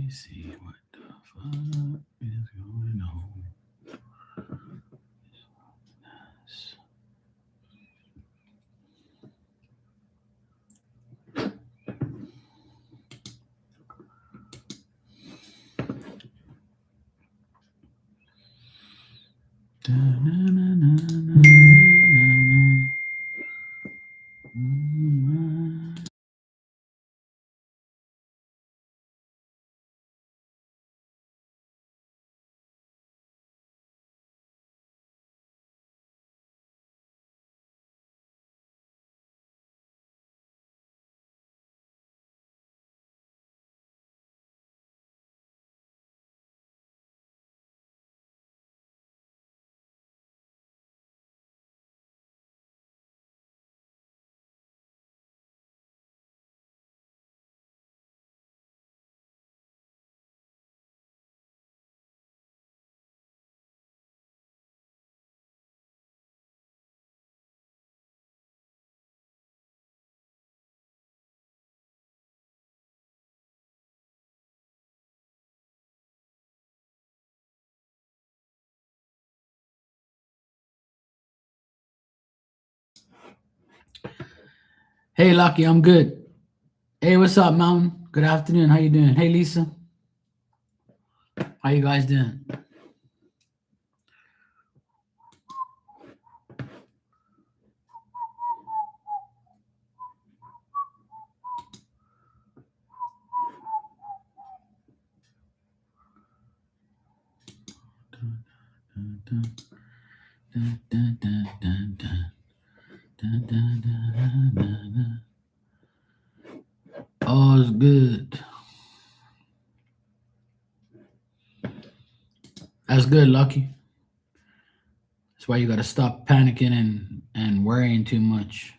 see what the fuck is going on. Hey, Lucky, I'm good. Hey, what's up, Mountain? Good afternoon. How you doing? Hey, Lisa. How you guys doing? All's good. That's good, Lucky. That's why you gotta stop panicking and worrying too much.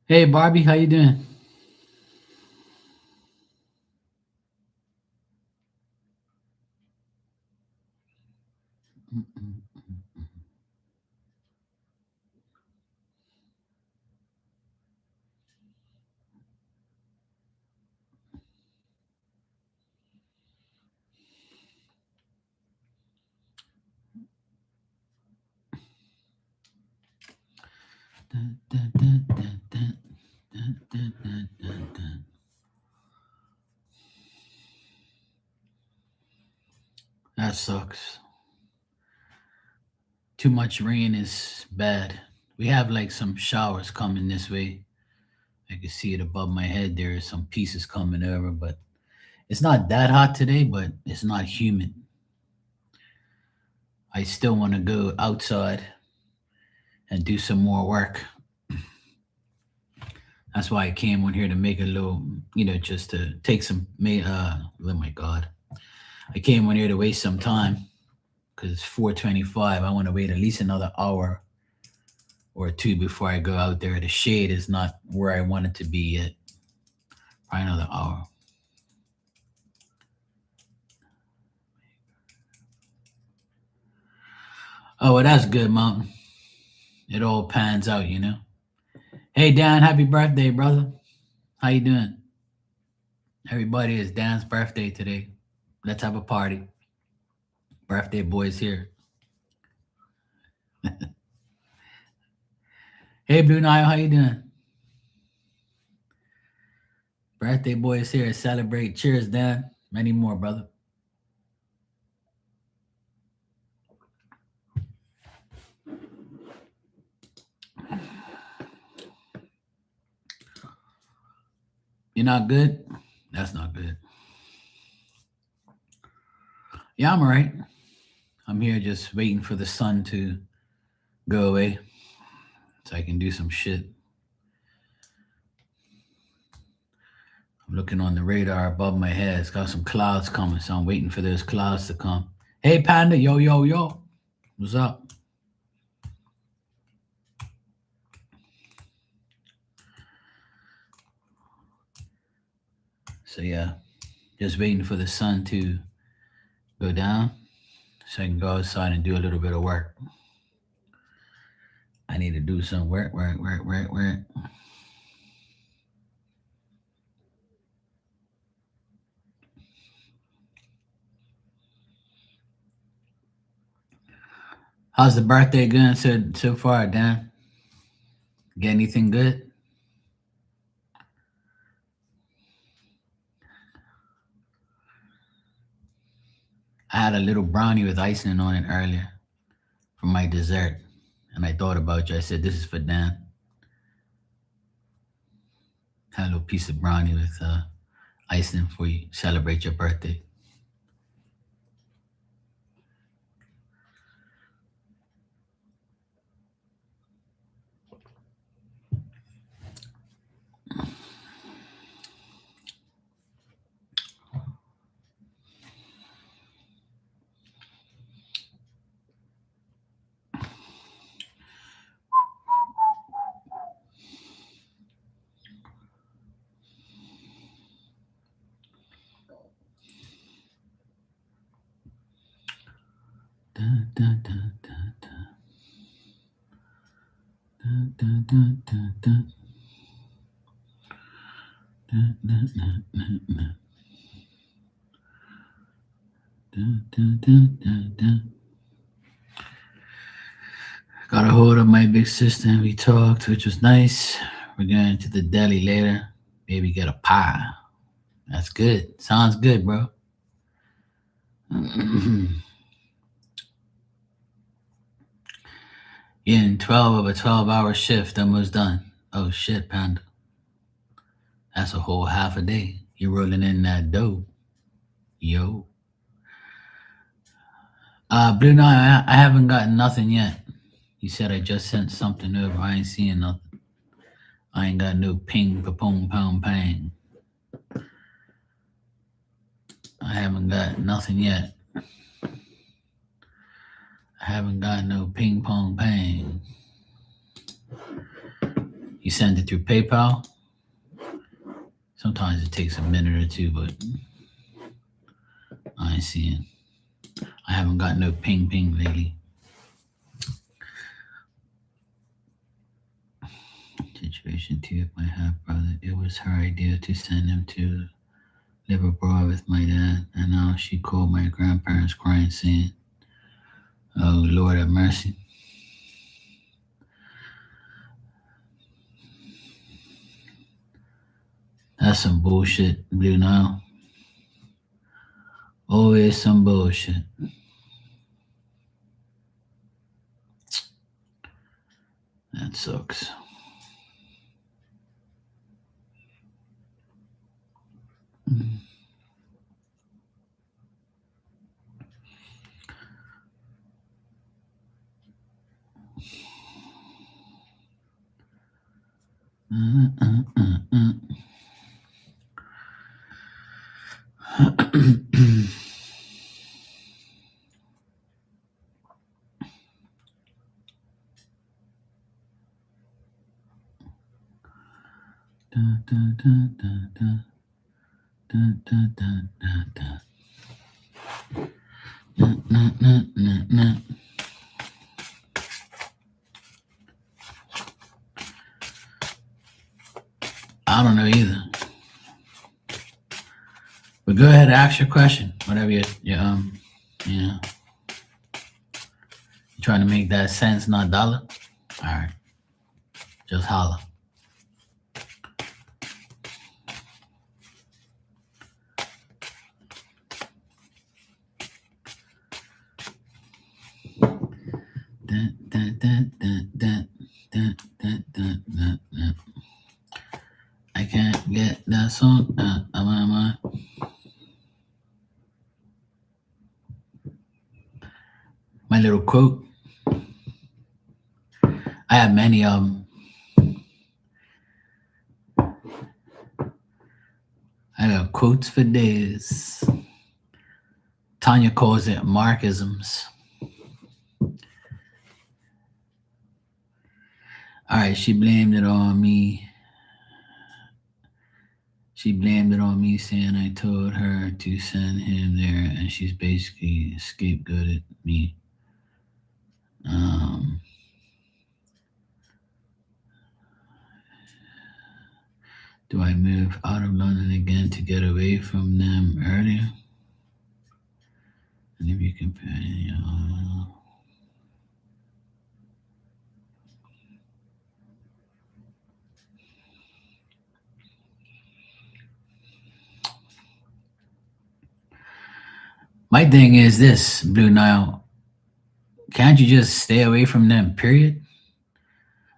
Hey, Barbie, how you doing? That sucks. Too much rain is bad. We have like some showers coming this way. I can see it above my head. There are some pieces coming over, but it's not that hot today, but it's not humid. I still want to go outside and do some more work. That's why I came on here to make a little, just to take some. Oh my God, I came on here to waste some time because it's 4:25. I want to wait at least another hour or two before I go out there. The shade is not where I want it to be yet. Probably another hour. Oh, well, that's good, Mountain. It all pans out, you know. Hey, Dan, happy birthday, brother. How you doing? Everybody, it's Dan's birthday today. Let's have a party. Birthday boy's here. Hey, Blue Nile, how you doing? Birthday boy is here to celebrate. Cheers, Dan. Many more, brother. You're not good? That's not good. Yeah, I'm all right. I'm here just waiting for the sun to go away so I can do some shit. I'm looking on the radar above my head. It's got some clouds coming, so I'm waiting for those clouds to come. Hey, Panda, yo, yo, yo. What's up? So, yeah, just waiting for the sun to go down so I can go outside and do a little bit of work. I need to do some work. How's the birthday going so far, Dan? Get anything good? I had a little brownie with icing on it earlier for my dessert, and I thought about you. I said, "This is for Dan." Had a little piece of brownie with icing for you. Celebrate your birthday. Dun, dun, dun, dun, dun. Dun, dun, dun, dun, dun. Dun, dun, dun, dun, dun. Dun, dun, dun, dun, dun. Got a hold of my big sister and we talked, which was nice. We're going to the deli later. Maybe get a pie. That's good. Sounds good, bro. In 12 of a 12-hour shift, almost done. Oh shit, Panda. That's a whole half a day. You're rolling in that dough. Yo. Blue Nine, I haven't gotten nothing yet. You said I just sent something over. I ain't seeing nothing. I ain't got no ping, pa-pong, pound, pang. I haven't got nothing yet. I haven't got no ping pong pang. You send it through PayPal? Sometimes it takes a minute or two, but I ain't seeing. I haven't got no ping ping lately. Situation two with my half brother. It was her idea to send him to live abroad with my dad, and now she called my grandparents crying, saying, "Oh Lord have mercy." That's some bullshit, Blue Nile. Always some bullshit. That sucks. I don't know either. But go ahead and ask your question. Whatever you know, you trying to make that cents, not dollar. All right, just holla. I can't get that song out of my mind. My little quote. I have many of them. I got quotes for days. Tanya calls it Marxisms. All right, she blamed it on me. She blamed it on me, saying I told her to send him there, and she's basically scapegoated me. Do I move out of London again to get away from them earlier? And if you compare, my thing is this, Blue Nile. Can't you just stay away from them, period?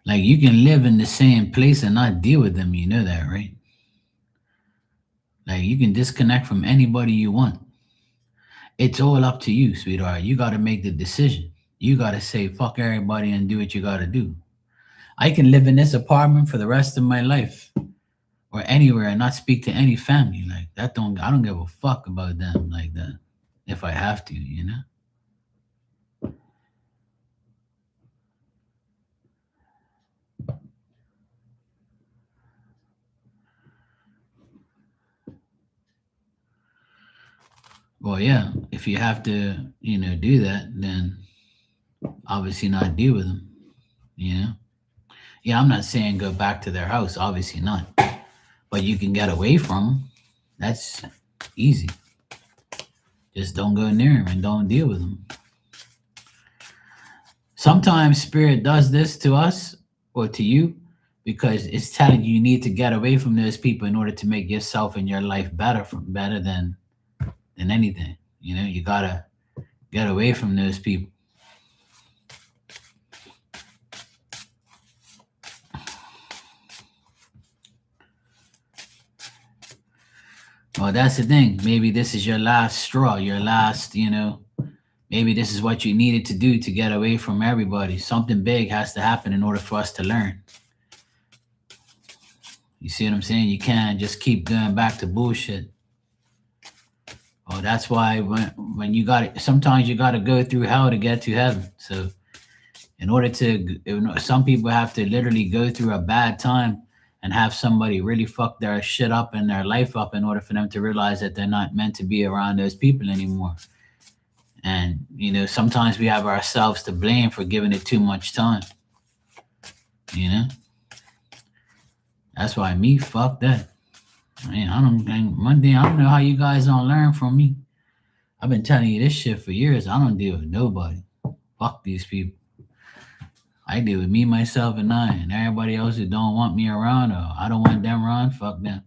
Like, you can live in the same place and not deal with them, you know that, right? Like, you can disconnect from anybody you want. It's all up to you, sweetheart. You got to make the decision. You got to say, fuck everybody and do what you got to do. I can live in this apartment for the rest of my life or anywhere and not speak to any family. Like, I don't give a fuck about them like that if I have to, you know? Well, yeah, if you have to, do that, then obviously not deal with them, you know? Yeah, I'm not saying go back to their house, obviously not. But you can get away from them. That's easy. Just don't go near them and don't deal with them. Sometimes spirit does this to us or to you because it's telling you need to get away from those people in order to make yourself and your life better than anything. You gotta get away from those people. Well, that's the thing. Maybe this is your last straw, your last, maybe this is what you needed to do to get away from everybody. Something big has to happen in order for us to learn. You see what I'm saying? You can't just keep going back to bullshit. Oh, that's why when you got it, sometimes you got to go through hell to get to heaven. So, in order to, some people have to literally go through a bad time and have somebody really fuck their shit up and their life up in order for them to realize that they're not meant to be around those people anymore. And, sometimes we have ourselves to blame for giving it too much time. That's why me, fuck that. Man, one thing, I don't know how you guys don't learn from me. I've been telling you this shit for years. I don't deal with nobody. Fuck these people. I deal with me, myself, and I, and everybody else who don't want me around or I don't want them around, fuck them.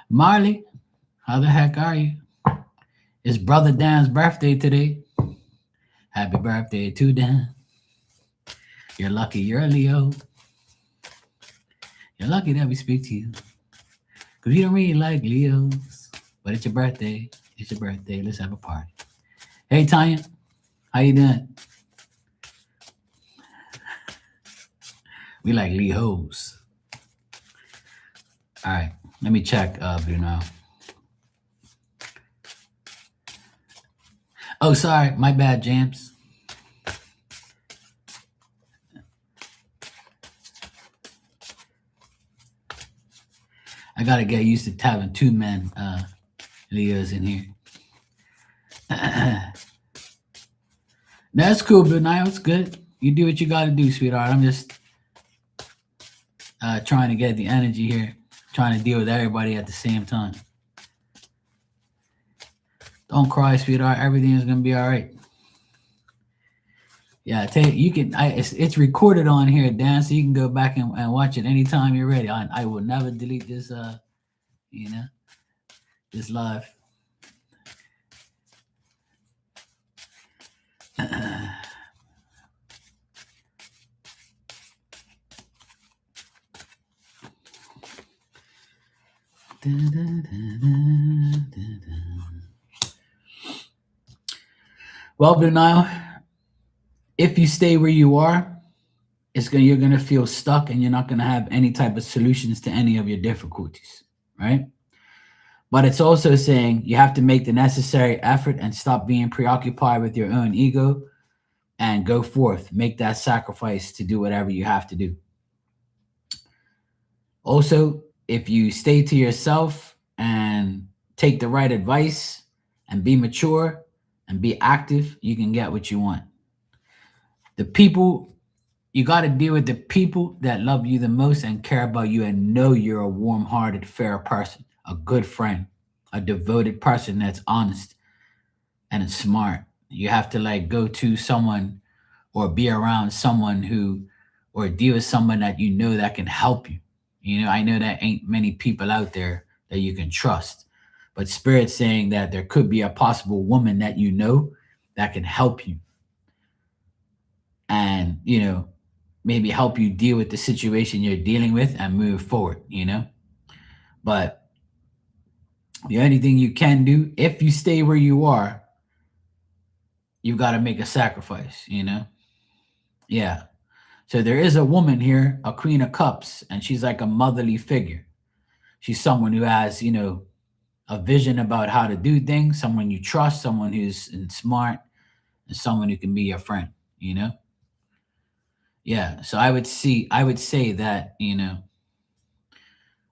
Marley, how the heck are you? It's Brother Dan's birthday today. Happy birthday to Dan. You're lucky you're a Leo. You're lucky that we speak to you. Because you don't really like Leos. But it's your birthday. It's your birthday. Let's have a party. Hey, Tanya. How you doing? We like Leos. All right. Let me check Bruno. Oh, sorry. My bad, James. I got to get used to having two men Leos in here. That's cool, but now it's good. You do what you got to do, sweetheart. I'm just trying to get the energy here, trying to deal with everybody at the same time. Don't cry, sweetheart. Everything is gonna be all right. Yeah, you can. It's recorded on here, Dan, so you can go back and watch it anytime you're ready. I will never delete this. This live. Well, Denial, if you stay where you are, you're gonna feel stuck and you're not gonna have any type of solutions to any of your difficulties, right? But it's also saying you have to make the necessary effort and stop being preoccupied with your own ego and go forth. Make that sacrifice to do whatever you have to do. Also, if you stay to yourself and take the right advice and be mature and be active, you can get what you want. The people, you got to deal with the people that love you the most and care about you and know you're a warm hearted, fair person, a good friend, a devoted person that's honest and it's smart. You have to like go to someone or be around someone who, or deal with someone that you know that can help you. You know, I know that ain't many people out there that you can trust, but Spirit's saying that there could be a possible woman that you know that can help you and, you know, maybe help you deal with the situation you're dealing with and move forward, you know? But the only thing you can do if you stay where you are, you've got to make a sacrifice, you know? Yeah. So there is a woman here, a Queen of Cups, and she's like a motherly figure. She's someone who has, you know, a vision about how to do things, someone you trust, someone who's smart, and someone who can be your friend, you know? Yeah. So I would say that, you know,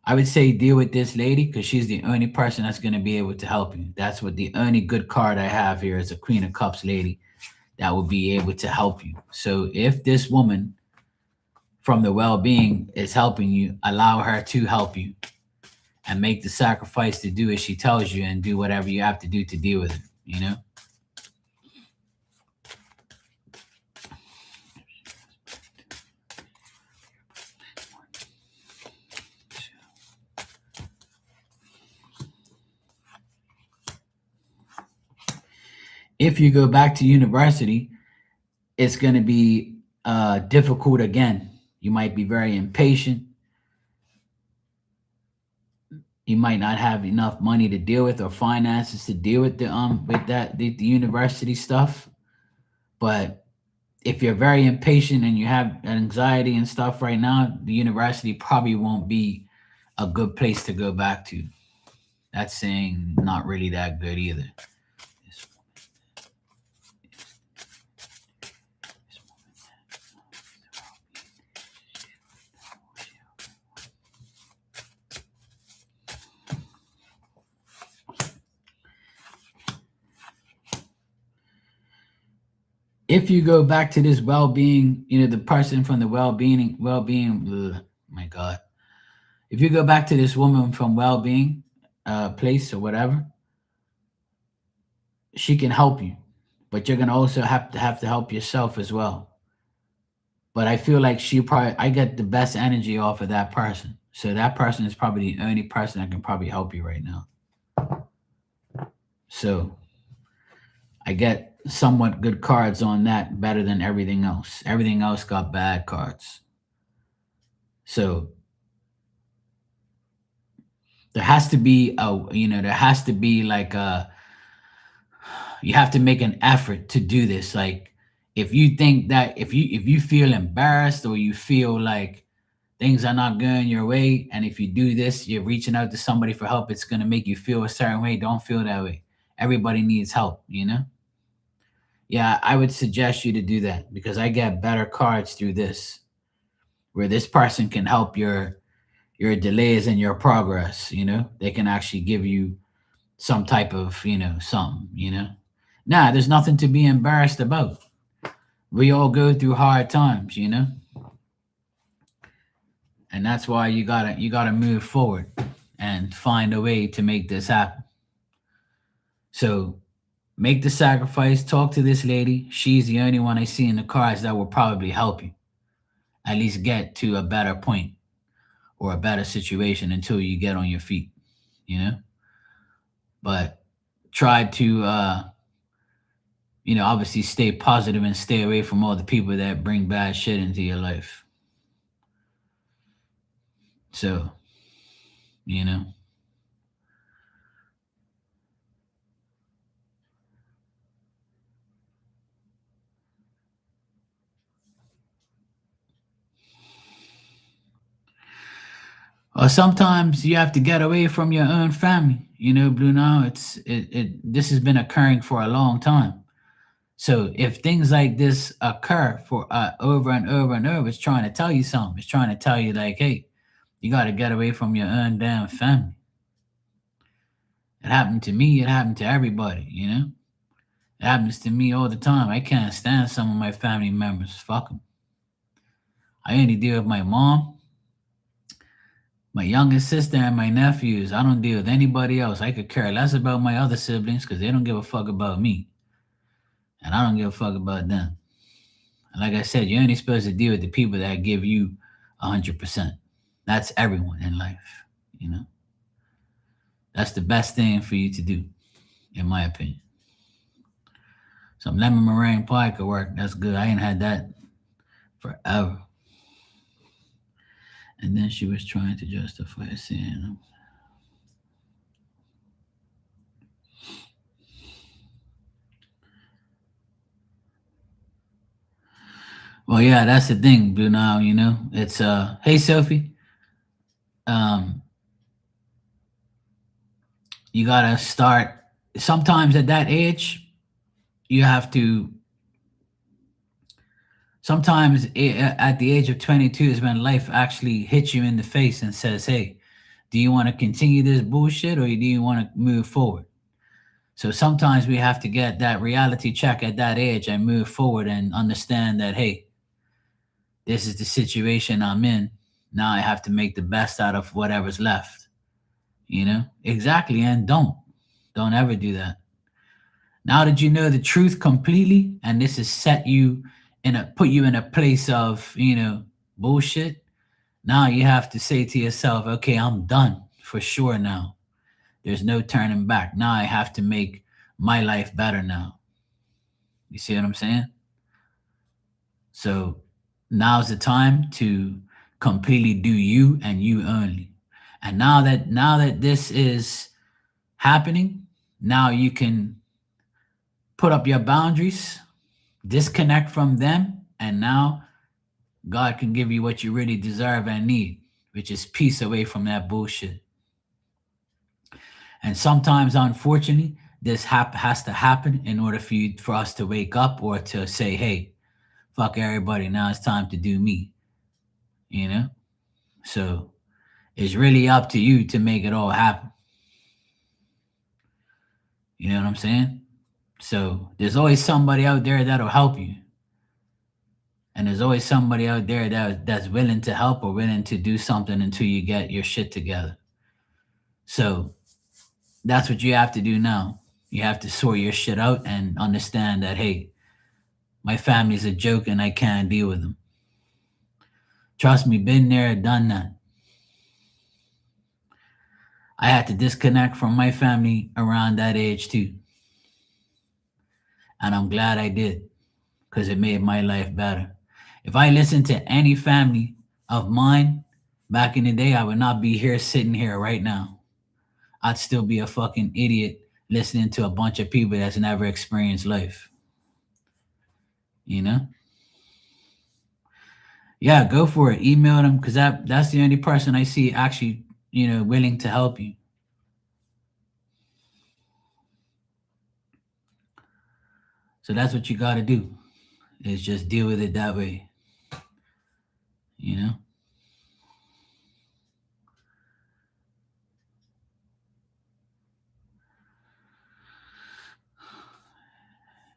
I would say deal with this lady because she's the only person that's going to be able to help you. That's what the only good card I have here is a Queen of Cups lady that will be able to help you. So if this woman from the well being is helping you, allow her to help you and make the sacrifice to do as she tells you and do whatever you have to do to deal with it, you know? If you go back to university, it's going to be difficult again. You might be very impatient. You might not have enough money to deal with or finances to deal with the university stuff. But if you're very impatient and you have anxiety and stuff right now, the university probably won't be a good place to go back to. That's saying not really that good either. If you go back to this well-being, you know, the person from the my God. If you go back to this woman from well-being place or whatever, she can help you, but you're gonna also have to help yourself as well. But I feel like I get the best energy off of that person. So that person is probably the only person that can probably help you right now. So I get somewhat good cards on that better than everything else. Everything else got bad cards. So there has to be there has to be like you have to make an effort to do this. Like if you think that if you feel embarrassed or you feel like things are not going your way, and if you do this, you're reaching out to somebody for help, it's gonna make you feel a certain way. Don't feel that way. Everybody needs help, you know? Yeah, I would suggest you to do that because I get better cards through this, where this person can help your delays and your progress, you know? They can actually give you some type of, you know, something, you know? Nah, there's nothing to be embarrassed about. We all go through hard times, you know? And that's why you gotta move forward and find a way to make this happen. So make the sacrifice, talk to this lady. She's the only one I see in the cards that will probably help you at least get to a better point or a better situation until you get on your feet, you know? But try to obviously stay positive and stay away from all the people that bring bad shit into your life. So, you know. Or sometimes you have to get away from your own family. You know, Blue Now, this has been occurring for a long time. So if things like this occur for over and over and over, it's trying to tell you something. It's trying to tell you like, hey, you got to get away from your own damn family. It happened to me. It happened to everybody. You know, it happens to me all the time. I can't stand some of my family members. Fuck them. I only deal with my mom, my youngest sister, and my nephews. I don't deal with anybody else. I could care less about my other siblings because they don't give a fuck about me, and I don't give a fuck about them. And like I said, you're only supposed to deal with the people that give you 100%. That's everyone in life, you know. That's the best thing for you to do, in my opinion. Some lemon meringue pie could work. That's good. I ain't had that forever. And then she was trying to justify it, saying, well, yeah, that's the thing, Blue Now, you know. It's hey Sophie. Um, you gotta start sometimes at that age, you have to sometimes at the age of 22 is when life actually hits you in the face and says, hey, do you want to continue this bullshit or do you want to move forward? So sometimes we have to get that reality check at that age and move forward and understand that, hey, this is the situation I'm in. Now I have to make the best out of whatever's left. You know? Exactly. And don't ever do that. Now that you know the truth completely, and this has set you put you in a place of, you know, bullshit. Now you have to say to yourself, okay, I'm done for sure now. There's no turning back. Now I have to make my life better now. You see what I'm saying? So now's the time to completely do you and you only. And now that this is happening, now you can put up your boundaries, disconnect from them, and now God can give you what you really deserve and need, which is peace away from that bullshit. And sometimes, unfortunately, this has to happen in order for us to wake up or to say, hey, fuck everybody. Now it's time to do me, you know? So it's really up to you to make it all happen. You know what I'm saying? So there's always somebody out there that'll help you. And there's always somebody out there that's willing to help or willing to do something until you get your shit together. So that's what you have to do now. You have to sort your shit out and understand that, hey, my family's a joke and I can't deal with them. Trust me, been there, done that. I had to disconnect from my family around that age too. And I'm glad I did because it made my life better. If I listened to any family of mine back in the day, I would not be here sitting here right now. I'd still be a fucking idiot listening to a bunch of people that's never experienced life. You know? Yeah, go for it. Email them because that's the only person I see actually, you know, willing to help you. So that's what you got to do is just deal with it that way. You know?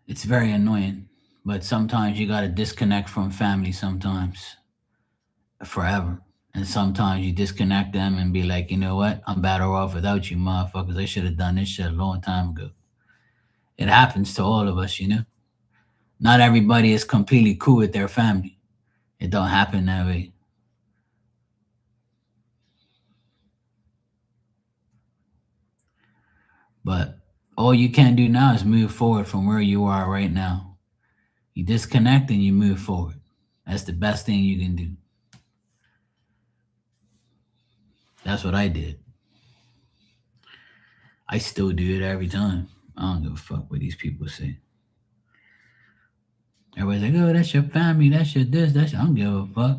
It's very annoying, but sometimes you got to disconnect from family sometimes forever. And sometimes you disconnect them and be like, you know what? I'm better off without you, motherfuckers. I should have done this shit a long time ago. It happens to all of us, you know? Not everybody is completely cool with their family. It don't happen that way. But all you can do now is move forward from where you are right now. You disconnect and you move forward. That's the best thing you can do. That's what I did. I still do it every time. I don't give a fuck what these people say. Everybody's like, oh, that's your family, that's your this, that's your... I don't give a fuck.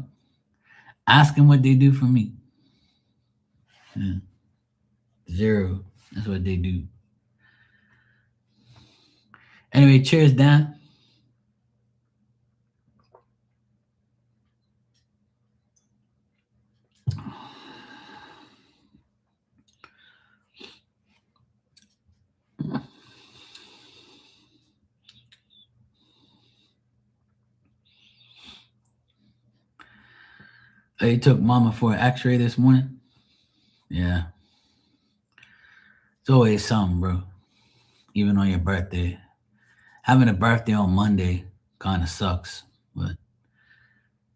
Ask them what they do for me. Yeah. 0. That's what they do. Anyway, cheers, Dan. I took mama for an x-ray this morning. Yeah. It's always something, bro. Even on your birthday. Having a birthday on Monday kind of sucks, but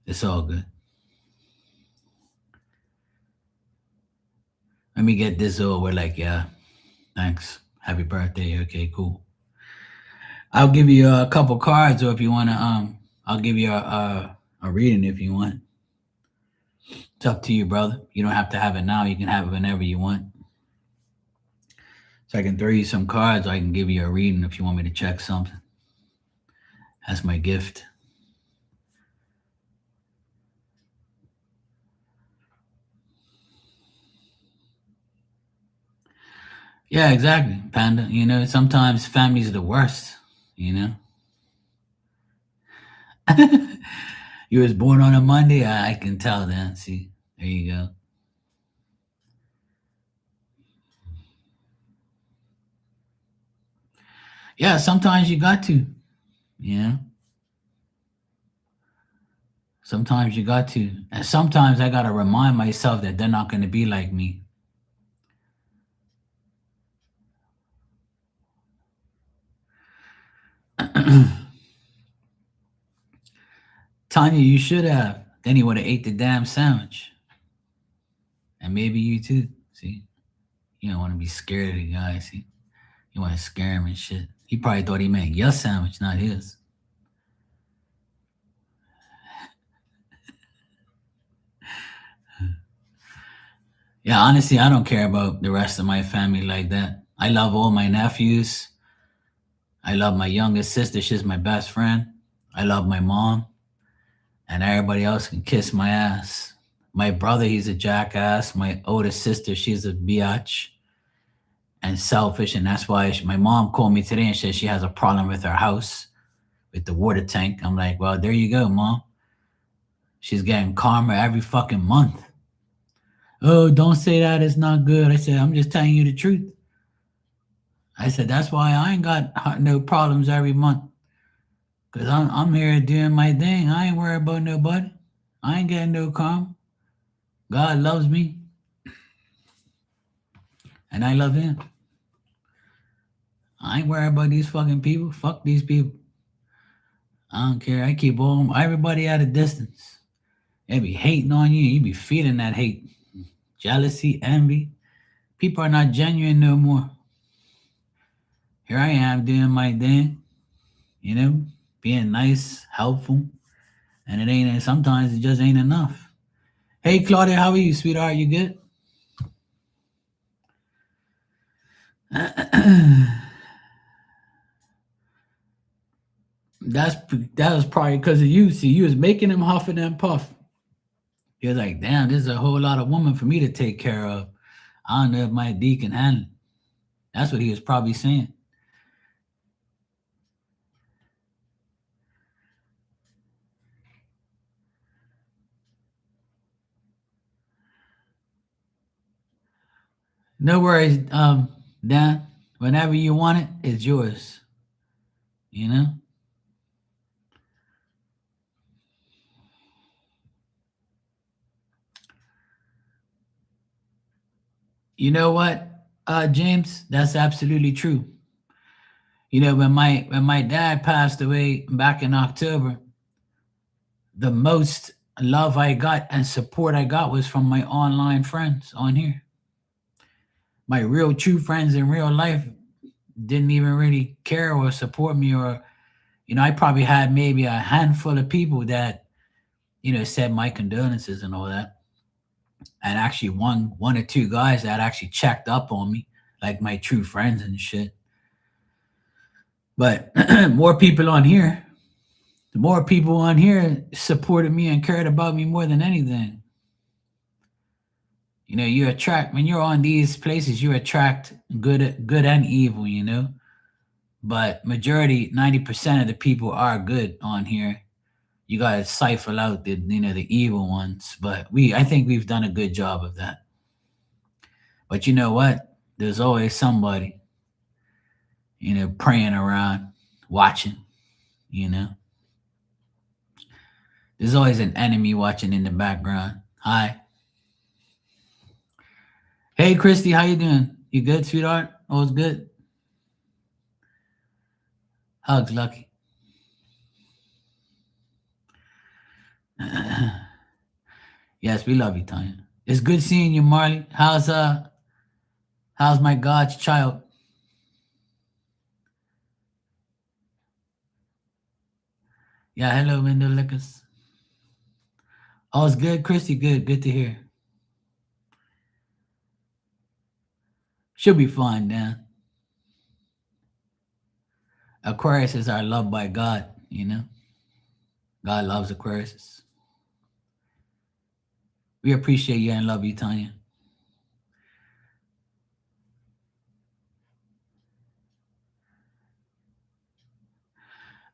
it's all good. Let me get this over. Like, yeah, thanks. Happy birthday. Okay, cool. I'll give you a couple cards, or if you want to, I'll give you a reading if you want. It's up to you, brother. You don't have to have it now. You can have it whenever you want. So I can throw you some cards, or I can give you a reading if you want me to check something. That's my gift. Yeah, exactly, Panda. You know, sometimes family's the worst, you know? You was born on a Monday? I can tell that. See, there you go. Yeah, sometimes you got to, you know? Sometimes you got to. And sometimes I got to remind myself that they're not going to be like me. Tanya, you should have. Then he would have ate the damn sandwich. And maybe you too. See? You don't want to be scared of the guy. See? You want to scare him and shit. He probably thought he meant your sandwich, not his. Yeah, honestly, I don't care about the rest of my family like that. I love all my nephews. I love my youngest sister. She's my best friend. I love my mom. And everybody else can kiss my ass. My brother, he's a jackass. My oldest sister, she's a biatch and selfish. And that's why my mom called me today and said she has a problem with her house, with the water tank. I'm like, well, there you go, mom. She's getting karma every fucking month. Oh, don't say that. It's not good. I said, I'm just telling you the truth. I said, that's why I ain't got no problems every month. Because I'm here doing my thing. I ain't worried about nobody. I ain't getting no karma. God loves me. And I love him. I ain't worried about these fucking people. Fuck these people. I don't care. I keep everybody at a distance. They be hating on you. You be feeding that hate. Jealousy, envy. People are not genuine no more. Here I am doing my thing, you know, being nice, helpful. And it ain't, sometimes it just ain't enough. Hey, Claudia, how are you, sweetheart? You good? That was probably because of you. See, you was making him huff and puff. He was like, damn, this is a whole lot of woman for me to take care of. I don't know if my D can handle it. That's what he was probably saying. No worries, Dan. Whenever you want it, it's yours. You know? You know what, James? That's absolutely true. You know, when my dad passed away back in October, the most love I got and support I got was from my online friends on here. My real true friends in real life didn't even really care or support me, or I probably had maybe a handful of people that said my condolences and all that, and actually one or two guys that actually checked up on me, like my true friends and shit. But more people on here, the more people on here supported me and cared about me more than anything. You attract when you're on these places, you attract good and evil. But majority, 90% of the people are good on here. You gotta cipher out the evil ones. But I think we've done a good job of that. But you know what? There's always somebody, praying around, watching. You know, there's always an enemy watching in the background. Hi, hey, Christy, how you doing? You good, sweetheart? All's good. Hugs, Lucky. Yes, we love you, Tanya. It's good seeing you, Marley. How's my God's child? Yeah, hello, window lickers. All's good, Christy. Good to hear. She'll be fine, Dan. Aquariuses are loved by God. God loves Aquariuses. We appreciate you and love you, Tanya.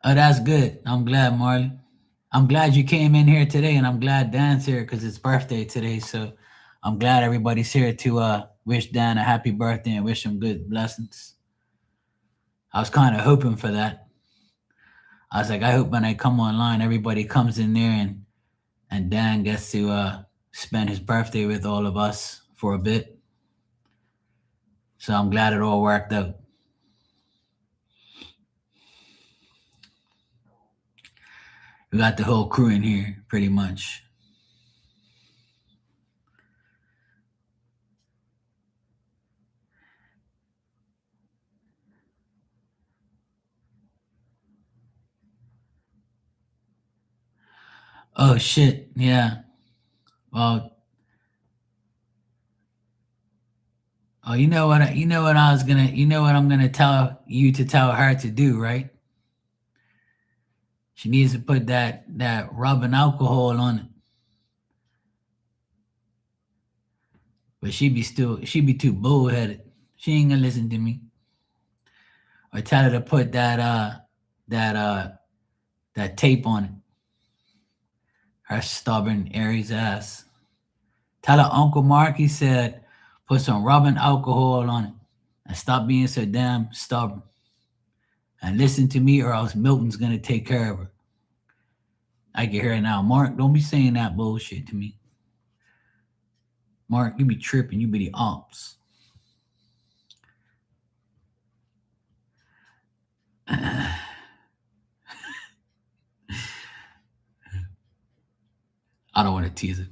Oh, that's good. I'm glad, Marley. I'm glad you came in here today, and I'm glad Dan's here because it's birthday today. So I'm glad everybody's here to wish Dan a happy birthday and wish him good blessings. I was kind of hoping for that. I was like, I hope when I come online, everybody comes in there and Dan gets to spend his birthday with all of us for a bit. So I'm glad it all worked out. We got the whole crew in here, pretty much. Oh shit! Yeah. Well, oh, you know what? You know what I'm gonna tell you to tell her to do, right? She needs to put that rubbing alcohol on it. But she be too bullheaded. She ain't gonna listen to me. Or tell her to put that that tape on it. Her stubborn Aries ass. Tell her Uncle Marky said put some rubbing alcohol on it and stop being so damn stubborn. And listen to me or else Milton's gonna take care of her. I can hear it now. Mark, don't be saying that bullshit to me. Mark, you be tripping. You be the umps. I don't want to tease it.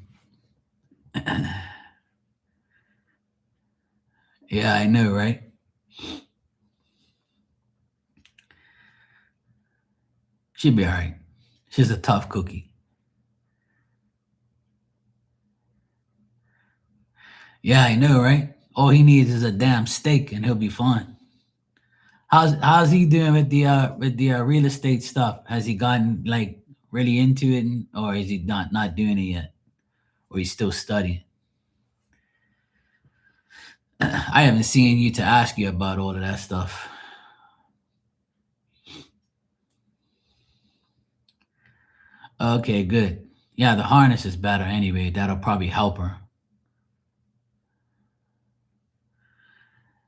Yeah, I know, right? She'll be all right. She's a tough cookie. Yeah, I know, right? All he needs is a damn steak and he'll be fine. How's he doing with the real estate stuff? Has he gotten like really into it, or is he not doing it yet, or he's still studying? I haven't seen you to ask you about all of that stuff. Okay, good. Yeah, the harness is better anyway. That'll probably help her.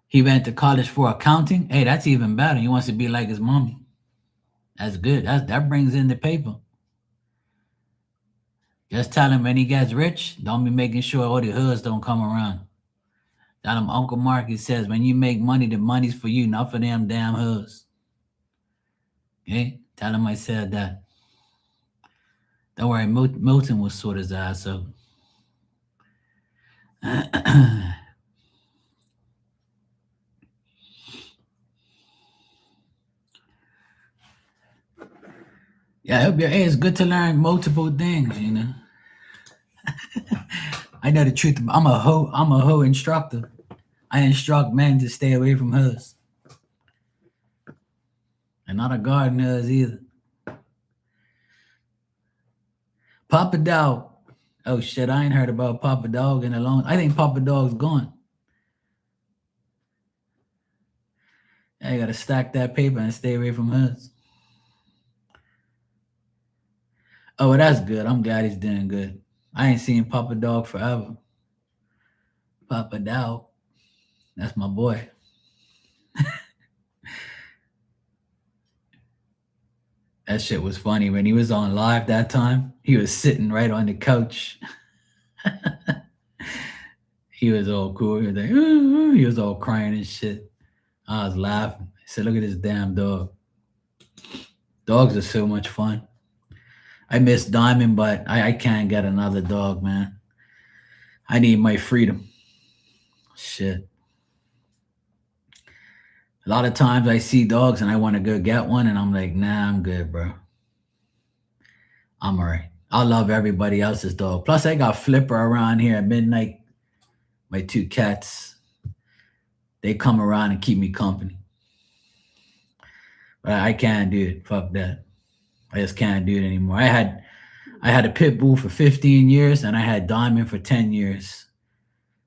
He went to college for accounting. Hey, that's even better. He wants to be like his mommy. That's good. That brings in the paper. Just tell him when he gets rich, don't be making sure all the hoods don't come around. Tell him Uncle Marky says when you make money, the money's for you, not for them damn hoods. Okay? Tell him I said that. Don't worry, Milton will sort his ass out. Yeah, hey, it's good to learn multiple things. I know the truth. I'm a hoe instructor. I instruct men to stay away from hers. And not a gardeners either. Papa Dow. Oh shit, I ain't heard about Papa Dog in a long. I think Papa Dog's gone. I gotta stack that paper and stay away from hers. Oh, well, that's good. I'm glad he's doing good. I ain't seen Papa Dog forever. Papa Dog, that's my boy. That shit was funny when he was on live that time. He was sitting right on the couch. He was all cool. He was like, "Ooh," he was all crying and shit. I was laughing. I said, "Look at this damn dog." Dogs are so much fun. I miss Diamond, but I can't get another dog, man. I need my freedom. Shit. A lot of times I see dogs and I want to go get one, and I'm like, nah, I'm good, bro. I'm all right. I love everybody else's dog. Plus, I got Flipper around here at midnight. My two cats, they come around and keep me company. But I can't do it. Fuck that. I just can't do it anymore. I had a pit bull for 15 years and I had Diamond for 10 years.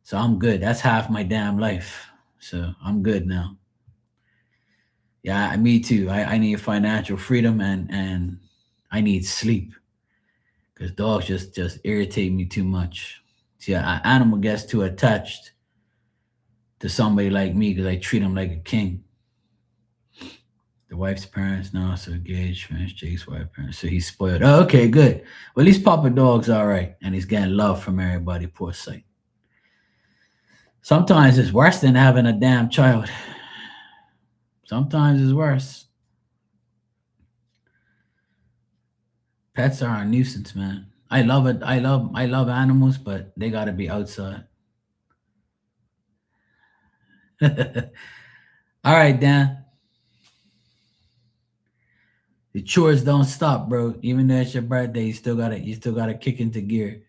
So I'm good. That's half my damn life. So I'm good now. Yeah, me too. I need financial freedom and I need sleep because dogs just irritate me too much. See, an animal gets too attached to somebody like me because I treat them like a king. The wife's parents now, so Gage finished Jake's wife's parents. So he's spoiled. Oh, okay, good. Well, at least Papa Dog's all right, and he's getting love from everybody. Poor sight. Sometimes it's worse than having a damn child. Sometimes it's worse. Pets are a nuisance, man. I love it. I love animals, but they gotta be outside. All right, Dan. The chores don't stop, bro. Even though it's your birthday, you still gotta kick into gear.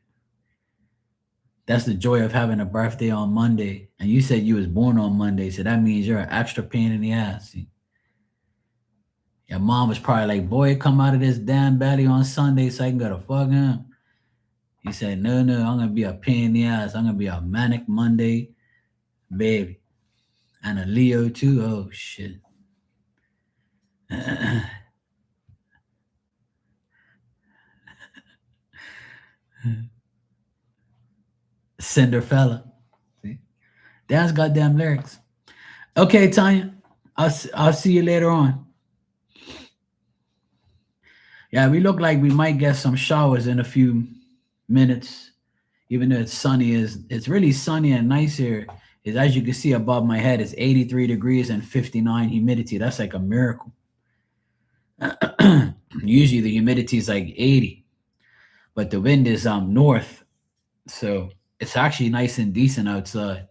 That's the joy of having a birthday on Monday. And you said you was born on Monday, so that means you're an extra pain in the ass. Your mom was probably like, boy, come out of this damn belly on Sunday so I can go to fuck him. He said, no, I'm gonna be a pain in the ass. I'm gonna be a manic Monday baby. And a Leo too. Oh shit. Cinderfella. See? That's goddamn lyrics. Okay, Tanya. I'll see you later on. Yeah, we look like we might get some showers in a few minutes. Even though it's sunny, it's really sunny and nice here. Is as you can see above my head, it's 83 degrees and 59 humidity. That's like a miracle. Usually the humidity is like 80, but the wind is north, so it's actually nice and decent outside.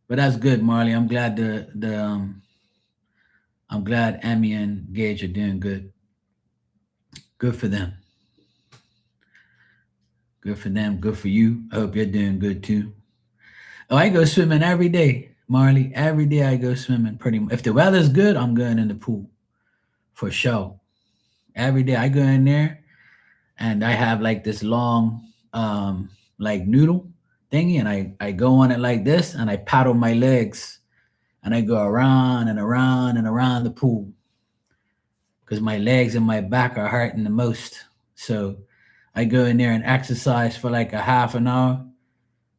But that's good, Marley. I'm glad Emmy and Gage are doing good. Good for them. Good for them. Good for you. I hope you're doing good too. Oh, I go swimming every day, Marley. Every day I go swimming pretty much. If the weather's good, I'm going in the pool for sure. Every day I go in there and I have like this long like noodle thingy and I go on it like this and I paddle my legs and I go around and around and around the pool because my legs and my back are hurting the most. So I go in there and exercise for like a half an hour,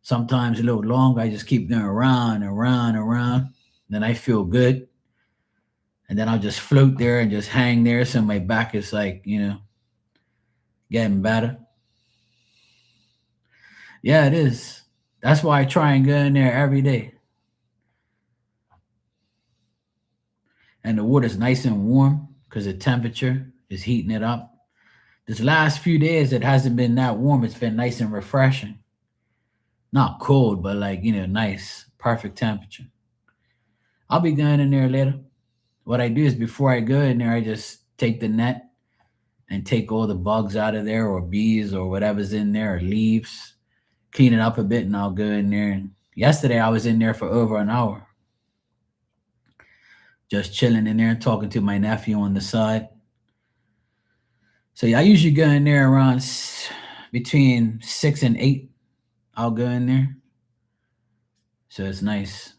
sometimes a little longer. I just keep going around and around and around. Then I feel good. And then I'll just float there and just hang there. So my back is like, getting better. Yeah, it is. That's why I try and go in there every day. And the water's nice and warm because the temperature is heating it up. This last few days, it hasn't been that warm. It's been nice and refreshing. Not cold, but like, nice, perfect temperature. I'll be going in there later. What I do is before I go in there, I just take the net and take all the bugs out of there or bees or whatever's in there or leaves, clean it up a bit, and I'll go in there. And yesterday I was in there for over an hour. just chilling in there, talking to my nephew on the side. So yeah, I usually go in there around between 6 and 8. I'll go in there. So it's nice.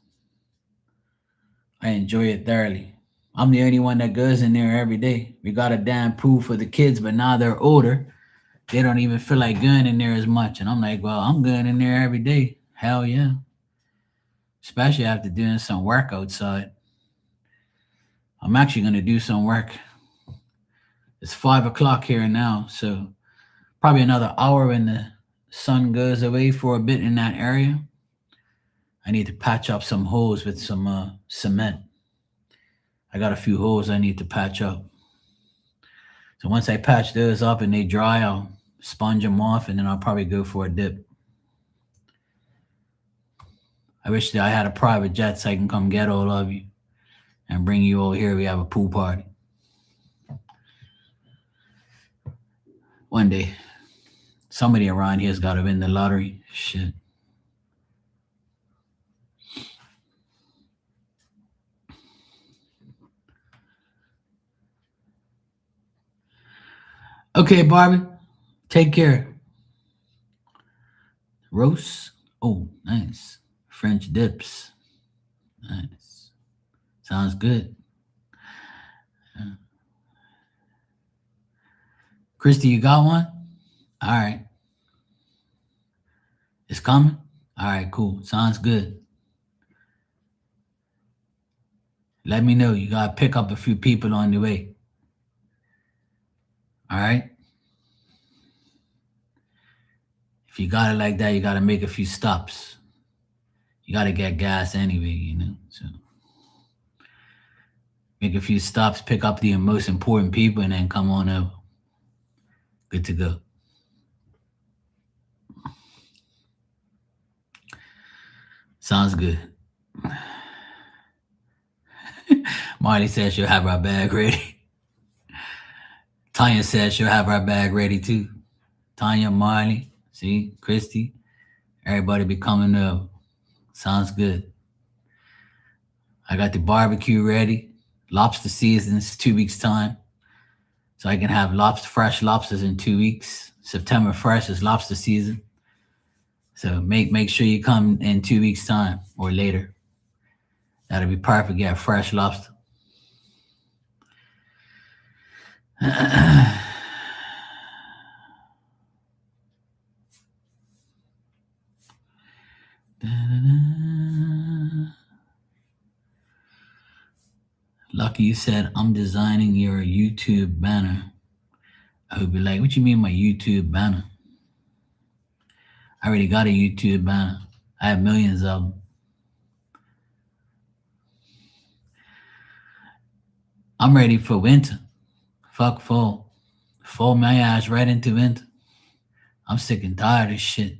I enjoy it thoroughly. I'm the only one that goes in there every day. We got a damn pool for the kids, but now they're older. They don't even feel like going in there as much. And I'm like, well, I'm going in there every day. Hell yeah. Especially after doing some work outside. I'm actually going to do some work. It's 5 o'clock here now. So probably another hour when the sun goes away for a bit in that area. I need to patch up some holes with some cement. I got a few holes I need to patch up. So once I patch those up and they dry, I'll sponge them off and then I'll probably go for a dip. I wish that I had a private jet so I can come get all of you and bring you all here. We have a pool party. One day. Somebody around here's got to win the lottery. Shit. Okay, Barbie. Take care. Roast. Oh, nice. French dips. Nice. Sounds good. Christy, you got one? All right. It's coming? All right, cool. Sounds good. Let me know. You got to pick up a few people on the way. All right? If you got it like that, you got to make a few stops. You got to get gas anyway, So make a few stops, pick up the most important people, and then come on over. Good to go. Sounds good. Marley says she'll have her bag ready. Tanya says she'll have her bag ready too. Tanya, Marley, see, Christy, everybody be coming over. Sounds good. I got the barbecue ready. Lobster season's 2 weeks time. So I can have fresh lobsters in 2 weeks. September 1st is lobster season. So make sure you come in 2 weeks time or later. That'll be perfect. Get fresh lobster. Lucky, you said, I'm designing your YouTube banner. I would be like, what you mean my YouTube banner? I already got a YouTube banner. I have millions of them. I'm ready for winter. Fuck fall. Fall my ass right into winter. I'm sick and tired of shit.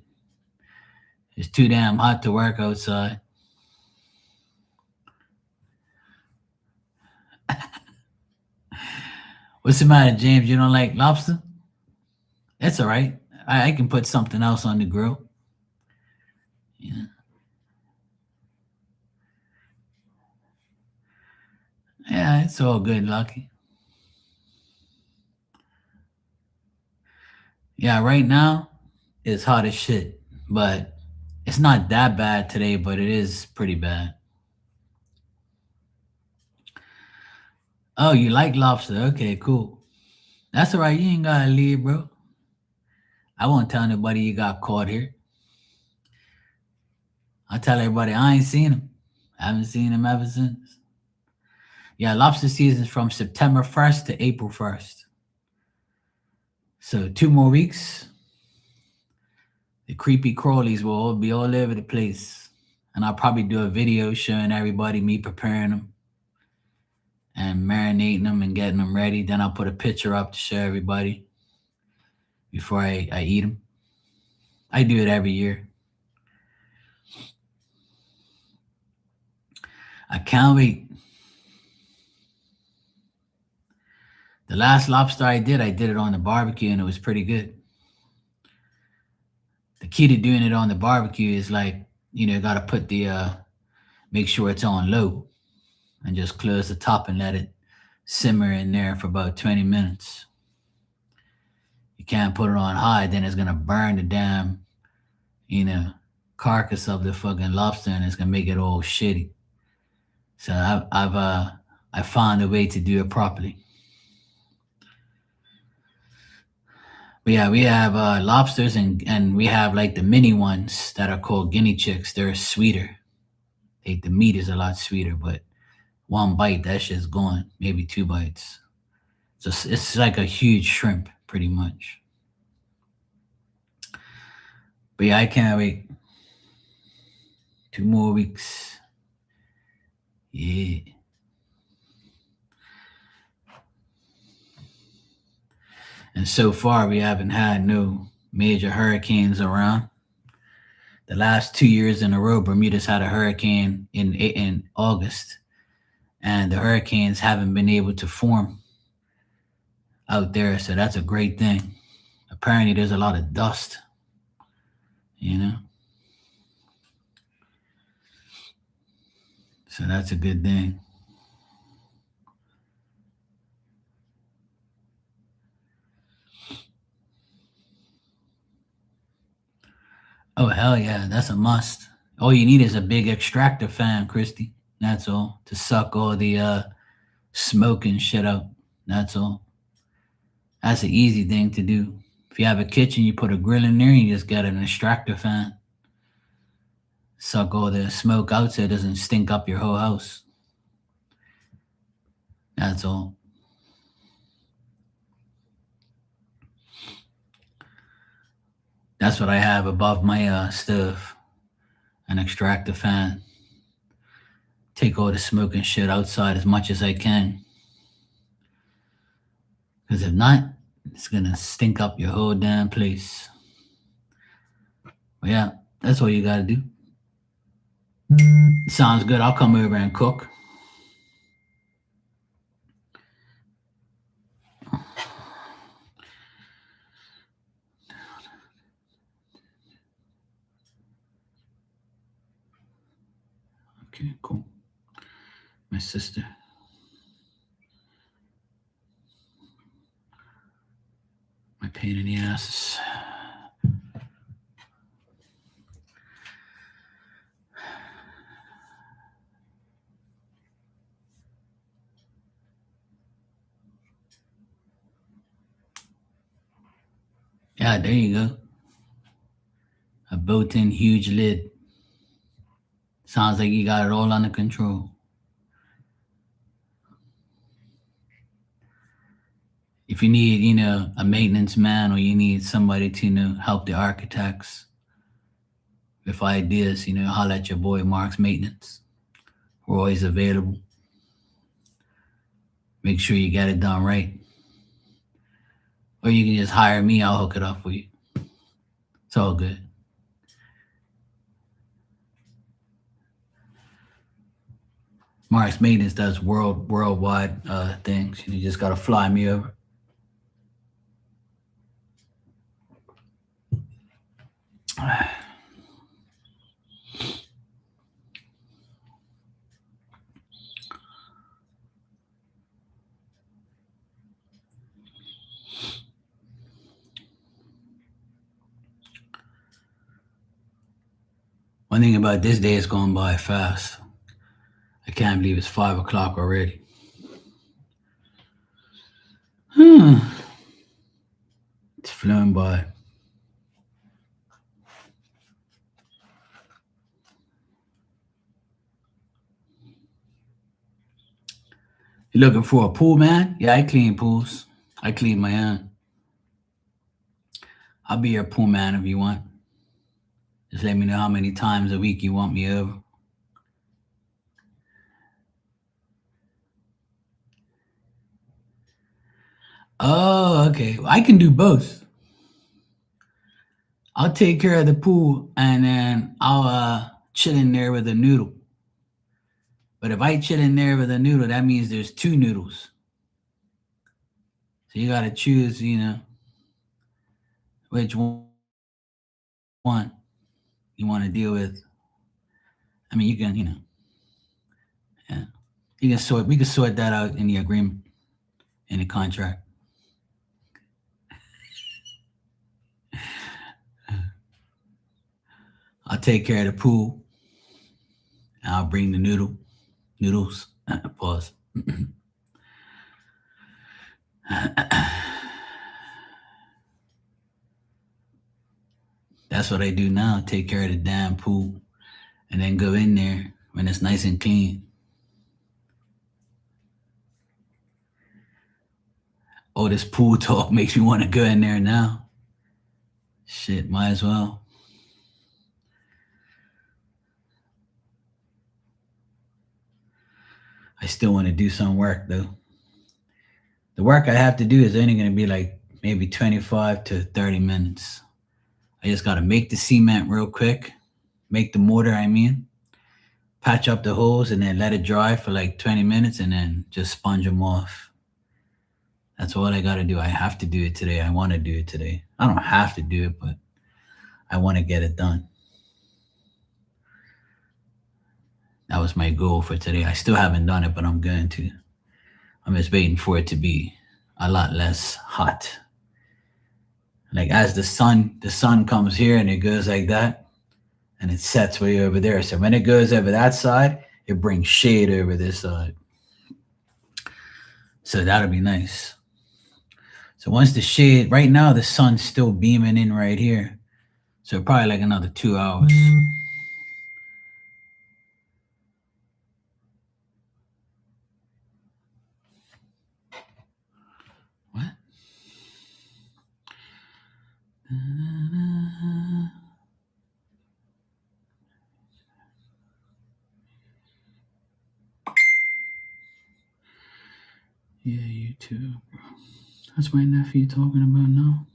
It's too damn hot to work outside. What's the matter, James? You don't like lobster? That's all right. I can put something else on the grill. Yeah. Yeah, it's all good, Lucky. Yeah, right now it's hot as shit, but it's not that bad today, but it is pretty bad. Oh, you like lobster? Okay, cool. That's all right. You ain't gotta leave, bro. I won't tell nobody you got caught here. I tell everybody I ain't seen him. I haven't seen him ever since. Yeah, lobster season's from September 1st to April 1st. So 2 more weeks. The creepy crawlies will all be all over the place. And I'll probably do a video showing everybody me preparing them and marinating them and getting them ready. Then I'll put a picture up to show everybody before I eat them. I do it every year. I can't wait. The last lobster I did it on the barbecue and it was pretty good. The key to doing it on the barbecue is like, got to put make sure it's on low. and just close the top and let it simmer in there for about 20 minutes. You can't put it on high, then it's gonna burn the damn, you know, carcass of the fucking lobster, and it's gonna make it all shitty. So I found a way to do it properly. But yeah, we have lobsters, and we have like the mini ones that are called guinea chicks. They're sweeter. The meat is a lot sweeter, but one bite, that shit's gone. Maybe two bites. So it's like a huge shrimp, pretty much. But yeah, I can't wait. 2 more weeks. Yeah. And so far, we haven't had no major hurricanes around. The last 2 years in a row, Bermuda's had a hurricane in August, and the hurricanes haven't been able to form out there. So that's a great thing. Apparently, there's a lot of dust, you know, so that's a good thing. Oh hell yeah, that's a must. All you need is a big extractor fan, Christy. That's all to suck all the smoke and shit out. That's all. That's an easy thing to do. If you have a kitchen, you put a grill in there, and you just get an extractor fan. Suck all the smoke out so it doesn't stink up your whole house. That's all. That's what I have above my stove. An extractor fan. Take all the smoke and shit outside as much as I can. Because if not, it's gonna stink up your whole damn place. But yeah, that's all you gotta do. Sounds good. I'll come over and cook. Okay, cool. My sister. My pain in the asses. Yeah, there you go. A built-in huge lid. Sounds like you got it all under control. If you need, a maintenance man, or you need somebody to, help the architects with ideas, holler at your boy Mark's Maintenance. We're always available. Make sure you get it done right. Or you can just hire me, I'll hook it up for you. It's all good. Mark's Maintenance does worldwide things. You just gotta fly me over. One thing about this day is going by fast. I can't believe it's 5 o'clock already. It's flown by. You looking for a pool man? Yeah, I clean pools. I clean my own. I'll be your pool man if you want. Just let me know how many times a week you want me over. Oh, okay. I can do both. I'll take care of the pool, and then I'll chill in there with a noodle. But if I chill in there with a noodle, that means there's two noodles. So you gotta choose, which one you want to deal with. I mean, you can, yeah. We can sort that out in the agreement, in the contract. I'll take care of the pool. And I'll bring the noodles. Pause. That's what I do now. Take care of the damn pool, and then go in there when it's nice and clean. Oh, this pool talk makes me want to go in there now. Shit, might as well. I still want to do some work though. The work I have to do is only going to be like maybe 25 to 30 minutes. I just got to make the cement real quick, make the mortar, patch up the holes, and then let it dry for like 20 minutes and then just sponge them off. That's all I got to do. I have to do it today. I want to do it today. I don't have to do it, but I want to get it done. That was my goal for today. I still haven't done it, but I'm going to. I'm just waiting for it to be a lot less hot. Like as the sun comes here and it goes like that, and it sets way over there. So when it goes over that side, it brings shade over this side. So that'll be nice. So once the shade, right now the sun's still beaming in right here. So probably like another 2 hours. What? Yeah, you too, bro. That's my nephew talking about now.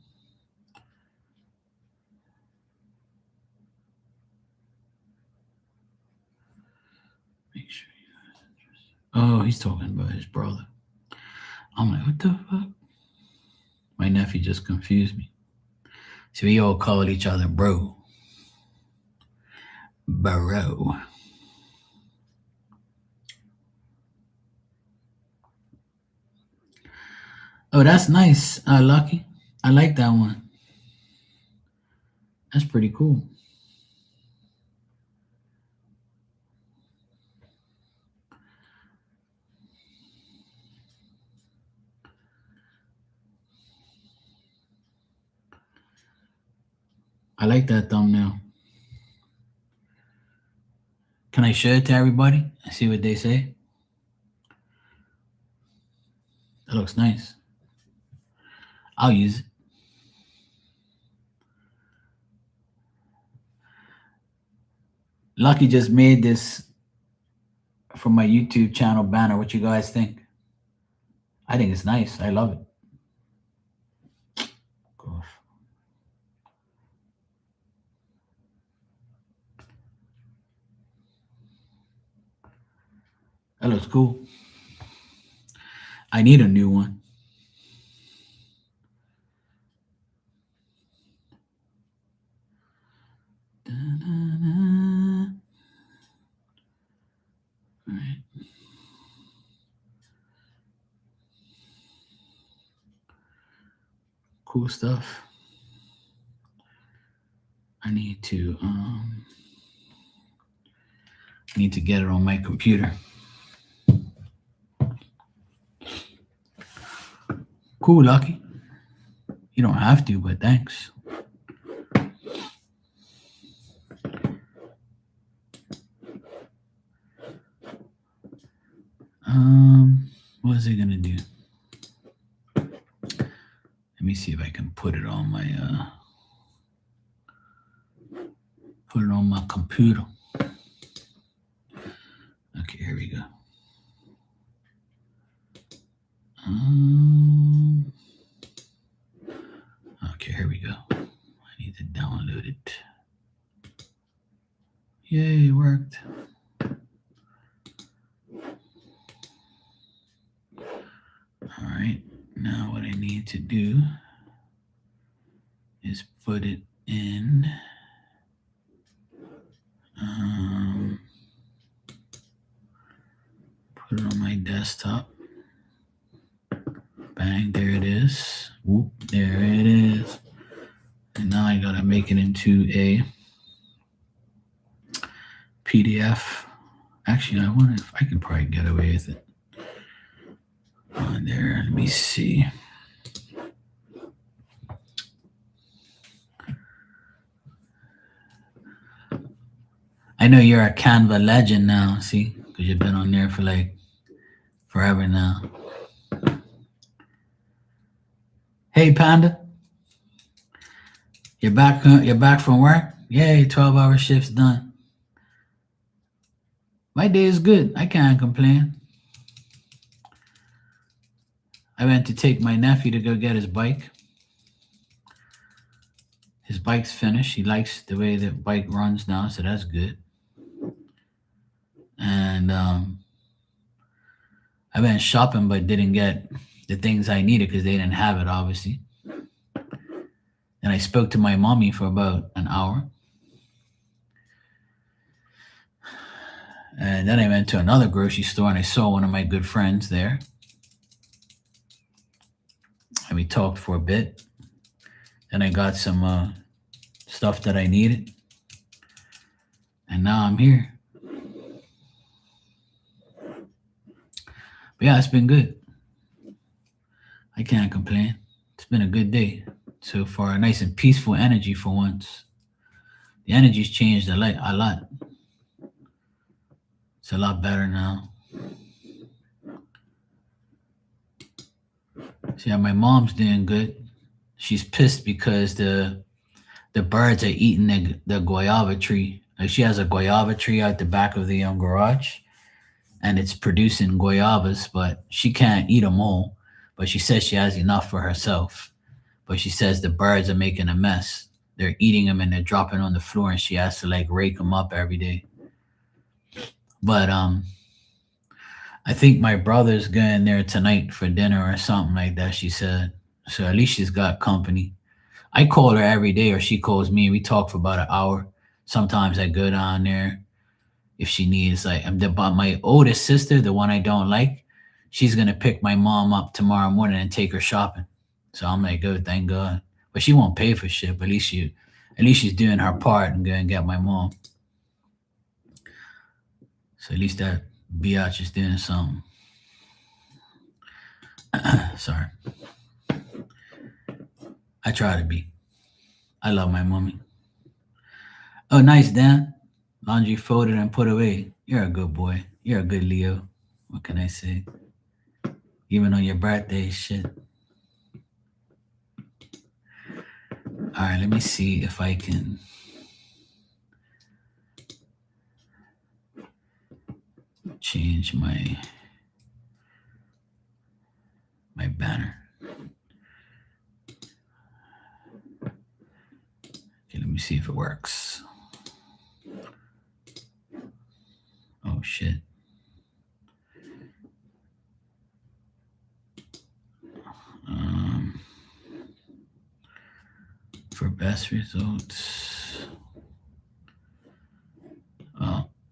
Make sure you guys interested. Oh, he's talking about his brother. I'm like, what the fuck? My nephew just confused me. So we all call each other bro. Bro. Oh, that's nice, Lucky. I like that one. That's pretty cool. I like that thumbnail. Can I share it to everybody and see what they say? That looks nice. I'll use it. Lucky just made this for my YouTube channel banner. What you guys think? I think it's nice. I love it. Gosh. That looks cool. I need a new one. Da-da-da. All right. Cool stuff. I need to get it on my computer. Cool, Lucky. You don't have to, but thanks. What is it gonna do? Let me see if I can put it on my computer. Okay, here we go. Okay, here we go. I need to download it. Yay, it worked. All right, now what I need to do is put it in put it on Bang, there it is. Whoop, there it is. And now I gotta make it into a PDF. Actually, I wonder if I can probably get away with it. On there, let me see. I know you're a Canva legend now, see? Because you've been on there for like forever now. Hey, Panda. You're back from work? Yay, 12-hour shifts done. My day is good. I can't complain. I went to take my nephew to go get his bike. His bike's finished. He likes the way the bike runs now, so that's good. And I went shopping, but didn't get the things I needed because they didn't have it, obviously. And I spoke to my mommy for about an hour. And then I went to another grocery store and I saw one of my good friends there. And we talked for a bit. Then I got some stuff that I needed. And now I'm here. But yeah, it's been good. I can't complain. It's been a good day so far. Nice and peaceful energy for once. The energy's changed a lot. It's a lot better now. So yeah, my mom's doing good. She's pissed because the birds are eating the guava tree. Like she has a guava tree out the back of the garage, and it's producing guavas, but she can't eat them all. But she says she has enough for herself. But she says the birds are making a mess. They're eating them and they're dropping on the floor, and she has to like rake them up every day. But I think my brother's going there tonight for dinner or something like that, she said. So at least she's got company. I call her every day or she calls me. We talk for about an hour. Sometimes I go down there if she needs. Like but my oldest sister, the one I don't like, she's gonna pick my mom up tomorrow morning and take her shopping. So I'm like, oh, thank God. But she won't pay for shit. But at least she's doing her part and going to get my mom. So at least that biatch is doing something. Sorry. I try to be. I love my mommy. Oh, nice, Dan. Laundry folded and put away. You're a good boy. You're a good Leo. What can I say? Even on your birthday, shit. All right, let me see if I can change my banner. Okay, let me see if it works. Oh, shit. For best results,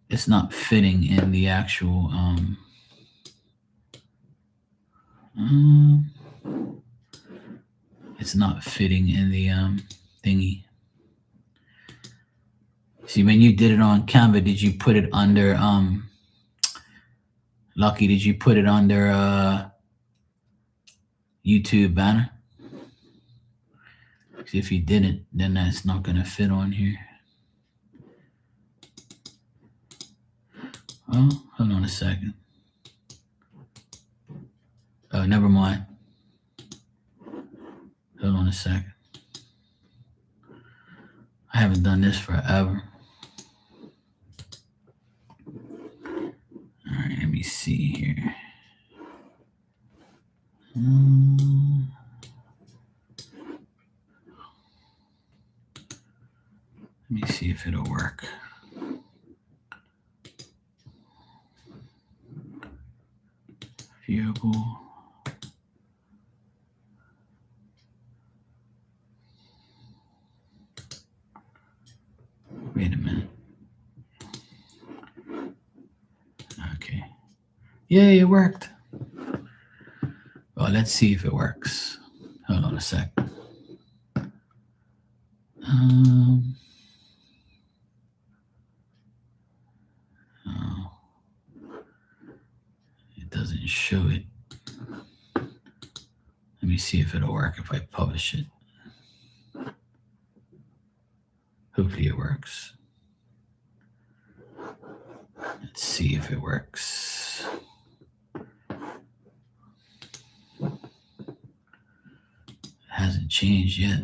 it's not fitting in the actual it's not fitting in the thingy. See, when you did it on Canva, did you put it under Lucky, did you put it under YouTube banner? See, if you didn't, then that's not gonna fit on here. Oh, hold on a second. Oh, never mind. Hold on a second. I haven't done this forever. All right, let me see here. Let me see if it'll work. Viewable. Wait a minute. Okay. Yay, it worked. Well, let's see if it works. Hold on a sec. Um, oh, it doesn't show it. Let me see if it'll work if I publish it. Hopefully it works. Let's see if it works. It hasn't changed yet.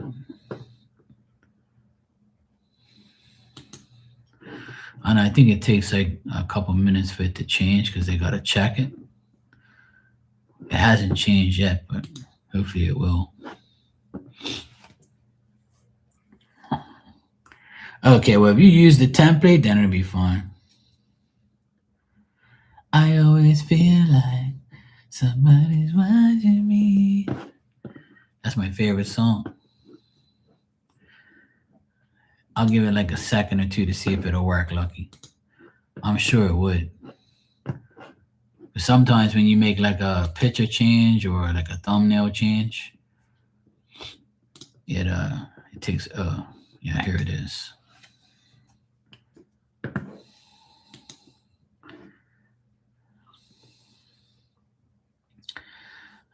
And I think it takes like a couple minutes for it to change because they got to check it. It hasn't changed yet, but hopefully it will. Okay, well, if you use the template, then it'll be fine. I always feel like somebody's watching me. That's my favorite song. I'll give it like a second or two to see if it'll work, Lucky. I'm sure it would. But sometimes when you make like a picture change or like a thumbnail change, it takes yeah, here it is.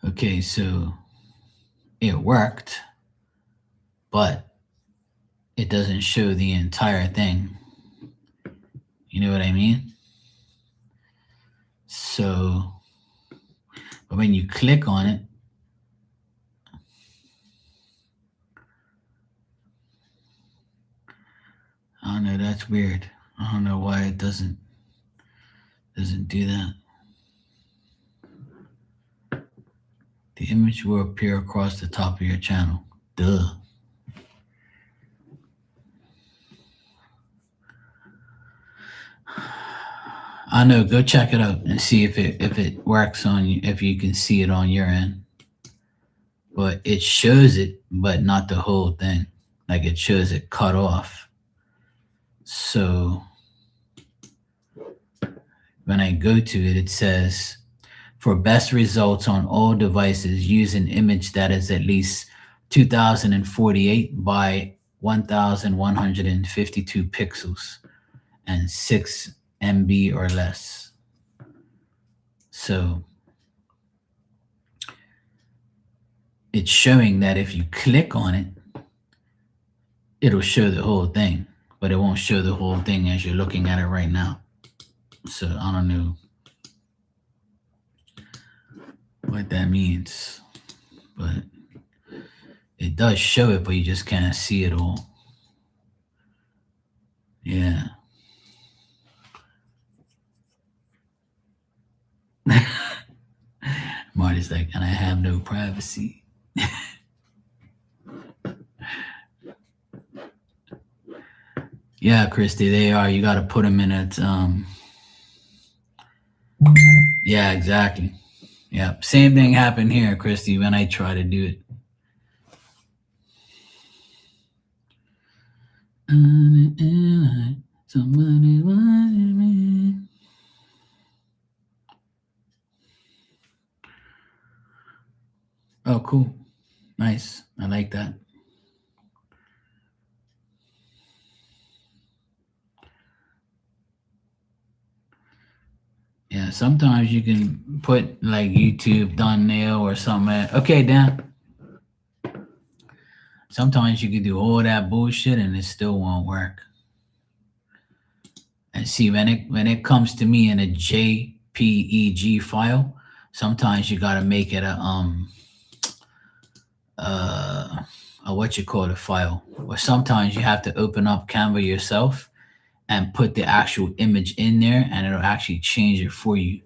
Okay, so it worked, but it doesn't show the entire thing. You know what I mean? So, but when you click on it, I don't know, that's weird. I don't know why it doesn't do that. The image will appear across the top of your channel. Duh. I know, go check it out and see if it works on you, if you can see it on your end. But it shows it, but not the whole thing. Like it shows it cut off. So when I go to it, it says, for best results on all devices, use an image that is at least 2048 by 1152 pixels and 6 MB or less. So it's showing that if you click on it, it'll show the whole thing, but it won't show the whole thing as you're looking at it right now. So I don't know what that means, but it does show it, but you just can't see it all. Yeah. Marty's like, and I have no privacy. Yeah, Christy, they are. You got to put them in it. Yeah, exactly. Yeah, same thing happened here, Christy, when I try to do it. Somebody watching me. Oh, cool. Nice. I like that. Yeah, sometimes you can put like YouTube thumbnail or something. Okay, Dan. Sometimes you can do all that bullshit and it still won't work. And see, when it comes to me in a JPEG file, sometimes you gotta make it a what you call it file, or sometimes you have to open up Canva yourself and put the actual image in there, and it'll actually change it for you.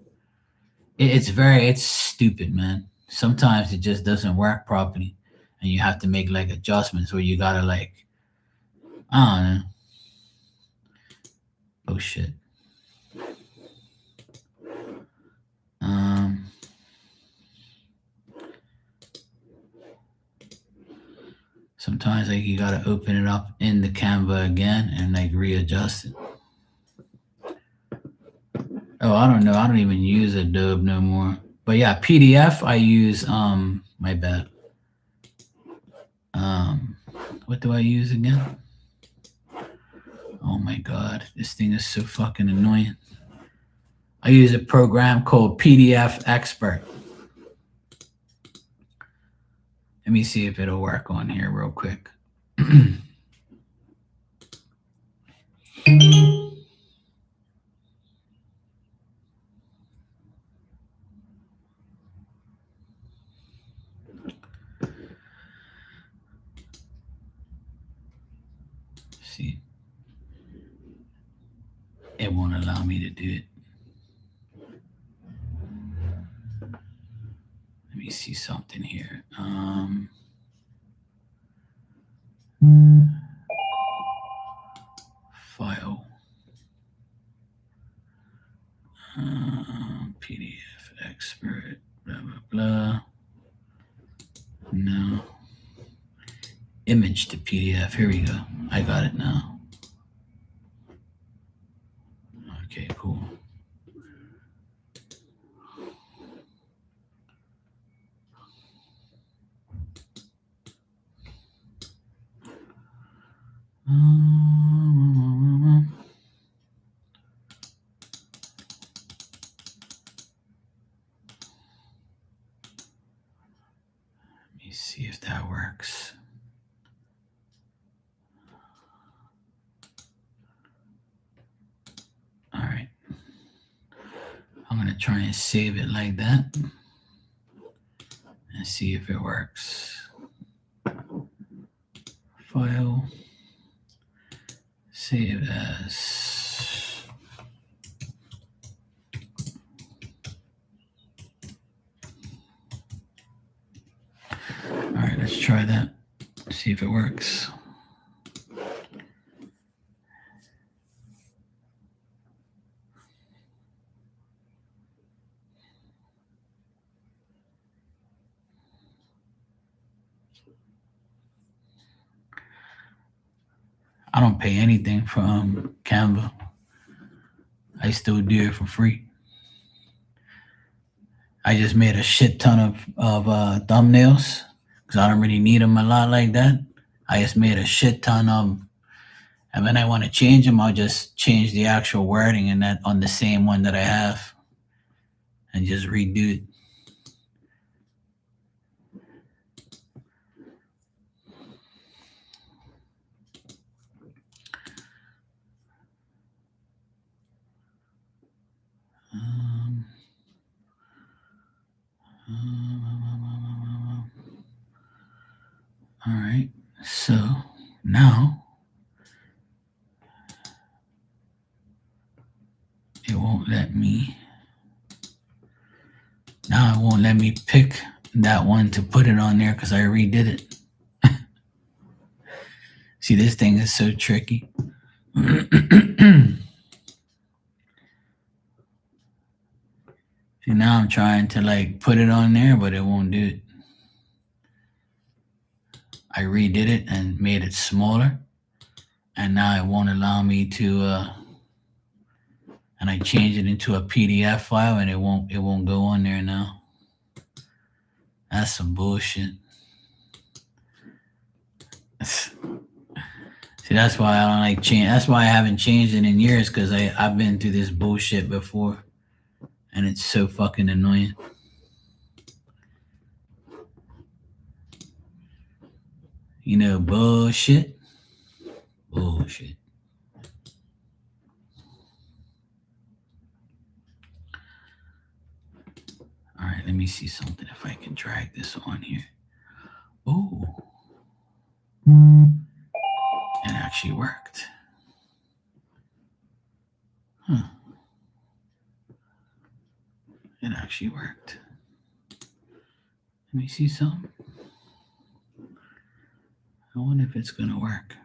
It's stupid, man. Sometimes it just doesn't work properly, and you have to make like adjustments, or you gotta like, I don't know. Oh shit. Sometimes like you gotta open it up in the Canva again and like readjust it. Oh, I don't know. I don't even use Adobe no more. But yeah, PDF I use my bad. What do I use again? Oh my god, this thing is so fucking annoying. I use a program called PDF Expert. Let me see if it'll work on here real quick. See, it won't allow me to do it. Let me see something here. File. PDF Expert. Blah blah blah. No. Image to PDF. Here we go. I got it now. Okay, cool. Let me see if that works. All right. I'm going to try and save it like that and see if it works. File. Save as. All right, let's try that. See if it works. I don't pay anything from Canva. I still do it for free. I just made a shit ton of thumbnails because I don't really need them a lot like that. I just made a shit ton of them. And when I want to change them, I'll just change the actual wording in that on the same one that I have and just redo it. All right, so now it won't let me. Now it won't let me pick that one to put it on there because I redid it. See, this thing is so tricky. See, now I'm trying to like put it on there, but it won't do it. I redid it and made it smaller, and now it won't allow me to. And I changed it into a PDF file, and it won't go on there now. That's some bullshit. See, that's why I don't like change. That's why I haven't changed it in years, because I've been through this bullshit before, and it's so fucking annoying. You know, bullshit. Bullshit. All right, let me see something if I can drag this on here. Oh, it actually worked. Huh. It actually worked. Let me see something. I wonder if it's gonna work.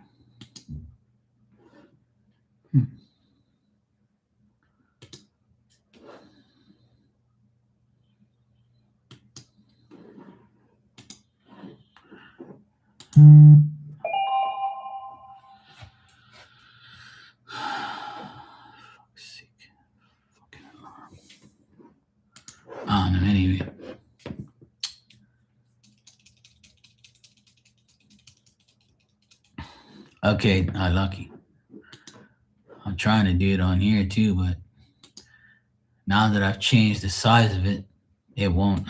I don't know. Anyway, Okay, lucky. I'm trying to do it on here too, but now that I've changed the size of it, it won't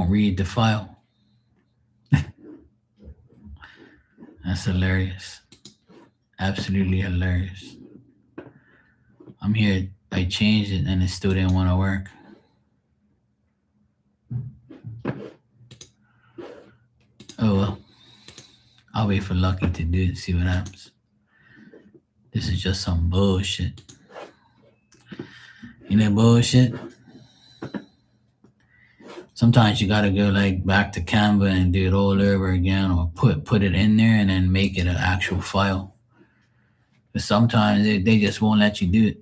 read the file. That's hilarious. Absolutely hilarious. I'm here. I changed it and it still didn't want to work. Oh well. I'll wait for Lucky to do it, see what happens. This is just some bullshit. You know bullshit? Sometimes you gotta go like back to Canva and do it all over again, or put it in there and then make it an actual file. But sometimes they just won't let you do it.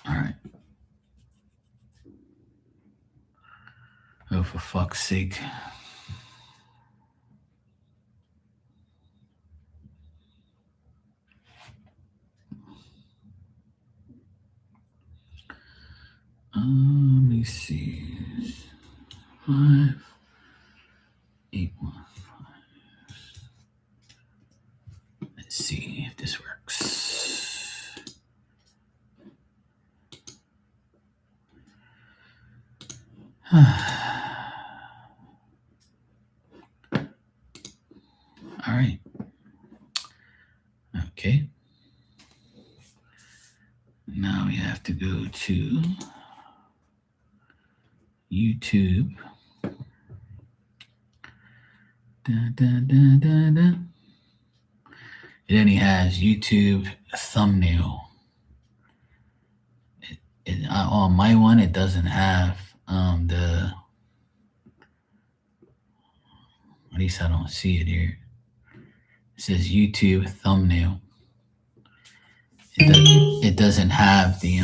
All right. Oh, for fuck's sake. Let me see. 5, 8, 1, 5. Let's see if this works. All right. Okay. Now we have to go to YouTube. It only has YouTube thumbnail. On my one, it doesn't have the. At least I don't see it here. It says YouTube thumbnail. It doesn't have the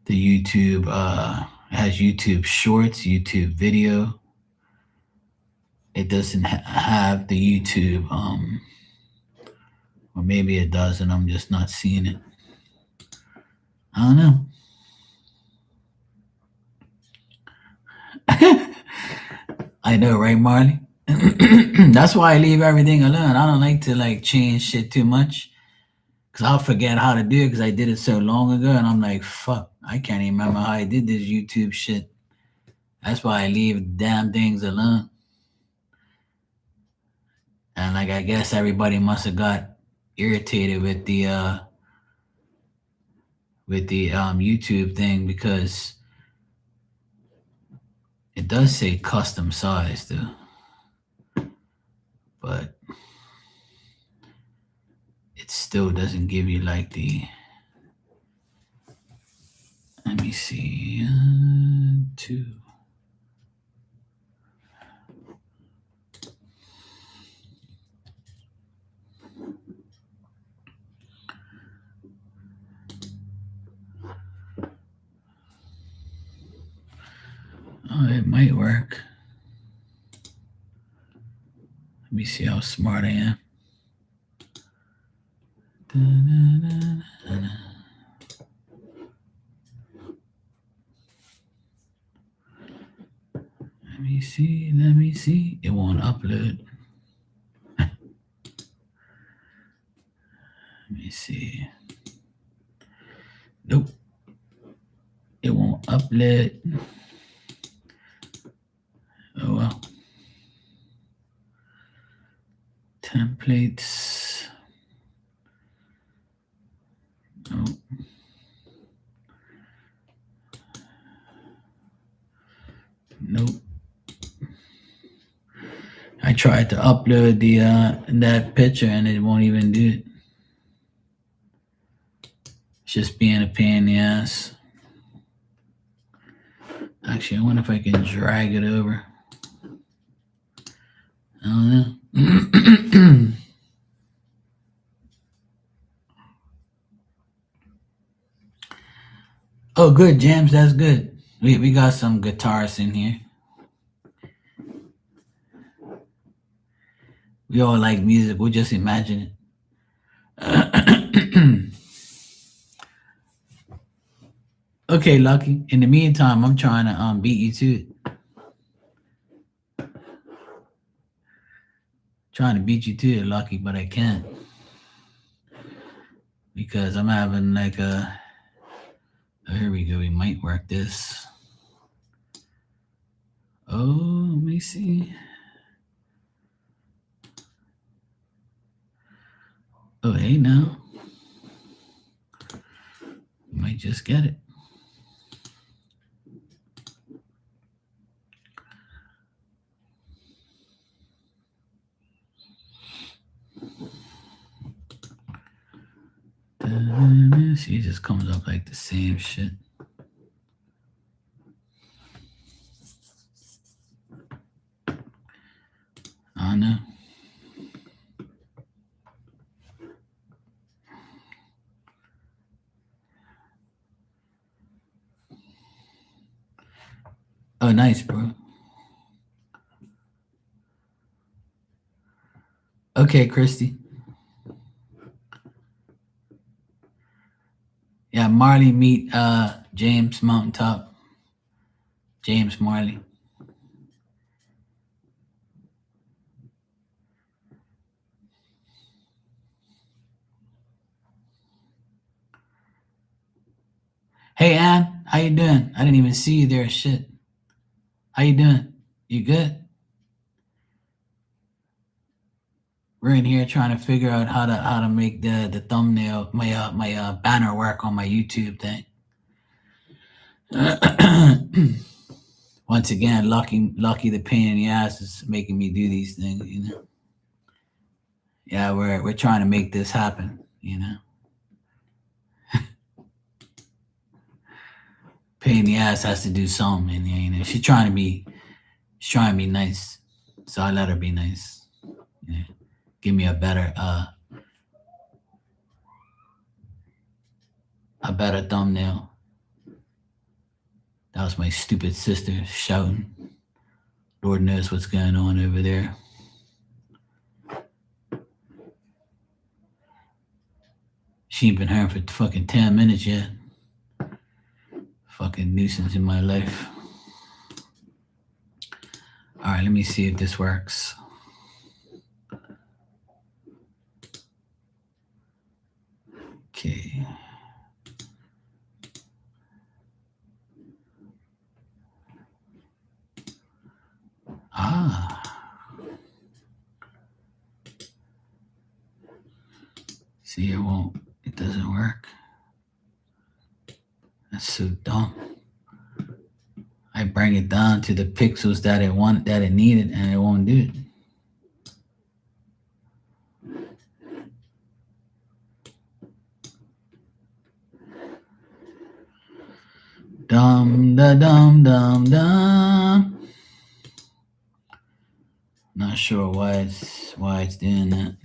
YouTube. It has YouTube Shorts, YouTube Video. It doesn't have the YouTube. Or maybe it does, and I'm just not seeing it. I don't know. I know, right, Marley? That's why I leave everything alone. I don't like to like change shit too much, because I'll forget how to do it because I did it so long ago, and I'm like, fuck, I can't even remember how I did this YouTube shit. That's why I leave damn things alone. And like, I guess everybody must have got irritated with the YouTube thing, because it does say custom size though, but it still doesn't give you like the. Let me see, 2. Oh, it might work. Let me see how smart I am. Let me see. It won't upload. Let me see. Nope. It won't upload. Oh well. Templates. Oh. Nope. I tried to upload the that picture and it won't even do it. It's just being a pain in the ass. Actually, I wonder if I can drag it over. I don't know. Oh, good, James. That's good. We got some guitarists in here. We all like music. We'll just imagine it. Okay, Lucky. In the meantime, I'm trying to beat you to it. Trying to beat you to it, Lucky, but I can't because I'm having like a. Oh, here we go. We might work this. Oh, let me see. Oh, hey now. You might just get it. She just comes up like the same shit. I know. Oh, nice, bro. Okay, Christy. Yeah, Marley meet James Mountaintop. James Marley. Hey Ann, how you doing? I didn't even see you there. Shit. How you doing? You good? We're in here trying to figure out how to make the thumbnail my banner work on my YouTube thing. Once again, lucky the pain in the ass is making me do these things, you know. Yeah, we're trying to make this happen, you know. Pain in the ass has to do something, you know. She's trying to be nice, so I let her be nice. You know, give me a better thumbnail. That was my stupid sister shouting. Lord knows what's going on over there. She ain't been home for fucking 10 minutes yet. Fucking nuisance in my life. All right, let me see if this works. Okay. See, it doesn't work. That's so dumb. I bring it down to the pixels that it needed, and it won't do it. Dum da dum dum dum. Not sure why it's doing that.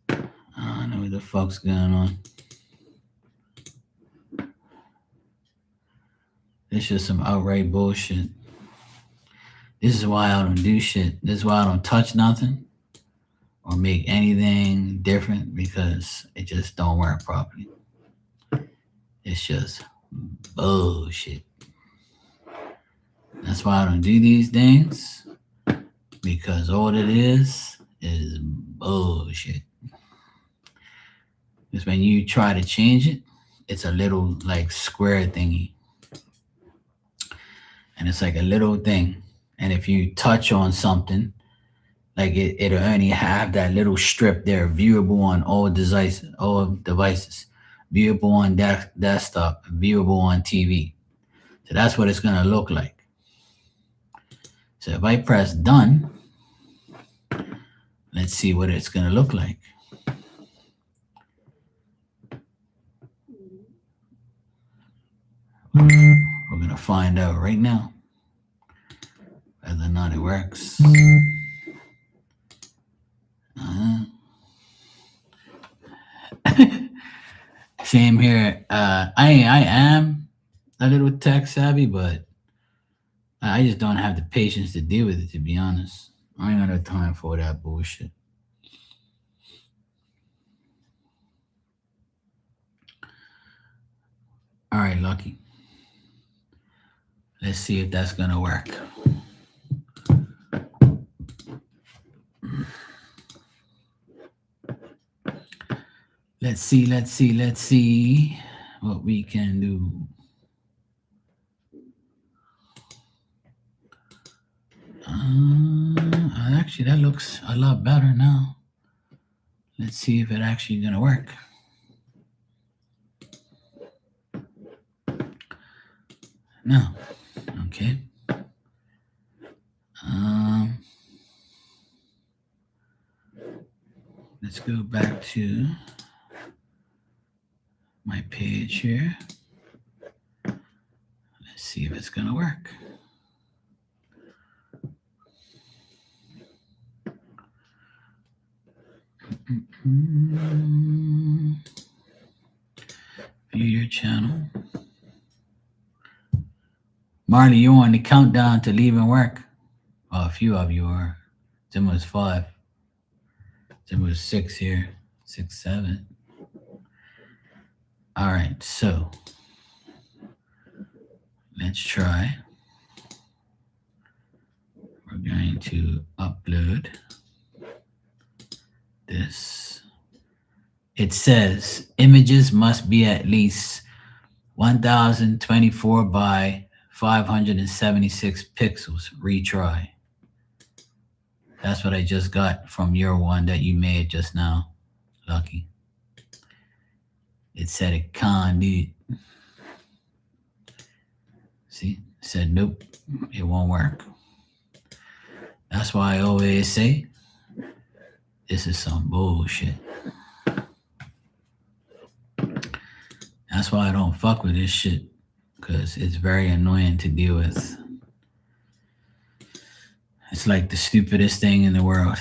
I don't know what the fuck's going on. It's just some outright bullshit. This is why I don't do shit. This is why I don't touch nothing or make anything different, because it just don't work properly. It's just bullshit. That's why I don't do these things, because all it is bullshit. Because when you try to change it, it's a little like square thingy. And it's like a little thing. And if you touch on something, like it'll only have that little strip there, viewable on all devices, viewable on desktop, viewable on TV. So that's what it's gonna look like. So if I press done, let's see what it's gonna look like. We're gonna find out right now whether or not it works. Same here. I am a little tech savvy, but I just don't have the patience to deal with it, to be honest. I ain't got no time for that bullshit. All right, Lucky. Let's see if that's gonna work. Let's see what we can do. Actually, that looks a lot better now. Let's see if it actually gonna work. No. Okay. Let's go back to my page here. Let's see if it's gonna work. View your channel. Marley, you're on the countdown to leaving work. Oh, a few of you are. It's almost 5. It's almost 6 here. 6, 7. All right, so let's try. We're going to upload this. It says images must be at least 1024 by 576 pixels. Retry. That's what I just got from your one that you made just now, Lucky. It said it can't do it. See, it said nope, it won't work. That's why I always say this is some bullshit. That's why I don't fuck with this shit, because it's very annoying to deal with. It's like the stupidest thing in the world.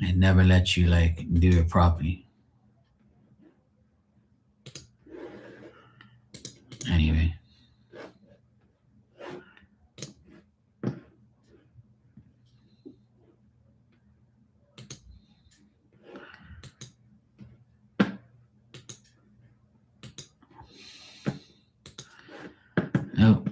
It never lets you like do it properly. Anyway. Nope.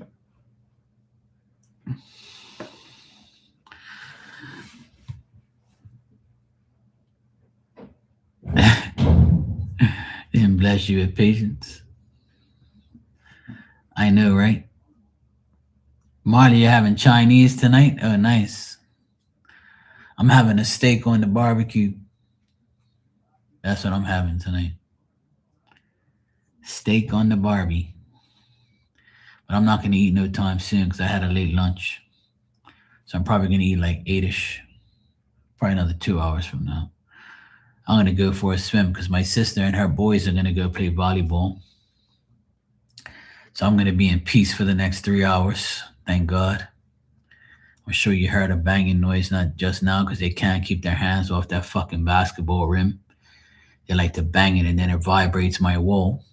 And bless you with patience. I know, right? Marty, you're having Chinese tonight? Oh, nice. I'm having a steak on the barbecue. That's what I'm having tonight. Steak on the Barbie. But I'm not going to eat no time soon because I had a late lunch. So I'm probably going to eat like 8-ish. Probably another 2 hours from now. I'm going to go for a swim because my sister and her boys are going to go play volleyball. So I'm going to be in peace for the next 3 hours. Thank God. I'm sure you heard a banging noise, not just now, because they can't keep their hands off that fucking basketball rim. They like to bang it and then it vibrates my wall.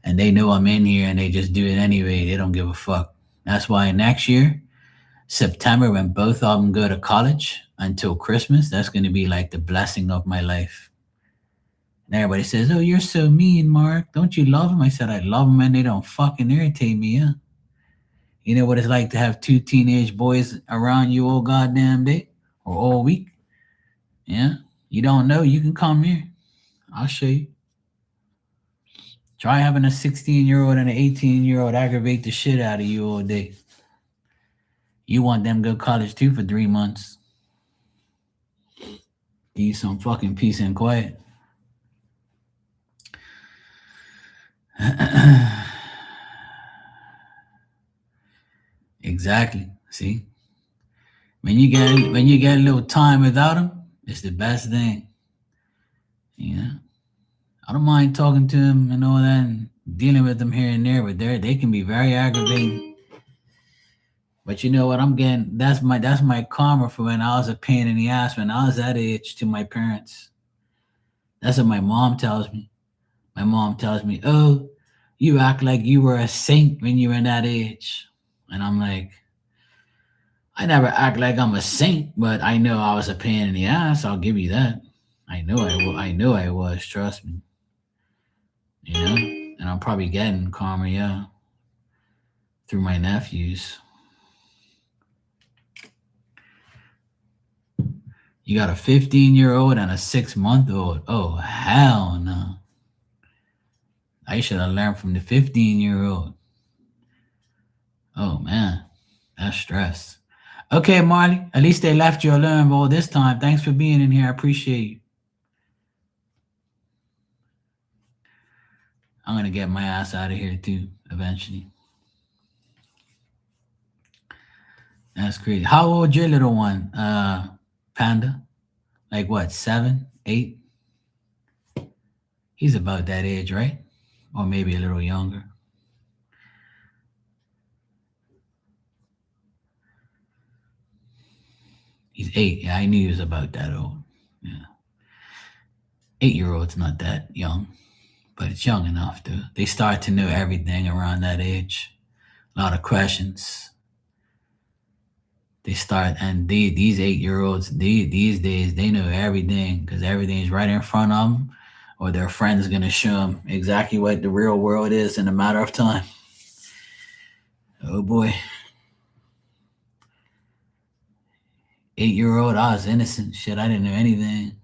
And they know I'm in here and they just do it anyway. They don't give a fuck. That's why next year, September, when both of them go to college until Christmas, that's going to be like the blessing of my life. And everybody says, oh, you're so mean, Mark. Don't you love them? I said, I love them and they don't fucking irritate me, yeah? You know what it's like to have 2 teenage boys around you all goddamn day or all week? Yeah? You don't know? You can come here. I'll show you. Try having a 16-year-old and an 18-year-old aggravate the shit out of you all day. You want them to go to college too for 3 months. Give you some fucking peace and quiet. Exactly. See? When you get a little time without them, it's the best thing. Yeah. I don't mind talking to them and all that and dealing with them here and there, but they can be very aggravating. But you know what? I'm getting that's my karma for when I was a pain in the ass when I was that age to my parents. That's what my mom tells me. My mom tells me, oh, You act like you were a saint when you were in that age. And I'm like, I never act like I'm a saint, but I know I was a pain in the ass. I'll give you that. I know I was. Trust me. You know, and I'm probably getting calmer, yeah, through my nephews. You got a 15-year-old and a 6-month-old. Oh hell no! I should have learned from the 15-year-old. Oh man, that's stress. Okay, Marley. At least they left you alone all this time. Thanks for being in here. I appreciate you. I'm gonna get my ass out of here too eventually. That's crazy. How old your little one, Panda? Like what, 7, 8? He's about that age, right? Or maybe a little younger. He's 8. Yeah, I knew he was about that old. Yeah. 8-year-old's not that young, but it's young enough to. They start to know everything around that age. A lot of questions. They start, and these 8-year-olds, these days, they know everything because everything's right in front of them, or their friend's gonna show them exactly what the real world is in a matter of time. Oh boy. 8-year-old, I was innocent. Shit, I didn't know anything.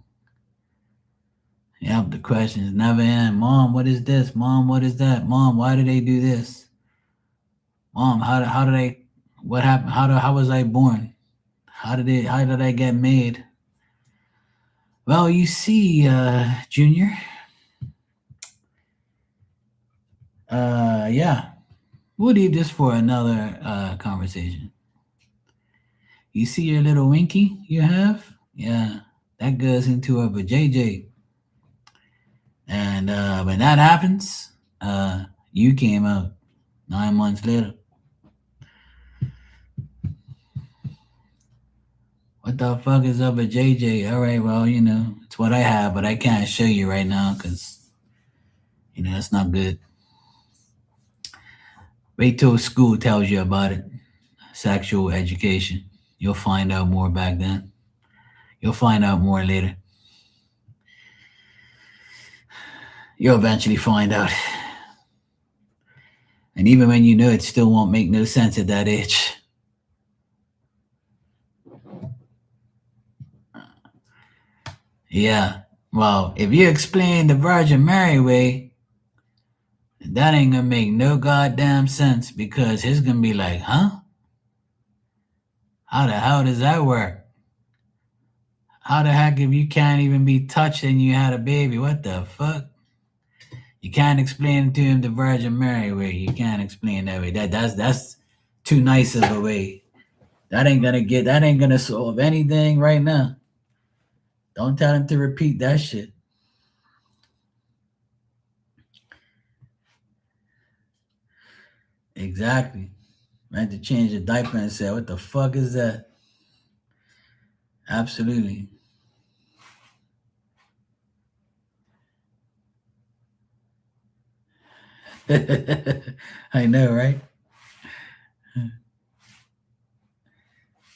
Yep, the questions never end. Mom, what is this? Mom, what is that? Mom, why did they do this? Mom, how did I, what happened? How was I born? How did I get made? Well, you see, Junior, yeah, we'll leave this for another conversation. You see your little winky you have? Yeah, that goes into a vajayjay. And when that happens, you came out 9 months later. What the fuck is up with JJ? All right, well, it's what I have, but I can't show you right now because, it's not good. Wait till school tells you about it. Sexual education. You'll find out more back then. You'll find out more later. You'll eventually find out. And even when you know, it still won't make no sense at that age. Yeah. Well, if you explain the Virgin Mary way, that ain't gonna make no goddamn sense because he's gonna be like, huh? How the hell does that work? How the heck if you can't even be touched and you had a baby? What the fuck? You can't explain to him the Virgin Mary way. You can't explain that way. That's too nice of a way. That ain't gonna solve anything right now. Don't tell him to repeat that shit. Exactly. I had to change the diaper and say, what the fuck is that? Absolutely. I know, right?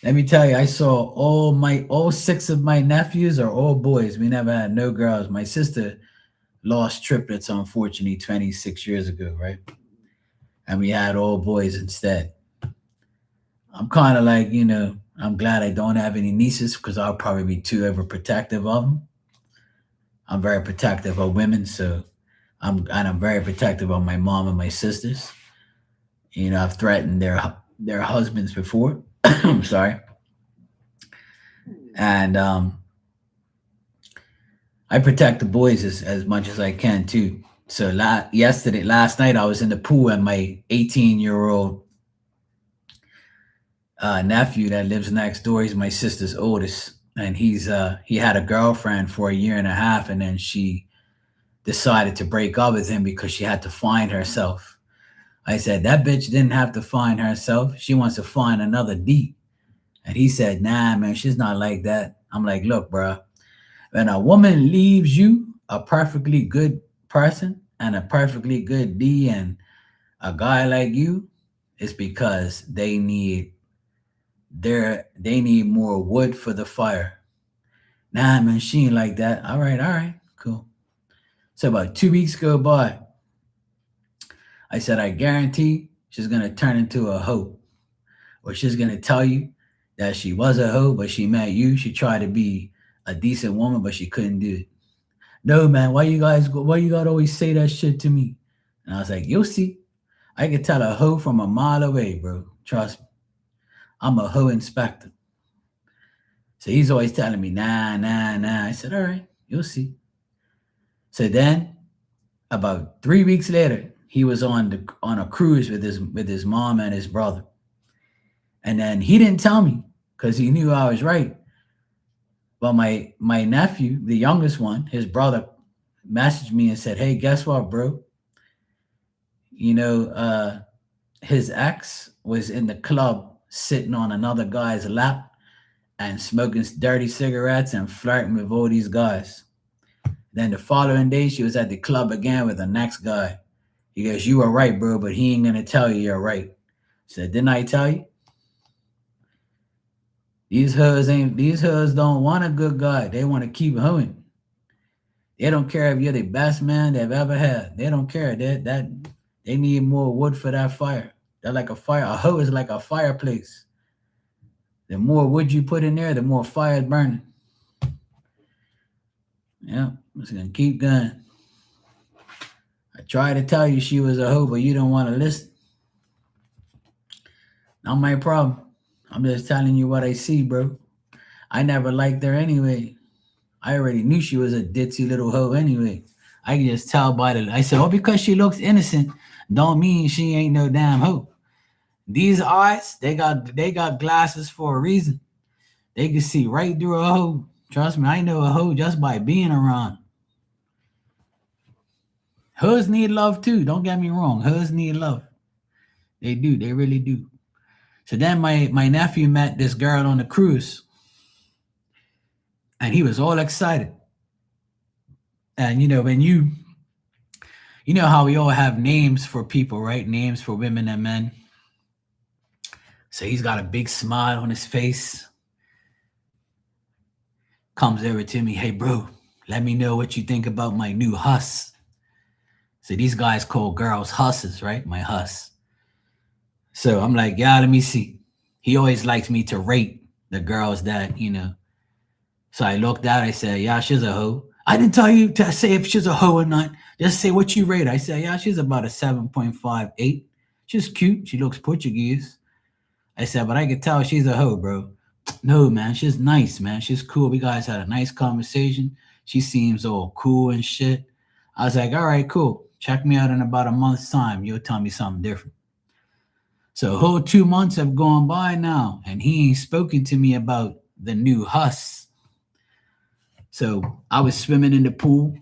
Let me tell you, I saw all 6 of my nephews are all boys. We never had no girls. My sister lost triplets, unfortunately, 26 years ago, right? And we had all boys instead. I'm kind of like, I'm glad I don't have any nieces because I'll probably be too overprotective of them. I'm very protective of women, so I'm very protective of my mom and my sisters. I've threatened their husbands before. I'm sorry, and I protect the boys as much as I can too. So last night I was in the pool and my 18-year-old nephew that lives next door. He's my sister's oldest, and he had a girlfriend for a year and a half, and then she decided to break up with him because she had to find herself. I said, that bitch didn't have to find herself. She wants to find another D. And he said, nah, man, she's not like that. I'm like, look, bro, when a woman leaves you, a perfectly good person, and a perfectly good D and a guy like you, it's because they need more wood for the fire. Nah, man, she ain't like that. All right, cool. So about 2 weeks go by. I said, I guarantee she's gonna turn into a hoe. Or she's gonna tell you that she was a hoe, but she met you. She tried to be a decent woman, but she couldn't do it. No, man, why you gotta always say that shit to me? And I was like, you'll see. I can tell a hoe from a mile away, bro. Trust me. I'm a hoe inspector. So he's always telling me, nah. I said, all right, you'll see. So then about 3 weeks later, he was on a cruise with his mom and his brother. And then he didn't tell me because he knew I was right. But my nephew, the youngest one, his brother, messaged me and said, hey, guess what, bro? You know, his ex was in the club sitting on another guy's lap and smoking dirty cigarettes and flirting with all these guys. Then the following day, she was at the club again with the next guy. He goes, you were right, bro, but he ain't going to tell you you're right. I said, didn't I tell you? These hoes don't want a good guy. They want to keep hoeing. They don't care if you're the best man they've ever had. They don't care. They need more wood for that fire. They're like a fire. A hoe is like a fireplace. The more wood you put in there, the more fire is burning. Yeah, I'm just gonna keep going. I tried to tell you she was a hoe, but you don't want to listen. Not my problem. I'm just telling you what I see, bro. I never liked her anyway. I already knew she was a ditzy little hoe anyway. I can just tell by the. I said, oh, because she looks innocent, don't mean she ain't no damn hoe. These eyes, they got glasses for a reason. They can see right through a hoe. Trust me, I know a hoe just by being around. Hoes need love too. Don't get me wrong. Hoes need love. They do. They really do. So then my nephew met this girl on the cruise, and he was all excited. And you know how we all have names for people, right? Names for women and men. So he's got a big smile on his face. Comes over to me, hey bro, let me know what you think about my new huss. So these guys call girls husses, right? My huss. So I'm like, yeah, let me see. He always likes me to rate the girls that. So I looked at, I said, yeah, she's a hoe. I didn't tell you to say if she's a hoe or not. Just say what you rate. I said, yeah, she's about a 7.58. She's cute. She looks Portuguese. I said, but I could tell she's a hoe, bro. No, man, she's nice, man. She's cool. We guys had a nice conversation. She seems all cool and shit. I was like, all right, cool. Check me out in about a month's time. You'll tell me something different. So a whole 2 months have gone by now, and he ain't spoken to me about the new huss. So I was swimming in the pool.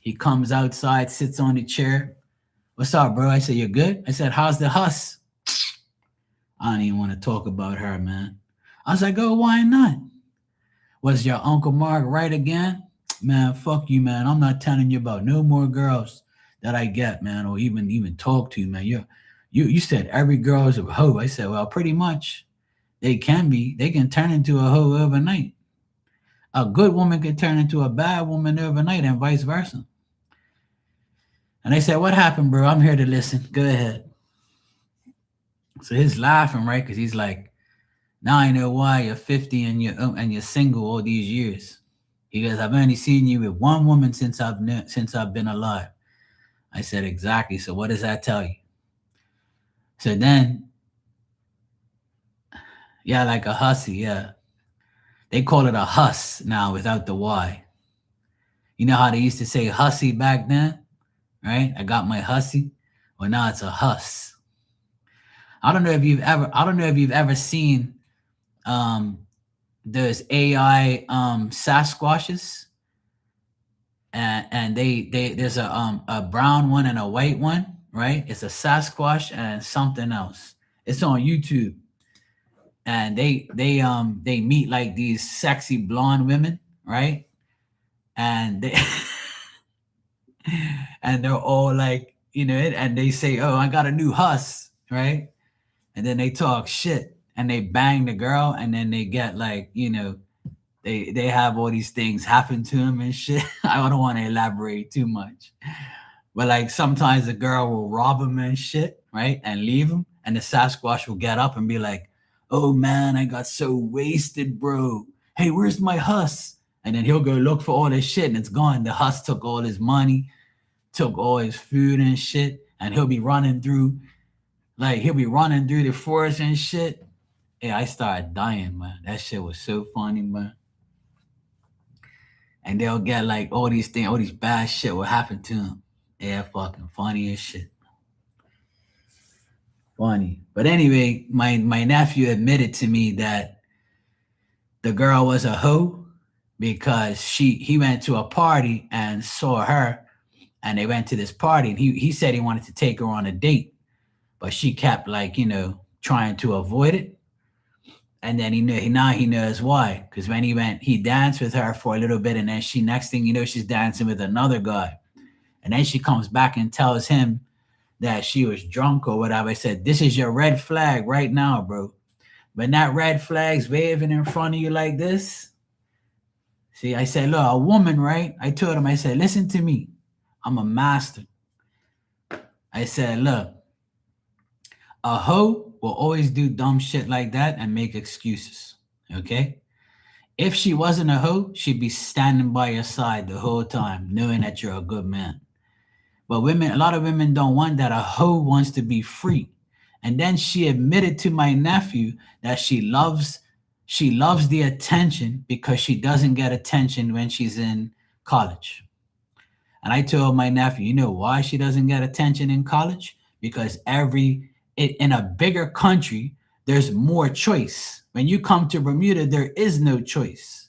He comes outside, sits on the chair. What's up, bro? I said, you're good? I said, how's the huss? I don't even want to talk about her, man. I was like, oh, why not? Was your Uncle Mark right again? Man, fuck you, man. I'm not telling you about no more girls that I get, man, or even talk to, man. You said every girl is a hoe. I said, well, pretty much. They can be. They can turn into a hoe overnight. A good woman can turn into a bad woman overnight and vice versa. And they said, what happened, bro? I'm here to listen. Go ahead. So he's laughing, right? Because he's like, now I know why you're 50 and you're single all these years. He goes, I've only seen you with one woman since I've been alive. I said, exactly. So what does that tell you? So then, yeah, like a hussy, yeah. They call it a huss now without the Y. You know how they used to say hussy back then, right? I got my hussy. Well, now it's a huss. I don't know if you've ever seen those AI Sasquatches, and there's a brown one and a white one, right? It's a Sasquatch and something else. It's on YouTube, and they meet like these sexy blonde women, right? And And they're all like, and they say, "Oh, I got a new huss," right? And then they talk shit and they bang the girl, and then they get like, they have all these things happen to them and shit. I don't want to elaborate too much, but like sometimes the girl will rob him and shit, right, and leave him, and the Sasquatch will get up and be like, "Oh man, I got so wasted, bro. Hey, where's my huss?" And then he'll go look for all this shit, and it's gone. The huss took all his money, took all his food and shit, and he'll be running through the forest and shit. Yeah, I started dying, man. That shit was so funny, man. And they'll get like all these things, all these bad shit will happen to him. Yeah, fucking funny as shit. Funny. But anyway, my nephew admitted to me that the girl was a hoe because he went to a party and saw her, and they went to this party, and he said he wanted to take her on a date, but she kept like, trying to avoid it. And then now he knows why. Because when he went, he danced with her for a little bit, and then next thing you know, she's dancing with another guy. And then she comes back and tells him that she was drunk or whatever. I said, "This is your red flag right now, bro. When that red flag's waving in front of you like this." See, I said, "Look, a woman, right?" I told him, I said, "Listen to me. I'm a master." I said, "Look, a hoe will always do dumb shit like that and make excuses. Okay? If she wasn't a hoe, she'd be standing by your side the whole time, knowing that you're a good man. But a lot of women don't want that. A hoe wants to be free." And then she admitted to my nephew that she loves the attention because she doesn't get attention when she's in college. And I told my nephew, "You know why she doesn't get attention in college? Because in a bigger country, there's more choice. When you come to Bermuda, there is no choice.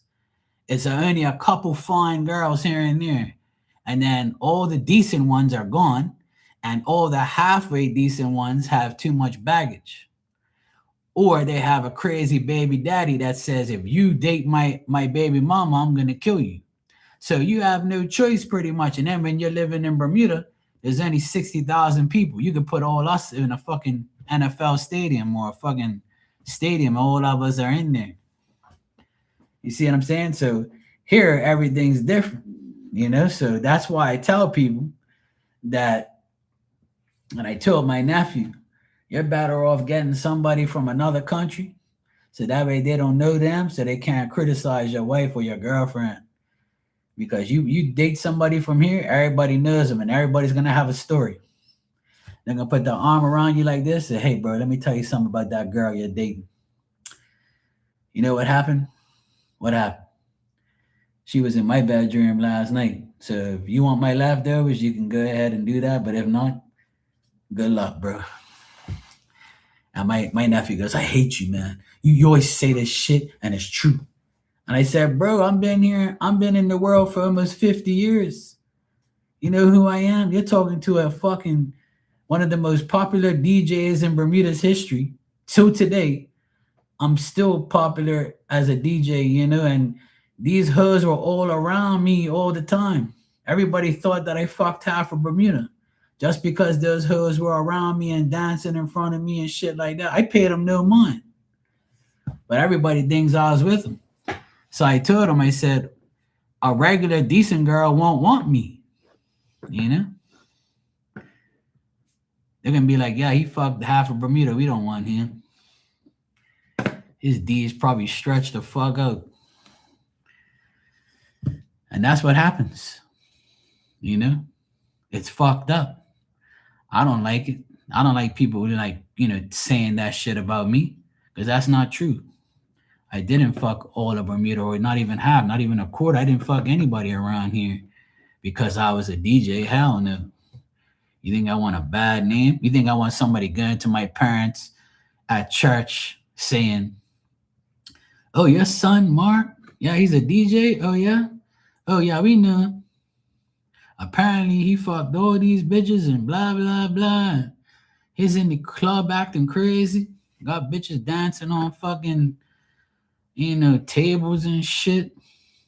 It's only a couple fine girls here and there. And then all the decent ones are gone, and all the halfway decent ones have too much baggage. Or they have a crazy baby daddy that says, if you date my baby mama, I'm gonna kill you. So you have no choice pretty much. And then when you're living in Bermuda, there's only 60,000 people. You could put all us in a fucking NFL stadium or a fucking stadium. All of us are in there. You see what I'm saying? So here, everything's different, So that's why I tell people that, and I told my nephew, you're better off getting somebody from another country so that way they don't know them, so they can't criticize your wife or your girlfriend. Because you date somebody from here, everybody knows them, and everybody's gonna have a story. They're gonna put their arm around you like this, and say, "Hey, bro, let me tell you something about that girl you're dating. You know what happened? What happened? She was in my bedroom last night. So if you want my leftovers, you can go ahead and do that. But if not, good luck, bro." And my nephew goes, "I hate you, man. You always say this shit, and it's true." And I said, "Bro, I've been in the world for almost 50 years. You know who I am? You're talking to a fucking one of the most popular DJs in Bermuda's history. Till today, I'm still popular as a DJ, and these hoes were all around me all the time. Everybody thought that I fucked half of Bermuda just because those hoes were around me and dancing in front of me and shit like that. I paid them no mind, but everybody thinks I was with them." So I told him, I said, "A regular decent girl won't want me, you know? They're gonna be like, yeah, he fucked half of Bermuda. We don't want him. His D's probably stretched the fuck out." And that's what happens. It's fucked up. I don't like it. I don't like people who like, saying that shit about me, because that's not true. I didn't fuck all of Bermuda, or not even half, not even a quarter. I didn't fuck anybody around here because I was a DJ. Hell no. You think I want a bad name? You think I want somebody going to my parents at church saying, "Oh, your son, Mark? Yeah, he's a DJ? Oh, yeah? Oh, yeah, we know him. Apparently, he fucked all these bitches and blah, blah, blah. He's in the club acting crazy. Got bitches dancing on fucking, tables and shit."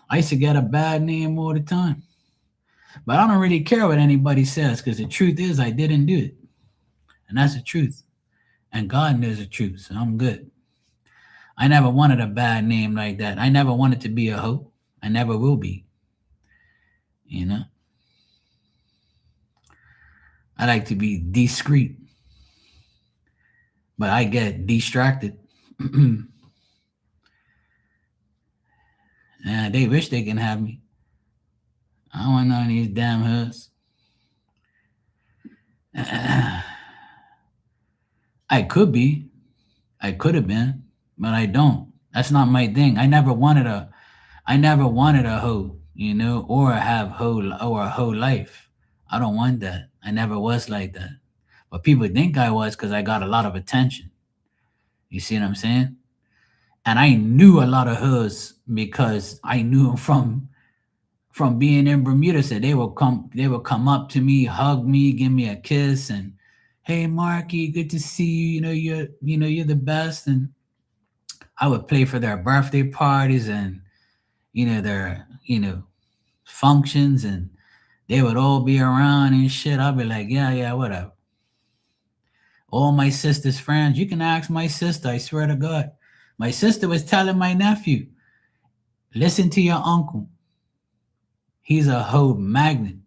I used to get a bad name all the time. But I don't really care what anybody says because the truth is I didn't do it. And that's the truth. And God knows the truth. So I'm good. I never wanted a bad name like that. I never wanted to be a hoe. I never will be. You know, I like to be discreet, but I get distracted. And they wish they can have me. I don't want none of these damn hoods. I could be. I could have been, but I don't. That's not my thing. I never wanted a hoe, or have a hoe life. I don't want that. I never was like that. But people think I was because I got a lot of attention. You see what I'm saying? And I knew a lot of hoes because I knew them from being in Bermuda. So they would come up to me, hug me, give me a kiss, and hey Marky, good to see you. You're the best. And I would play for their birthday parties and their functions, and they would all be around and shit. I'd be like, yeah, yeah, whatever. All my sister's friends, you can ask my sister, I swear to God. My sister was telling my nephew, listen to your uncle. He's a hoe magnet.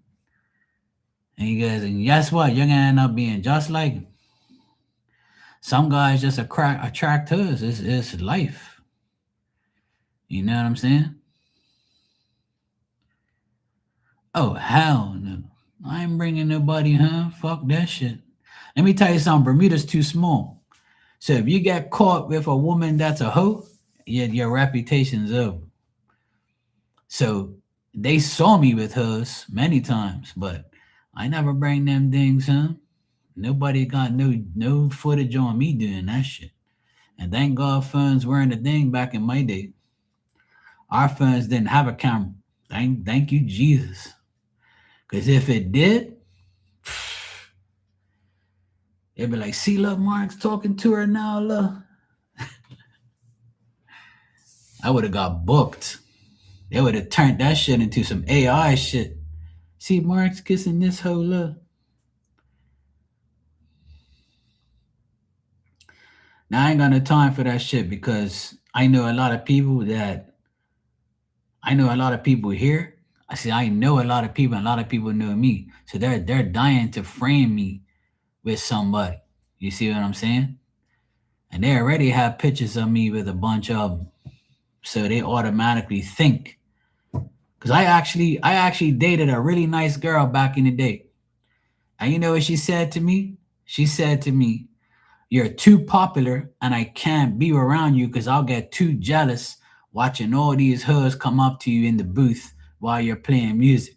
And he goes, and guess what? You're gonna end up being just like him. Some guys just attract us. It's life. You know what I'm saying? Oh hell no! I ain't bringing nobody home. Fuck that shit. Let me tell you something. Bermuda's too small. So if you get caught with a woman that's a hoe, your reputation's over. So they saw me with hers many times, but I never bring them things home. Nobody got no footage on me doing that shit. And thank God phones weren't a thing back in my day. Our phones didn't have a camera. Thank you, Jesus. Because if it did, they'd be like, see, look, Mark's talking to her now, look. I would have got booked. They would have turned that shit into some AI shit. See, Mark's kissing this hoe, look. Now I ain't got no time for that shit because I know a lot of people here. I know a lot of people, and a lot of people know me. So they're dying to frame me with somebody. You see what I'm saying? And they already have pictures of me with a bunch of them. So they automatically think. Because I actually dated a really nice girl back in the day. And you know what she said to me? She said to me, you're too popular and I can't be around you because I'll get too jealous watching all these hoes come up to you in the booth while you're playing music.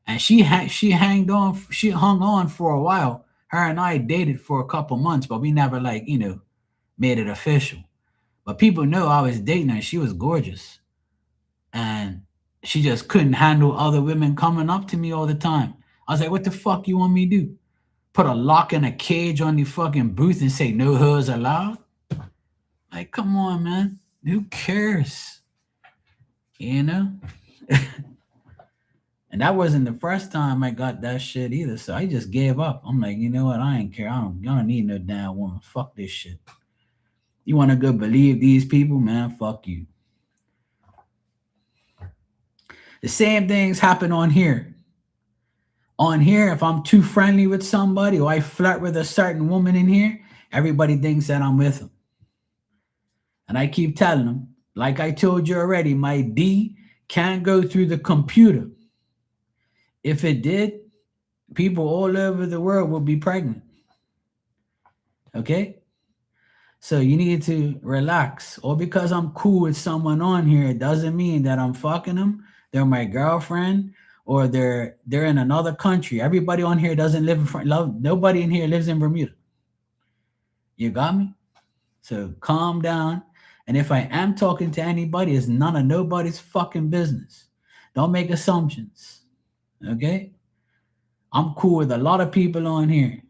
And she hung on for a while. Her and I dated for a couple months, but we never made it official. But people know I was dating her. She was gorgeous. And she just couldn't handle other women coming up to me all the time. I was like, what the fuck you want me to do? Put a lock and a cage on the fucking booth and say no hoes allowed? Like, come on, man. Who cares? You know? And that wasn't the first time I got that shit either. So I just gave up. I'm like, you know what? I ain't care. I don't need no damn woman. Fuck this shit. You want to go believe these people, man? Fuck you. The same things happen on here. On here, if I'm too friendly with somebody or I flirt with a certain woman in here, everybody thinks that I'm with them. And I keep telling them, like I told you already, my D can't go through the computer. If it did, people all over the world would be pregnant. Okay? So you need to relax. Or because I'm cool with someone on here, it doesn't mean that I'm fucking them. They're my girlfriend, or they're in another country. Everybody on here doesn't live in nobody in here lives in Bermuda. You got me? So calm down. And if I am talking to anybody, it's none of nobody's fucking business. Don't make assumptions. Okay? I'm cool with a lot of people on here.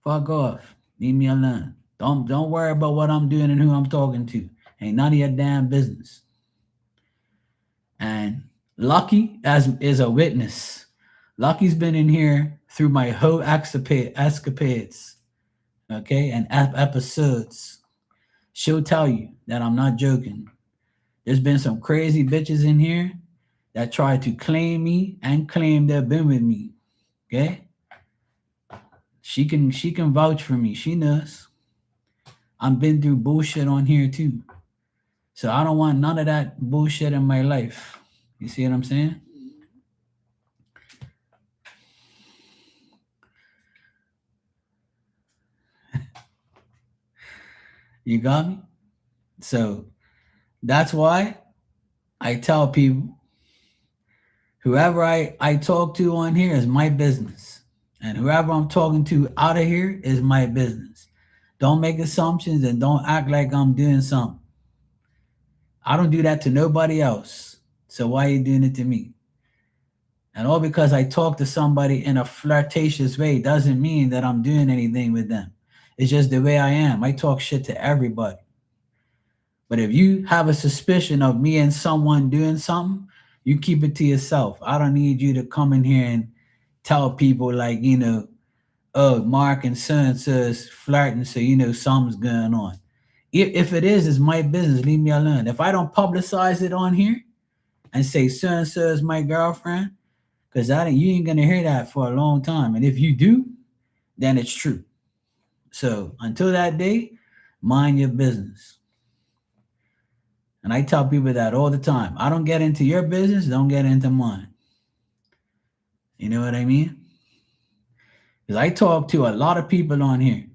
Fuck off. Leave me alone. Don't worry about what I'm doing and who I'm talking to. Ain't none of your damn business. And Lucky as is a witness. Lucky's been in here through my whole escapades, okay, and episodes. She'll tell you that I'm not joking. There's been some crazy bitches in here that try to claim me and claim they've been with me. Okay? She can vouch for me. She knows. I've been through bullshit on here too. So I don't want none of that bullshit in my life. You see what I'm saying? You got me? So that's why I tell people whoever I talk to on here is my business. And whoever I'm talking to out of here is my business. Don't make assumptions and don't act like I'm doing something. I don't do that to nobody else. So why are you doing it to me? And all because I talk to somebody in a flirtatious way doesn't mean that I'm doing anything with them. It's just the way I am. I talk shit to everybody. But if you have a suspicion of me and someone doing something, you keep it to yourself. I don't need you to come in here and tell people like, oh, Mark and so is flirting, so something's going on. If it is, it's my business. Leave me alone. If I don't publicize it on here and say so is my girlfriend, because you ain't gonna hear that for a long time. And if you do, then it's true. So until that day, mind your business. And I tell people that all the time. I don't get into your business, don't get into mine. You know what I mean? Because I talk to a lot of people on here.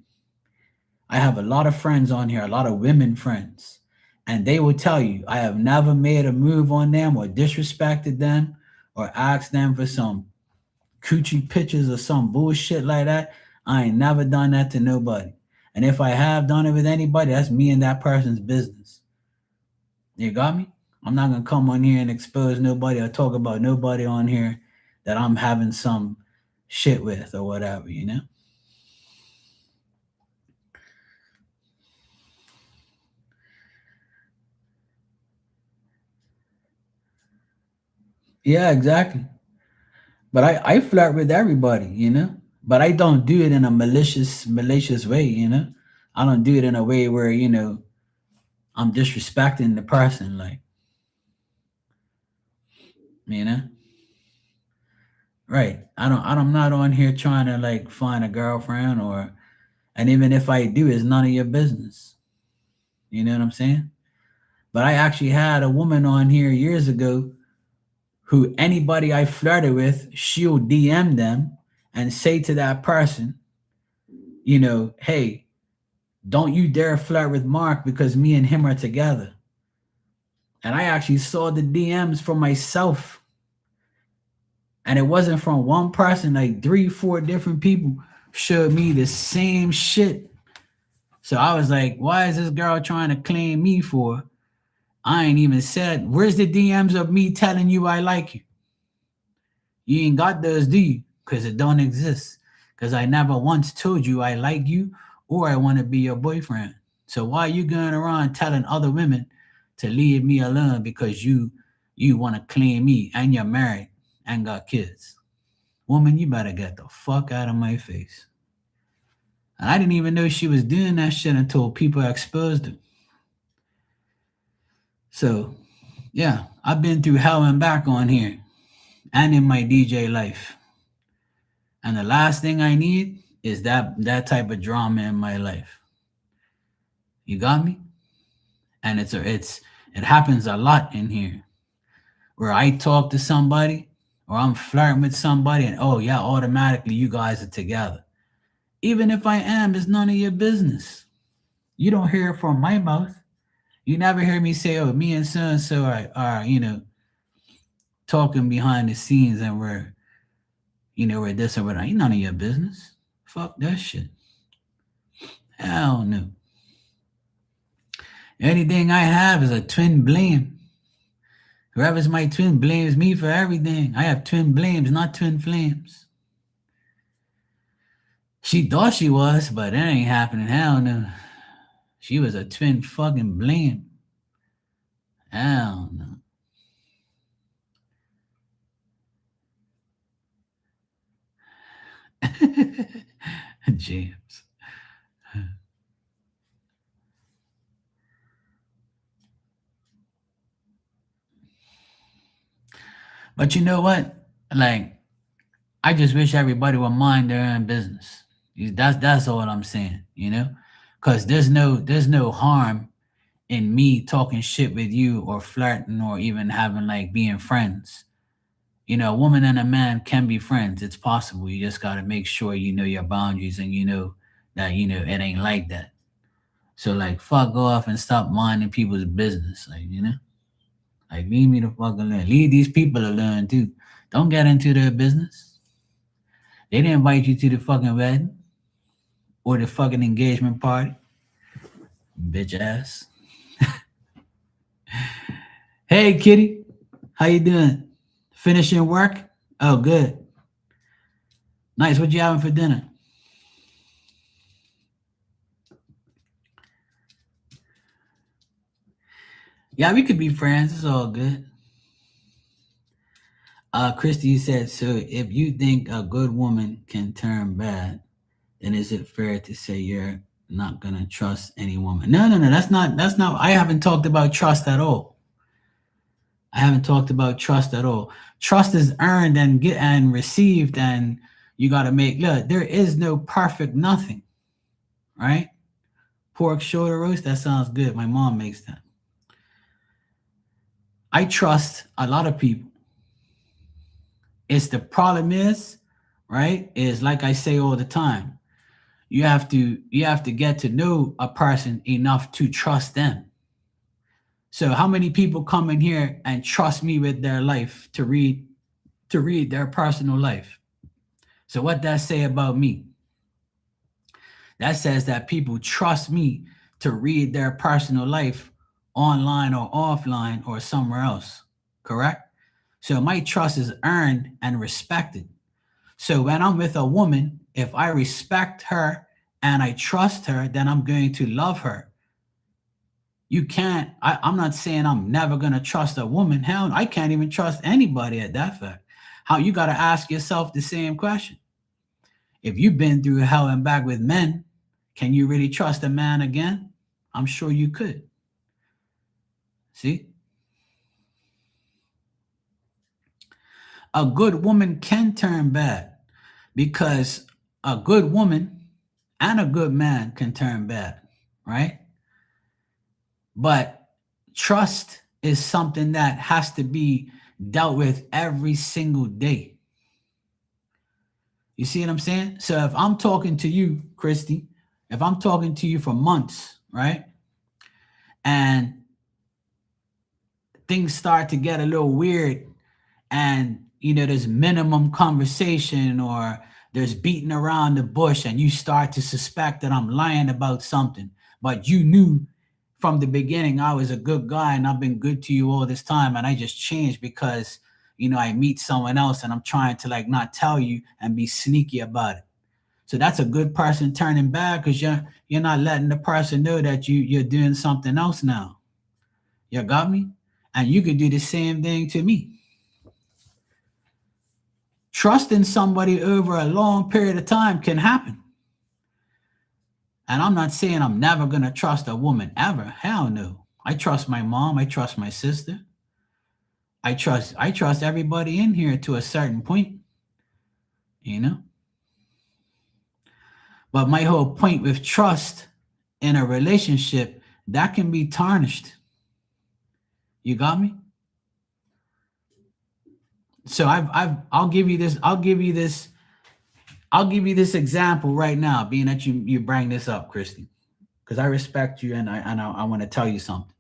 I have a lot of friends on here, a lot of women friends. And they will tell you, I have never made a move on them or disrespected them or asked them for some coochie pictures or some bullshit like that. I ain't never done that to nobody. And if I have done it with anybody, that's me and that person's business. You got me? I'm not gonna come on here and expose nobody or talk about nobody on here that I'm having some shit with or whatever, Yeah, exactly. But I flirt with everybody. But I don't do it in a malicious way. I don't do it in a way where, I'm disrespecting the person, like, you know? Right. I'm not on here trying to like find a girlfriend and even if I do, it's none of your business. You know what I'm saying? But I actually had a woman on here years ago who anybody I flirted with, she'll DM them and say to that person, hey, don't you dare flirt with Mark because me and him are together. And I actually saw the DMs for myself. And it wasn't from one person, like 3-4 different people showed me the same shit. So I was like, why is this girl trying to claim me for? I ain't even said, where's the DMs of me telling you I like you? You ain't got those, do you? Because it don't exist. Because I never once told you I like you or I want to be your boyfriend. So why are you going around telling other women to leave me alone because you want to claim me and you're married and got kids? Woman, you better get the fuck out of my face. And I didn't even know she was doing that shit until people exposed her. So, yeah, I've been through hell and back on here and in my DJ life. And the last thing I need is that type of drama in my life. You got me? And it happens a lot in here where I talk to somebody or I'm flirting with somebody and oh yeah, automatically you guys are together. Even if I am, it's none of your business. You don't hear it from my mouth. You never hear me say, oh, me and so are talking behind the scenes and we're this or whatever. Ain't none of your business. Fuck that shit. Hell no. Anything I have is a twin blame. Whoever's my twin blames me for everything. I have twin blames, not twin flames. She thought she was, but that ain't happening. Hell no. She was a twin fucking blame. Hell no. James. But you know what? Like, I just wish everybody would mind their own business. That's all I'm saying, you know? Cause there's no harm in me talking shit with you or flirting or even having like being friends. You know, a woman and a man can be friends. It's possible. You just gotta make sure you know your boundaries and you know that, it ain't like that. So like fuck off and stop minding people's business. Like leave me the fuck alone. Leave these people alone too. Don't get into their business. They didn't invite you to the fucking wedding or the fucking engagement party, bitch ass. Hey kitty, how you doing? Finishing work? Oh good. Nice. What you having for dinner? Yeah, we could be friends. It's all good. Christy said, so if you think a good woman can turn bad, then is it fair to say you're not gonna trust any woman? No, no, no. That's not. I haven't talked about trust at all. I haven't talked about trust at all. Trust is earned and get and received, and you got to make. Look, there is no perfect nothing, right? Pork shoulder roast. That sounds good. My mom makes that. I trust a lot of people. It's the problem is, right? Is like I say all the time. You have to get to know a person enough to trust them. So how many people come in here and trust me with their life to read their personal life? So what that say about me? That says that people trust me to read their personal life online or offline or somewhere else. Correct? So my trust is earned and respected. So when I'm with a woman, if I respect her and I trust her, then I'm going to love her. You can't, I'm not saying I'm never going to trust a woman. Hell, I can't even trust anybody at that fact. How you got to ask yourself the same question. If you've been through hell and back with men, can you really trust a man again? I'm sure you could. See? A good woman can turn bad because a good woman and a good man can turn bad, right? But trust is something that has to be dealt with every single day. You see what I'm saying? So if I'm talking to you, Christy, if I'm talking to you for months, right? And things start to get a little weird and there's minimum conversation or there's beating around the bush and you start to suspect that I'm lying about something, but you knew from the beginning I was a good guy and I've been good to you all this time and I just changed because I meet someone else and I'm trying to like not tell you and be sneaky about it. So that's a good person turning bad because you're not letting the person know that you're doing something else now. You got me? And you could do the same thing to me. Trusting somebody over a long period of time can happen. And I'm not saying I'm never going to trust a woman ever. Hell no. I trust my mom. I trust my sister. I trust everybody in here to a certain point, you know? But my whole point with trust in a relationship, that can be tarnished. You got me? So I'll give you this example right now, being that you bring this up, Christy, because I respect you and I want to tell you something.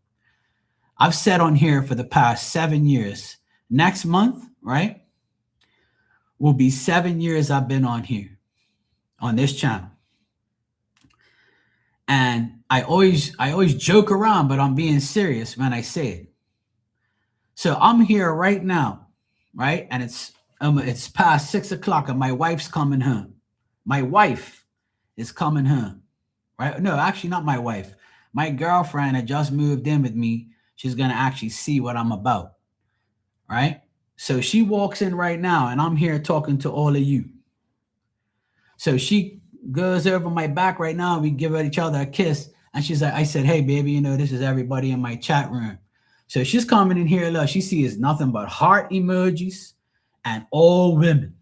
I've said on here for the past 7 years. Next month, right, will be 7 years I've been on here on this channel, and I always joke around, but I'm being serious when I say it. So I'm here right now, right, and it's past 6 o'clock, and my wife's coming home. My wife is coming home, right? No, actually, not my wife. My girlfriend had just moved in with me. She's gonna actually see what I'm about, right? So she walks in right now, and I'm here talking to all of you. So she goes over my back right now. We give each other a kiss. And she's like, I said, hey, baby, this is everybody in my chat room. So she's coming in here. Look, she sees nothing but heart emojis and all women.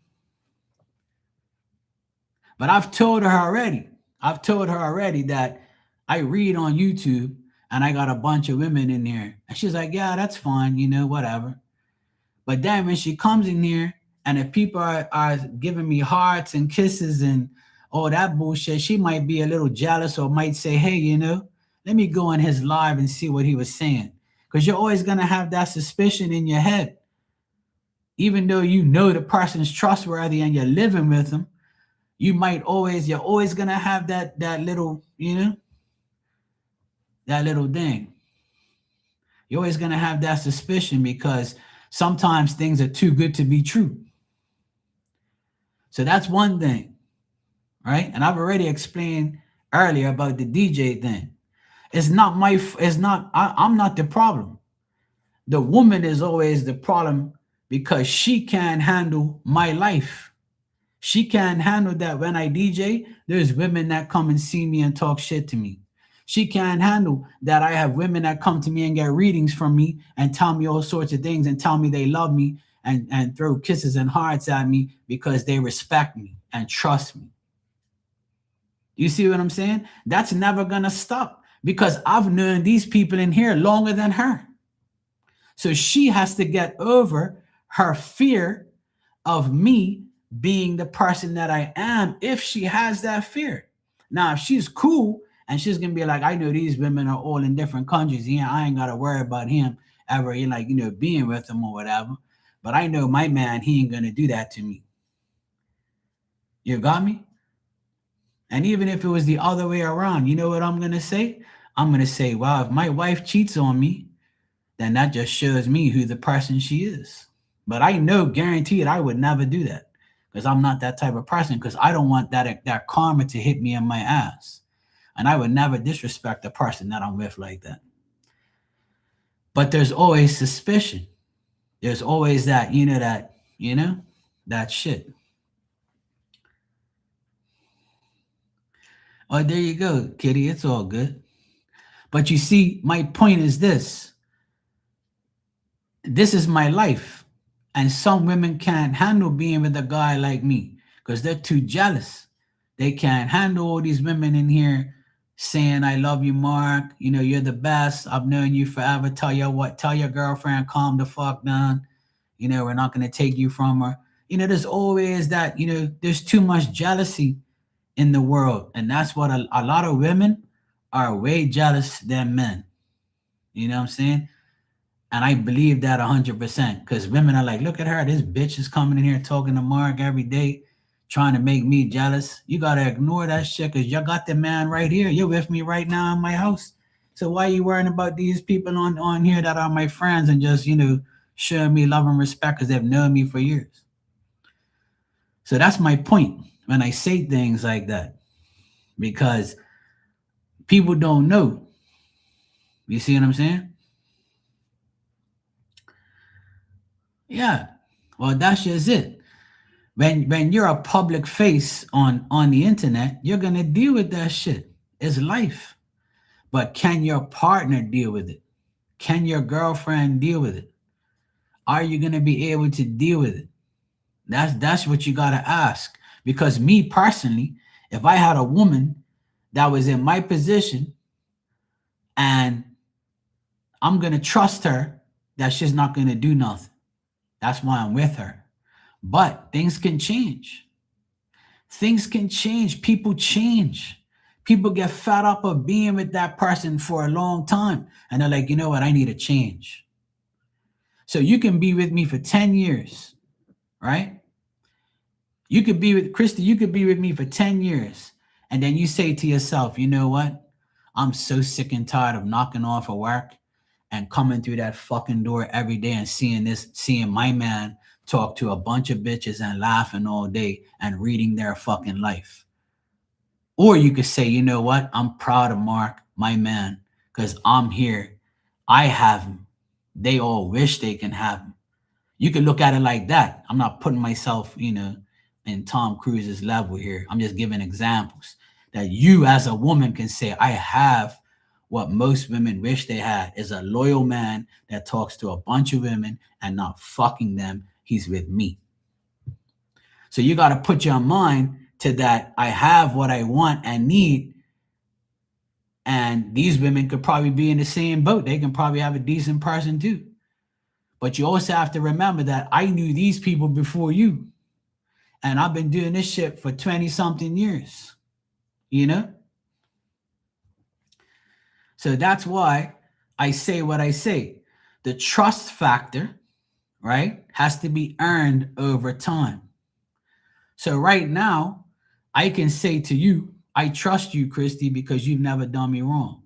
But I've told her already. I've told her already that I read on YouTube and I got a bunch of women in there. And she's like, yeah, that's fine, whatever. But then when she comes in here and if people are giving me hearts and kisses and all that bullshit, she might be a little jealous or might say, hey, let me go on his live and see what he was saying. Because you're always going to have that suspicion in your head. Even though the person's trustworthy and you're living with them, you're always going to have that little, that little thing. You're always going to have that suspicion because sometimes things are too good to be true. So that's one thing, right? And I've already explained earlier about the DJ thing. I'm not the problem. The woman is always the problem because she can't handle my life. She can't handle that when I DJ, there's women that come and see me and talk shit to me. She can't handle that I have women that come to me and get readings from me and tell me all sorts of things and tell me they love me and throw kisses and hearts at me because they respect me and trust me. You see what I'm saying? That's never going to stop because I've known these people in here longer than her. So she has to get over her fear of me being the person that I am if she has that fear. Now, if she's cool and she's going to be like, I know these women are all in different countries. Yeah, I ain't got to worry about him ever, being with them or whatever. But I know my man, he ain't going to do that to me. You got me? And even if it was the other way around, you know what I'm going to say? I'm going to say, wow, if my wife cheats on me, then that just shows me who the person she is. But I know, guaranteed, I would never do that because I'm not that type of person because I don't want that karma to hit me in my ass. And I would never disrespect the person that I'm with like that. But there's always suspicion. There's always that shit. Oh, there you go, Kitty. It's all good. But you see, my point is this. This is my life. And some women can't handle being with a guy like me because they're too jealous. They can't handle all these women in here saying, I love you, Mark. You're the best. I've known you forever. Tell your girlfriend, calm the fuck down. We're not going to take you from her. There's always that, there's too much jealousy in the world. And that's what a lot of women are way jealous than men. You know what I'm saying? And I believe that 100% because women are like, look at her. This bitch is coming in here talking to Mark every day, trying to make me jealous. You got to ignore that shit because you got the man right here. You're with me right now in my house. So why are you worrying about these people on here that are my friends and just, showing me love and respect because they've known me for years? So that's my point when I say things like that because people don't know. You see what I'm saying? Yeah. Well, that's just it. When you're a public face on the internet, you're gonna deal with that shit. It's life. But can your partner deal with it? Can your girlfriend deal with it? Are you gonna be able to deal with it? That's what you gotta ask. Because me personally, if I had a woman that was in my position and I'm gonna trust her that she's not gonna do nothing. That's why I'm with her. But things can change. Things can change. People change. People get fed up of being with that person for a long time. And they're like, you know what? I need a change. So you can be with me for 10 years, right? You could be with Christy, you could be with me for 10 years. And then you say to yourself, you know what? I'm so sick and tired of knocking off of work and coming through that fucking door every day and seeing my man talk to a bunch of bitches and laughing all day and reading their fucking life. Or you could say, you know what? I'm proud of Mark, my man, because I'm here. I have him. They all wish they can have him. You could look at it like that. I'm not putting myself, in Tom Cruise's level here. I'm just giving examples that you as a woman can say, I have what most women wish they had, is a loyal man that talks to a bunch of women and not fucking them. He's with me. So you got to put your mind to that. I have what I want and need. And these women could probably be in the same boat. They can probably have a decent person too. But you also have to remember that I knew these people before you. And I've been doing this shit for 20 something years, you know? So that's why I say what I say. The trust factor, right, has to be earned over time. So right now, I can say to you, I trust you, Christy, because you've never done me wrong.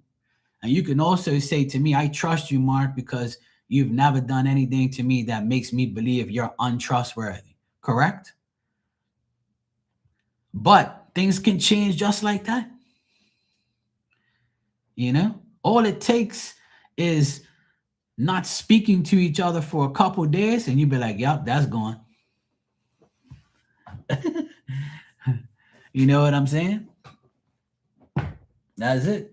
And you can also say to me, I trust you, Mark, because you've never done anything to me that makes me believe you're untrustworthy. Correct? But things can change just like that. You know, all it takes is not speaking to each other for a couple days, and you'd be like, yep, that's gone. You know what I'm saying? That's it.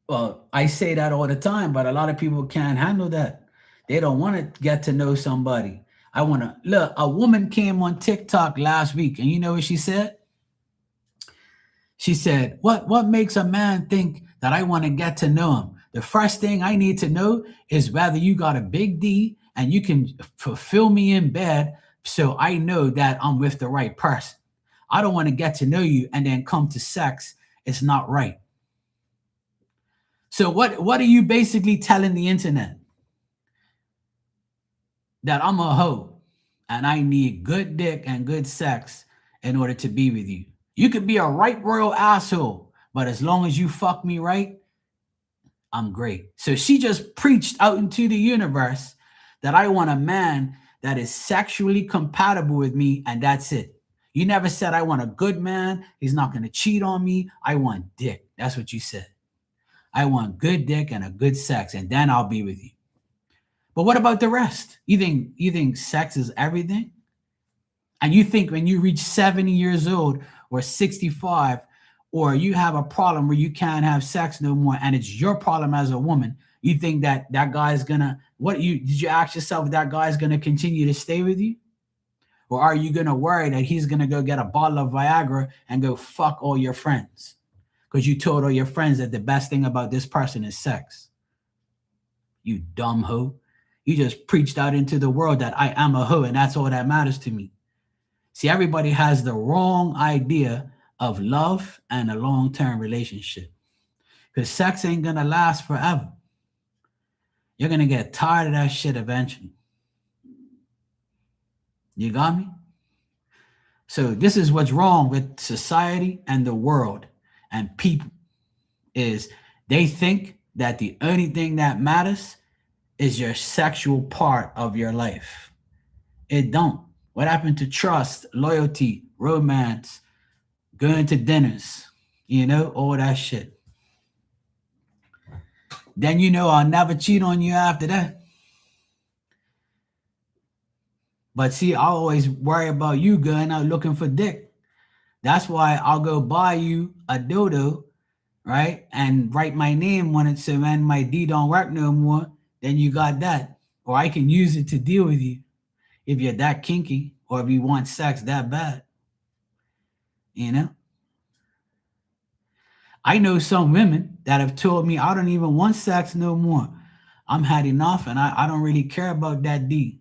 Well, I say that all the time, but a lot of people can't handle that. They don't want to get to know somebody. I want to look. A woman came on TikTok last week, and you know what she said? She said, what makes a man think that I want to get to know him? The first thing I need to know is whether you got a big D and you can fulfill me in bed so I know that I'm with the right person. I don't want to get to know you and then come to sex. It's not right. So what are you basically telling the internet? That I'm a hoe and I need good dick and good sex in order to be with you. You could be a right royal asshole, but as long as you fuck me right, I'm great. So she just preached out into the universe that I want a man that is sexually compatible with me, and that's it. You never said I want a good man. He's not going to cheat on me. I want dick. That's what you said. I want good dick and a good sex, and then I'll be with you. But what about the rest? You think sex is everything? And you think when you reach 70 years old or 65, or you have a problem where you can't have sex no more, and it's your problem as a woman, you think that guy's gonna, did you ask yourself if that guy's gonna continue to stay with you? Or are you gonna worry that he's gonna go get a bottle of Viagra and go fuck all your friends? Because you told all your friends that the best thing about this person is sex. You dumb hoe. You just preached out into the world that I am a hoe and that's all that matters to me. See, everybody has the wrong idea of love and a long-term relationship. Because sex ain't going to last forever. You're going to get tired of that shit eventually. You got me? So this is what's wrong with society and the world and people, is they think that the only thing that matters is your sexual part of your life. It don't. What happened to trust, loyalty, romance, going to dinners, all that shit? Then I'll never cheat on you after that. But see, I always worry about you going out looking for dick. That's why I'll go buy you a dildo, right? And write my name on it so when my D don't work no more, then you got that. Or I can use it to deal with you if you're that kinky or if you want sex that bad. I know some women that have told me, I don't even want sex no more. I'm had enough and I don't really care about that D.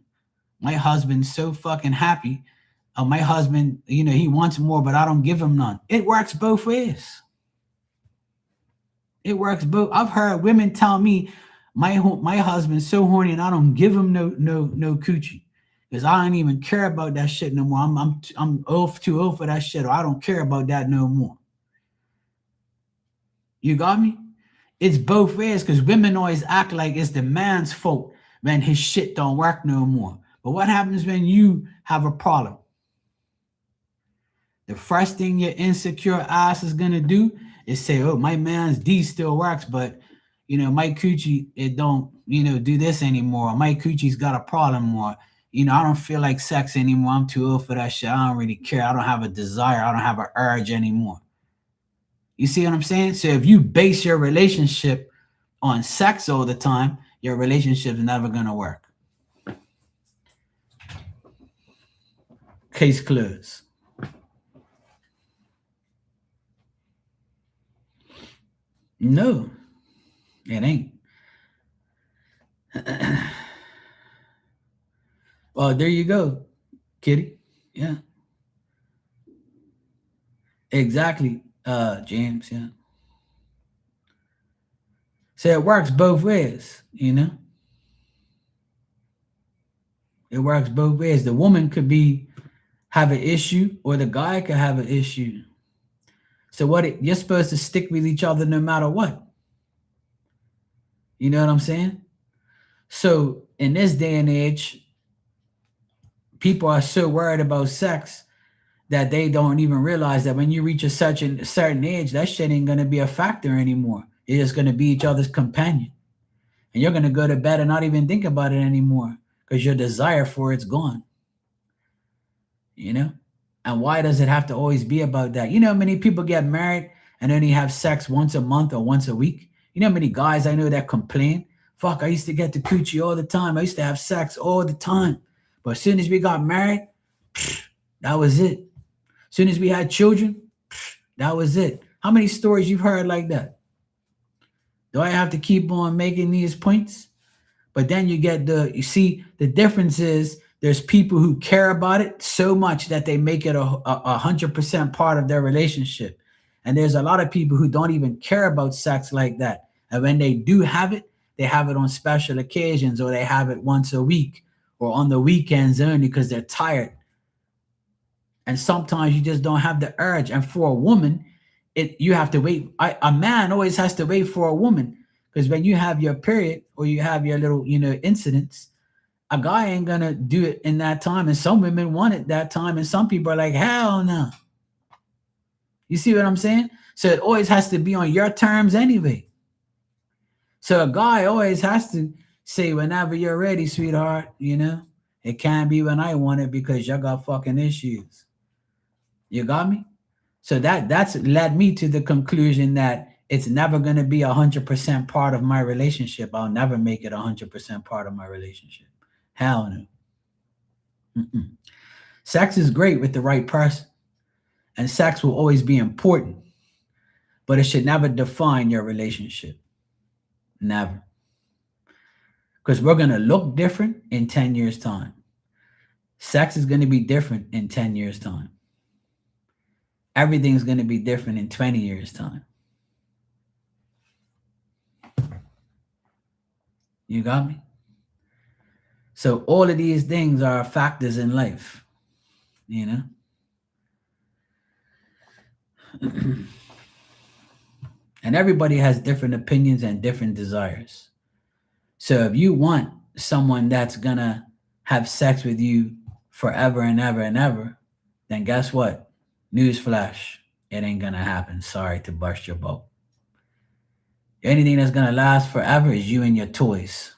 My husband's so fucking happy. My husband, he wants more, but I don't give him none. It works both ways. It works both. I've heard women tell me, my husband's so horny and I don't give him no coochie because I don't even care about that shit no more. I'm too old for that shit, or I don't care about that no more. You got me? It's both ways, because women always act like it's the man's fault when his shit don't work no more. But what happens when you have a problem? The first thing your insecure ass is gonna do is say, oh, my man's D still works, but my coochie, it don't, do this anymore. My coochie's got a problem, or, I don't feel like sex anymore. I'm too old for that shit. I don't really care. I don't have a desire. I don't have an urge anymore. You see what I'm saying? So if you base your relationship on sex all the time, your relationship's never going to work. Case closed. No, it ain't. Well, there you go, Kitty. Yeah, exactly, James. Yeah. So it works both ways, It works both ways. The woman could have an issue, or the guy could have an issue. So you're supposed to stick with each other no matter what. You know what I'm saying? So in this day and age, people are so worried about sex that they don't even realize that when you reach a certain age, that shit ain't gonna be a factor anymore. It's just gonna be each other's companion, and you're gonna go to bed and not even think about it anymore because your desire for it's gone. And why does it have to always be about that? Many people get married and only have sex once a month or once a week. Many guys I know that complain, fuck, I used to get the coochie all the time. I used to have sex all the time. But as soon as we got married, that was it. As soon as we had children, that was it. How many stories you've heard like that? Do I have to keep on making these points? But then you see, the difference is there's people who care about it so much that they make it 100% part of their relationship. And there's a lot of people who don't even care about sex like that. And when they do have it, they have it on special occasions, or they have it once a week or on the weekends only because they're tired. And sometimes you just don't have the urge. And for a woman, you have to wait. A man always has to wait for a woman, because when you have your period or you have your little, incidents, a guy ain't gonna do it in that time. And some women want it that time, and some people are like, hell no. You see what I'm saying? So it always has to be on your terms anyway. So a guy always has to say, whenever you're ready, sweetheart, it can't be when I want it because you got fucking issues. You got me? So that's led me to the conclusion that it's never going to be 100% part of my relationship. I'll never make it 100% part of my relationship. Hell no. Mm-mm. Sex is great with the right person, and sex will always be important, but it should never define your relationship. Never. Because we're going to look different in 10 years' time. Sex is going to be different in 10 years' time. Everything's going to be different in 20 years' time. You got me? So all of these things are factors in life, And everybody has different opinions and different desires. So if you want someone that's going to have sex with you forever and ever and ever, then guess what? Newsflash, it ain't going to happen. Sorry to burst your bubble. Anything that's going to last forever is you and your toys.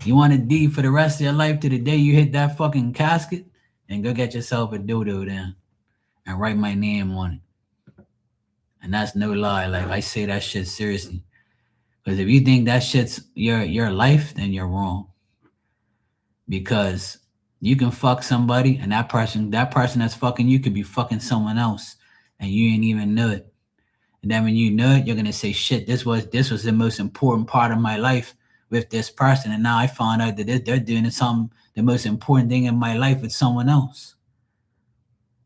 You want a D for the rest of your life to the day you hit that fucking casket? And go get yourself a dodo then and write my name on it. And that's no lie. Like, I say that shit seriously. Because if you think that shit's your life, then you're wrong. Because you can fuck somebody, and that person that's fucking you could be fucking someone else, and you ain't even know it. And then when you know it, you're gonna say, shit, this was the most important part of my life with this person, and now I found out that they're doing the most important thing in my life with someone else.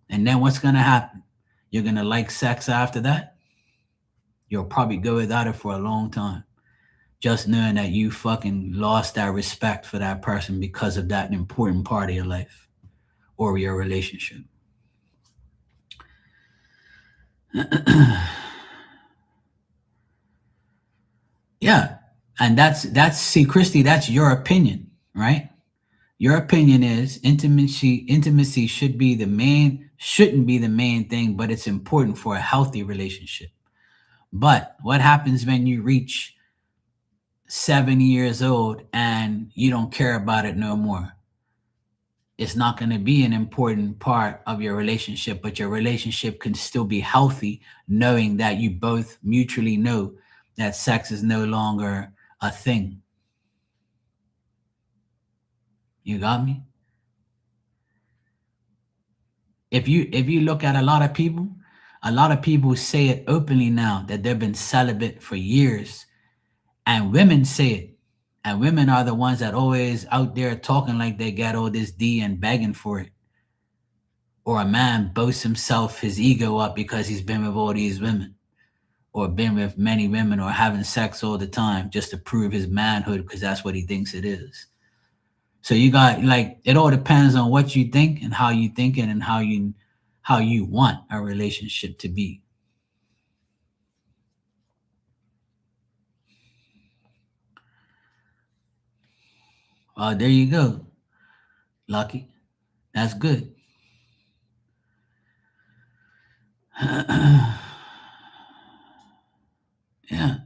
And then what's gonna happen? You're gonna like sex after that? You'll probably go without it for a long time, just knowing that you fucking lost that respect for that person because of that important part of your life or your relationship. Yeah. And see, Christy, that's your opinion, right? Your opinion is intimacy shouldn't be the main thing, but it's important for a healthy relationship. But what happens when you reach 70 years old and you don't care about it no more. It's not going to be an important part of your relationship, but your relationship can still be healthy, knowing that you both mutually know that sex is no longer a thing. You got me? If you look at a lot of people say it openly now that they've been celibate for years, and women say it. And women are the ones that always out there talking like they got all this D and begging for it. Or a man boasts himself his ego up because he's been with all these women, or been with many women, or having sex all the time just to prove his manhood because that's what he thinks it is. So you got, like, it all depends on what you think and how you think it and how you want a relationship to be. There you go, Lucky. That's good. Yeah.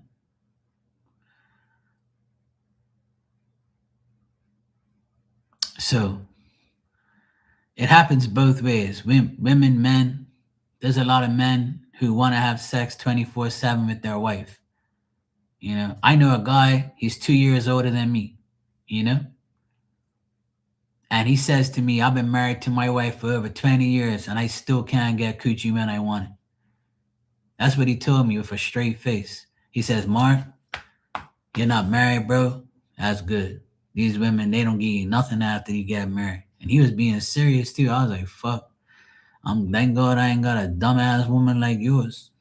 So it happens both ways. Women, men. There's a lot of men who want to have sex 24/7 with their wife. I know a guy. He's 2 years older than me. You know, and he says to me, "I've been married to my wife for over 20 years, and I still can't get coochie when I want it." That's what he told me with a straight face. He says, "Mark, you're not married, bro. That's good. These women, they don't give you nothing after you get married." And he was being serious too. I was like, "Fuck. Thank God I ain't got a dumbass woman like yours."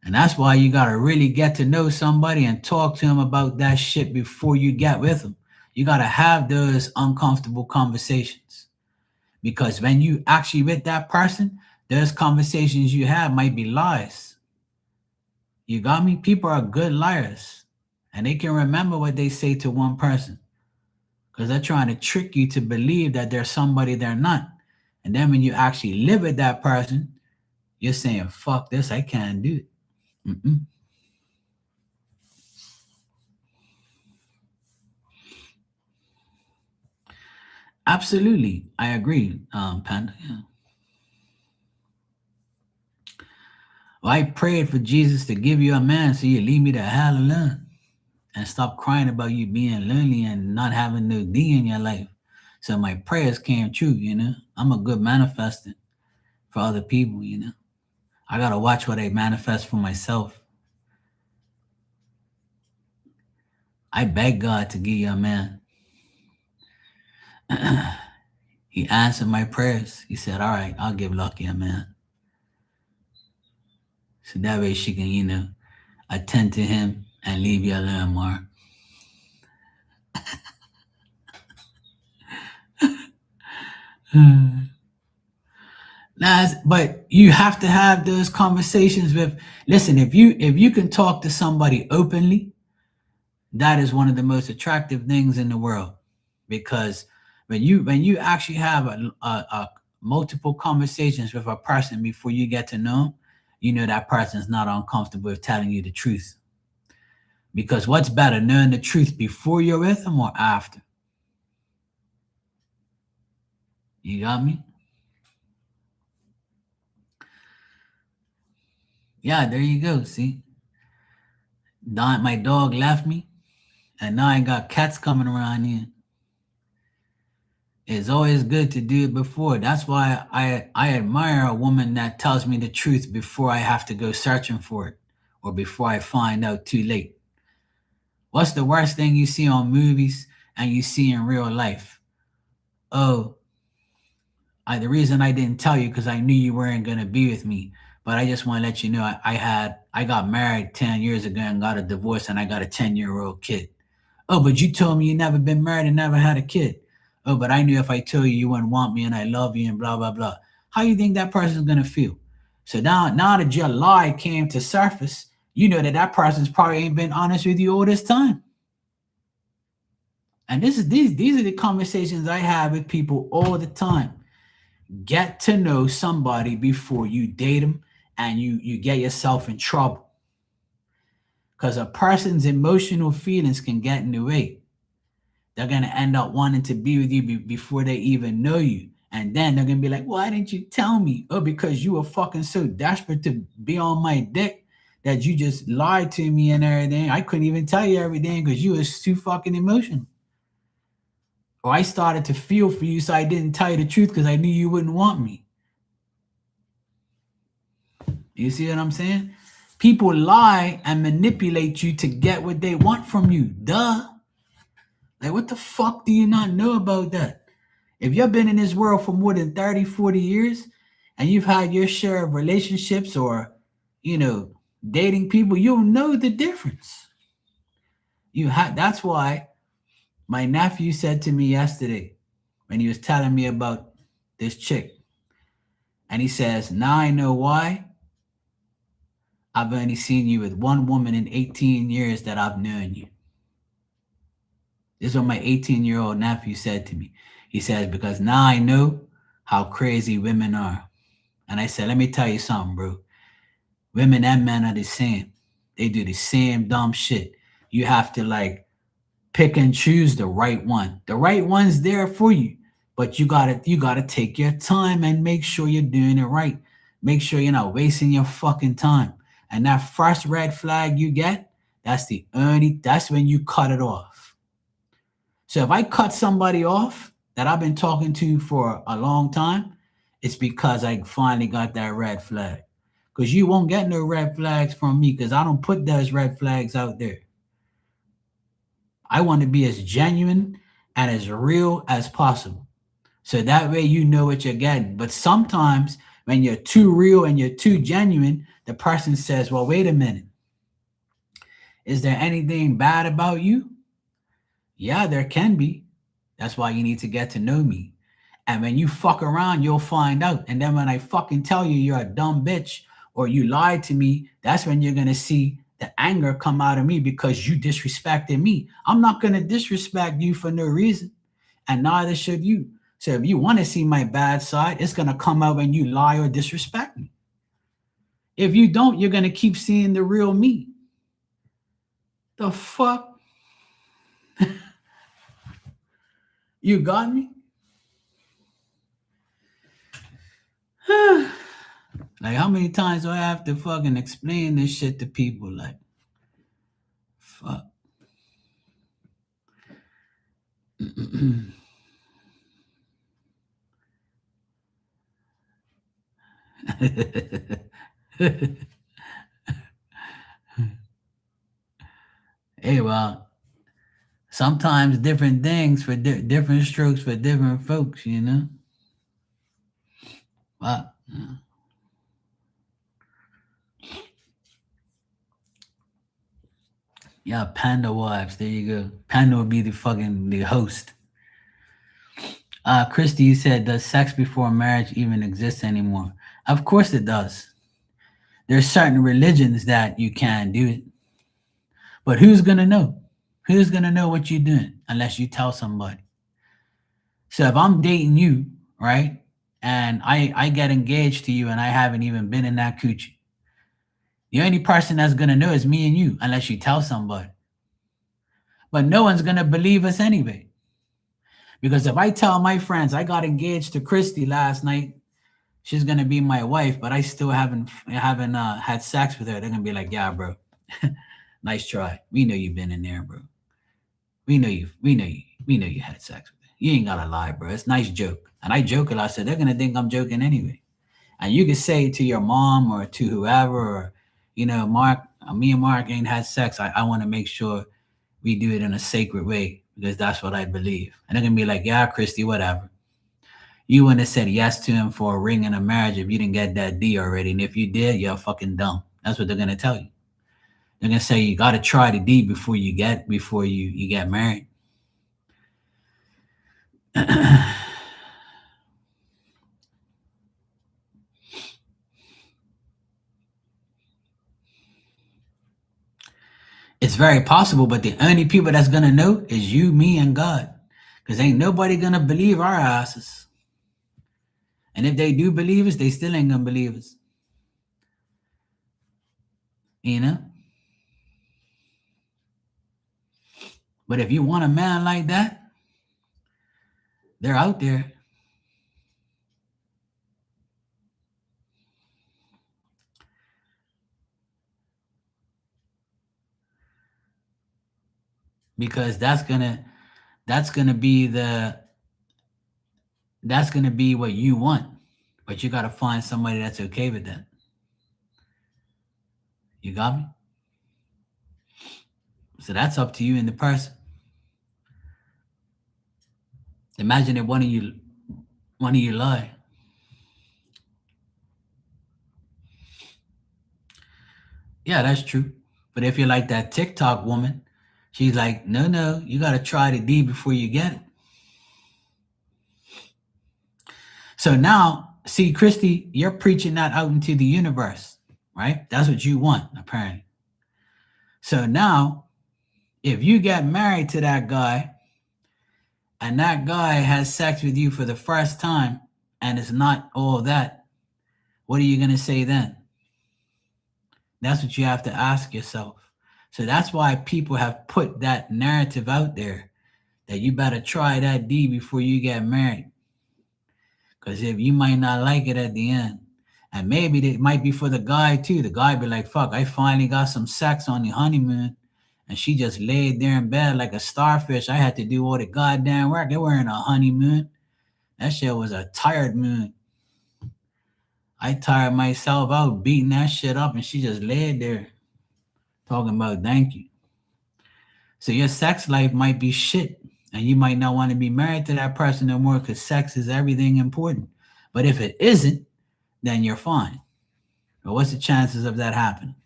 And that's why you gotta really get to know somebody and talk to him about that shit before you get with them. You gotta have those uncomfortable conversations. Because when you actually with that person, those conversations you have might be lies. You got me? People are good liars. And they can remember what they say to one person. Because they're trying to trick you to believe that they're somebody they're not. And then when you actually live with that person, you're saying, fuck this, I can't do it. Mm-mm. Absolutely. I agree, Panda. Yeah. Well, I prayed for Jesus to give you a man so you leave me the hell alone and stop crying about you being lonely and not having no D in your life. So my prayers came true. I'm a good manifesting for other people. I gotta watch what I manifest for myself. I beg God to give you a man. He answered my prayers. He said, "All right, I'll give Lucky a man." So that way she can, attend to him and leave you alone, Mark. But you have to have those conversations with. Listen, if you can talk to somebody openly, that is one of the most attractive things in the world, because when you actually have a multiple conversations with a person before you get to know them, you know that person's not uncomfortable with telling you the truth. Because what's better, knowing the truth before you're with them or after? You got me? Yeah, there you go. See, my dog left me, and now I got cats coming around here. It's always good to do it before. That's why I admire a woman that tells me the truth before I have to go searching for it, or before I find out too late. What's the worst thing you see on movies and you see in real life? Oh, the reason I didn't tell you because I knew you weren't gonna be with me. But I just want to let you know I got married 10 years ago and got a divorce, and I got a 10-year-old kid. Oh, but you told me you never been married and never had a kid. Oh, but I knew if I told you you wouldn't want me and I love you and blah blah blah. How you think that person's gonna feel? So now that your lie came to surface, you know that that person's probably ain't been honest with you all this time. And these are the conversations I have with people all the time. Get to know somebody before you date them and you get yourself in trouble. Because a person's emotional feelings can get in the way. They're going to end up wanting to be with you before they even know you. And then they're going to be like, why didn't you tell me? Oh, because you were fucking so desperate to be on my dick that you just lied to me and everything. I couldn't even tell you everything because you was too fucking emotional. Or I started to feel for you, so I didn't tell you the truth because I knew you wouldn't want me. You see what I'm saying? People lie and manipulate you to get what they want from you. Duh. Like, what the fuck do you not know about that? If you've been in this world for more than 30, 40 years and you've had your share of relationships or, dating people, you'll know the difference. That's why my nephew said to me yesterday when he was telling me about this chick. And he says, now I know why I've only seen you with one woman in 18 years that I've known you. This is what my 18-year-old nephew said to me. He says, because now I know how crazy women are. And I said, let me tell you something, bro. Women and men are the same. They do the same dumb shit. You have to pick and choose the right one. The right one's there for you, but you gotta take your time and make sure you're doing it right. Make sure you're not wasting your fucking time. And that first red flag you get, that's when you cut it off. So if I cut somebody off that I've been talking to for a long time, it's because I finally got that red flag. Because you won't get no red flags from me because I don't put those red flags out there. I want to be as genuine and as real as possible. So that way you know what you're getting. But sometimes when you're too real and you're too genuine, the person says, well, wait a minute. Is there anything bad about you? Yeah, there can be. That's why you need to get to know me. And when you fuck around, you'll find out. And then when I fucking tell you you're a dumb bitch or you lied to me, that's when you're going to see the anger come out of me because you disrespected me. I'm not going to disrespect you for no reason. And neither should you. So if you want to see my bad side, it's going to come out when you lie or disrespect me. If you don't, you're going to keep seeing the real me. The fuck? You got me? Like, how many times do I have to fucking explain this shit to people? Like, fuck. Hey, well, sometimes different things for different strokes for different folks, But yeah, Panda Wives. There you go. Panda would be the host. Christy said, does sex before marriage even exist anymore? Of course it does. There's certain religions that you can't do it. But who's going to know? Who's going to know what you're doing unless you tell somebody? So if I'm dating you, right, and I get engaged to you and I haven't even been in that coochie, the only person that's going to know is me and you unless you tell somebody. But no one's going to believe us anyway. Because if I tell my friends I got engaged to Christy last night, she's going to be my wife, but I still haven't had sex with her, they're going to be like, yeah, bro, nice try. We know you've been in there, bro. We know you had sex with her. You ain't got to lie, bro. It's a nice joke. And I joke a lot, so they're going to think I'm joking anyway. And you can say to your mom or to whoever, or, Mark, me and Mark ain't had sex. I want to make sure we do it in a sacred way because that's what I believe. And they're going to be like, yeah, Christy, whatever. You wouldn't have said yes to him for a ring and a marriage if you didn't get that D already. And if you did, you're fucking dumb. That's what they're going to tell you. They're going to say you got to try the D before you get married. It's very possible, but the only people that's going to know is you, me, and God. Because ain't nobody going to believe our asses. And if they do believe us, they still ain't going to believe us. But if you want a man like that, they're out there. Because that's gonna be what you want. But you gotta find somebody that's okay with that. You got me? So that's up to you and the person. Imagine if one of you lie. Yeah, that's true. But if you're like that TikTok woman, she's like, no, you gotta try the D before you get it. So now, see, Christy, you're preaching that out into the universe, right? That's what you want, apparently. So now, if you get married to that guy and that guy has sex with you for the first time and it's not all that, what are you going to say then? That's what you have to ask yourself. So that's why people have put that narrative out there that you better try that D before you get married. Because if you might not like it at the end, and maybe it might be for the guy too. The guy be like, fuck, I finally got some sex on the honeymoon. And she just laid there in bed like a starfish. I had to do all the goddamn work. They weren't a honeymoon. That shit was a tired moon. I tired myself out beating that shit up, and she just laid there talking about thank you. So your sex life might be shit, and you might not want to be married to that person no more because sex is everything important. But if it isn't, then you're fine. But what's the chances of that happening?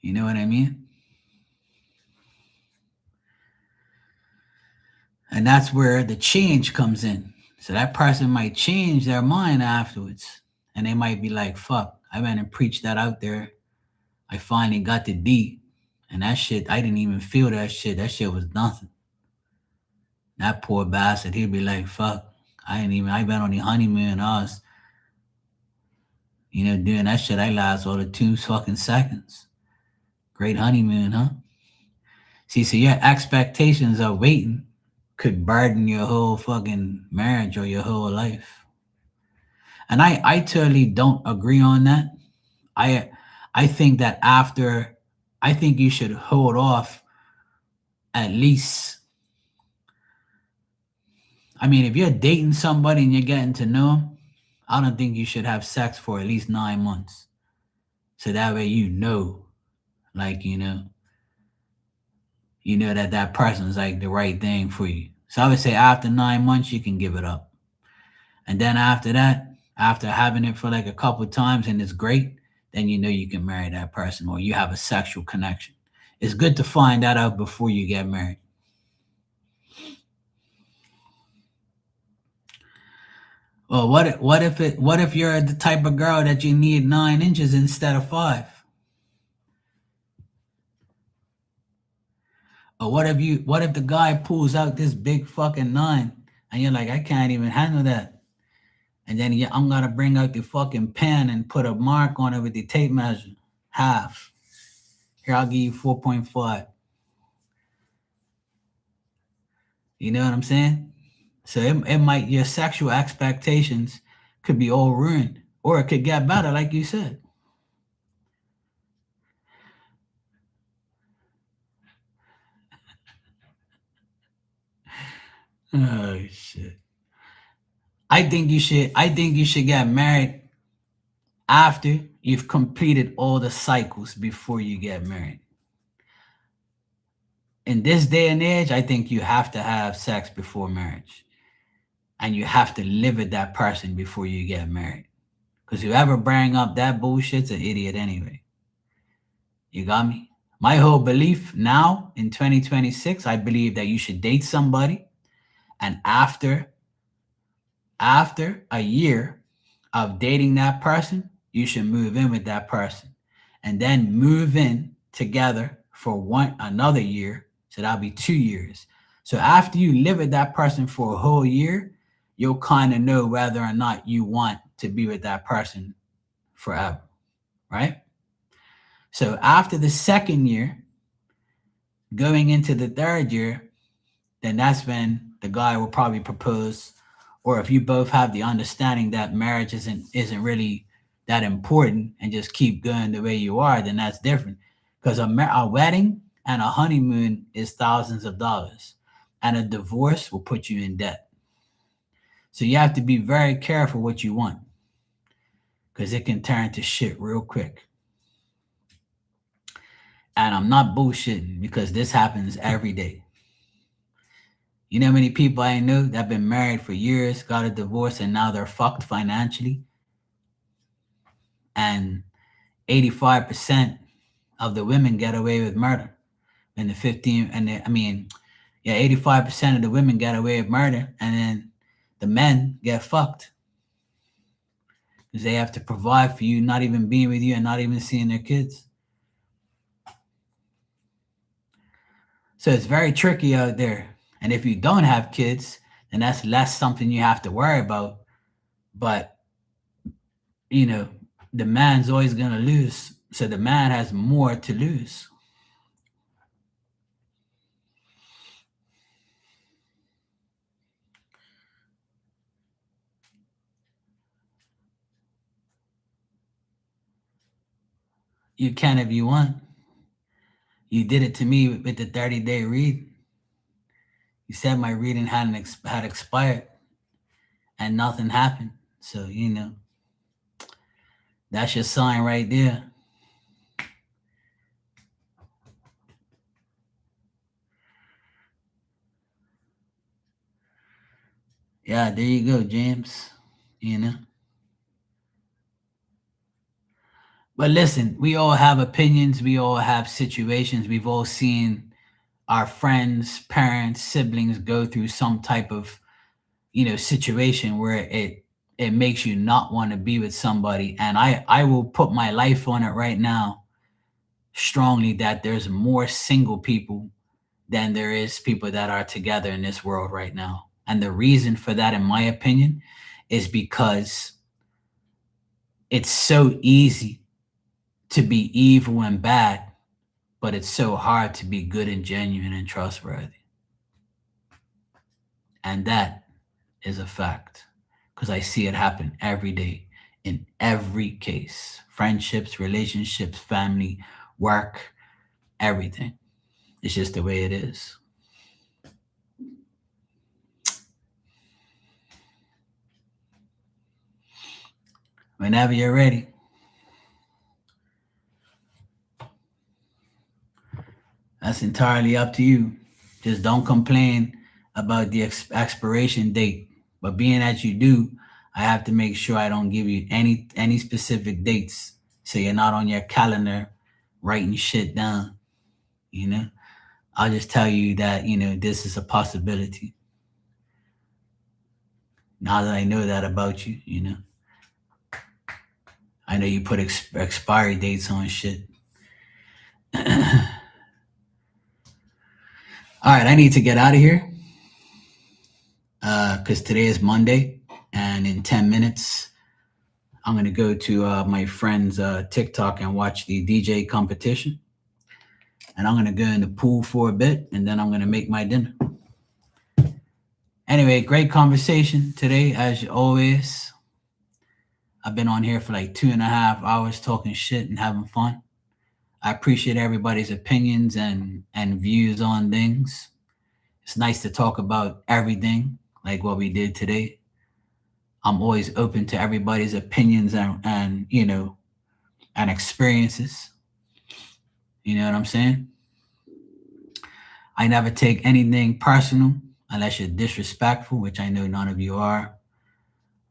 You know what I mean? And that's where the change comes in. So that person might change their mind afterwards. And they might be like, fuck, I went and preached that out there. I finally got the D. And that shit, I didn't even feel that shit. That shit was nothing. That poor bastard, he'd be like, fuck, I been on the honeymoon. I was, doing that shit. I last all the 2 fucking seconds. Great honeymoon, huh? See, so your expectations of waiting could burden your whole fucking marriage or your whole life. And I totally don't agree on that. I think that I think you should hold off at least. I mean, if you're dating somebody and you're getting to know them, I don't think you should have sex for at least 9 months. So that way like, that person's like the right thing for you. So I would say after 9 months, you can give it up. And then after that, after having it for like a couple of times and it's great, then you can marry that person or you have a sexual connection. It's good to find that out before you get married. Well, what if you're the type of girl that you need 9 inches instead of 5? Or what if the guy pulls out this big fucking 9 and you're like, I can't even handle that. And then I'm gonna bring out the fucking pen and put a mark on it with the tape measure. Half. Here, I'll give you 4.5. You know what I'm saying? So your sexual expectations could be all ruined, or it could get better, like you said. Oh shit. I think you should get married after you've completed all the cycles before you get married. In this day and age, I think you have to have sex before marriage. And you have to live with that person before you get married. Because whoever bring up that bullshit's an idiot anyway. You got me? My whole belief now in 2026, I believe that you should date somebody, and after a year of dating that person, you should move in with that person, and then move in together for another year. So that'll be 2 years. So after you live with that person for a whole year, you'll kind of know whether or not you want to be with that person forever, right? So after the second year, Going into the third year, then that's when the guy will probably propose. Or if you both have the understanding that marriage isn't really that important and just keep going the way you are, then that's different. Because a wedding and a honeymoon is thousands of dollars, and a divorce will put you in debt. So you have to be very careful what you want, because it can turn to shit real quick. And I'm not bullshitting, because this happens every day. You know how many people I know that have been married for years, got a divorce, and now they're fucked financially? And 85% of the women get away with murder. And the 15, and the, I mean, yeah, 85% of the women get away with murder, and then the men get fucked because they have to provide for you, not even being with you and not even seeing their kids. So it's very tricky out there. And if you don't have kids, then that's less something you have to worry about. But, you know, the man's always going to lose. So the man has more to lose. You can if you want. You did it to me with the 30-day read. You said my reading had expired and nothing happened. So, you know, that's your sign right there. Yeah, there you go, James. You know. But listen, we all have opinions, we all have situations, we've all seen our friends, parents, siblings go through some type of, you know, situation where it makes you not want to be with somebody. And I will put my life on it right now strongly that there's more single people than there is people that are together in this world right now. And the reason for that, in my opinion, is because it's so easy to be evil and bad, but it's so hard to be good and genuine and trustworthy. And that is a fact, because I see it happen every day in every case: friendships, relationships, family, work, everything. It's just the way it is. Whenever you're ready. That's entirely up to you. Just don't complain about the expiration date. But being that you do, I have to make sure I don't give you any specific dates, so you're not on your calendar writing shit down. You know, I'll just tell you that, you know, this is a possibility. Now that I know that about you, you know, I know you put expiry dates on shit. All right, I need to get out of here because today is Monday, and in 10 minutes, I'm going to go to my friend's TikTok and watch the DJ competition. And I'm going to go in the pool for a bit, and then I'm going to make my dinner. Anyway, great conversation today, as always. I've been on here for like 2.5 hours talking shit and having fun. I appreciate everybody's opinions and views on things. It's nice to talk about everything like what we did today. I'm always open to everybody's opinions and you know, and experiences. You know what I'm saying? I never take anything personal unless you're disrespectful, which I know none of you are.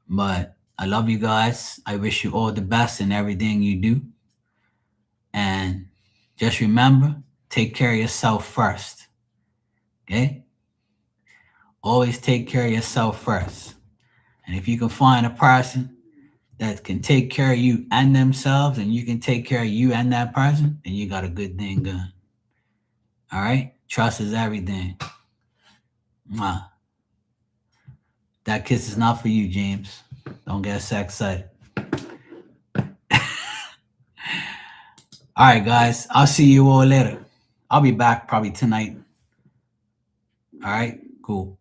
But I love you guys. I wish you all the best in everything you do. And just remember, take care of yourself first. Okay? Always take care of yourself first. And if you can find a person that can take care of you and themselves, and you can take care of you and that person, then you got a good thing going. All right? Trust is everything. Mwah. That kiss is not for you, James. Don't get so excited. All right, guys. I'll see you all later. I'll be back probably tonight. All right, cool.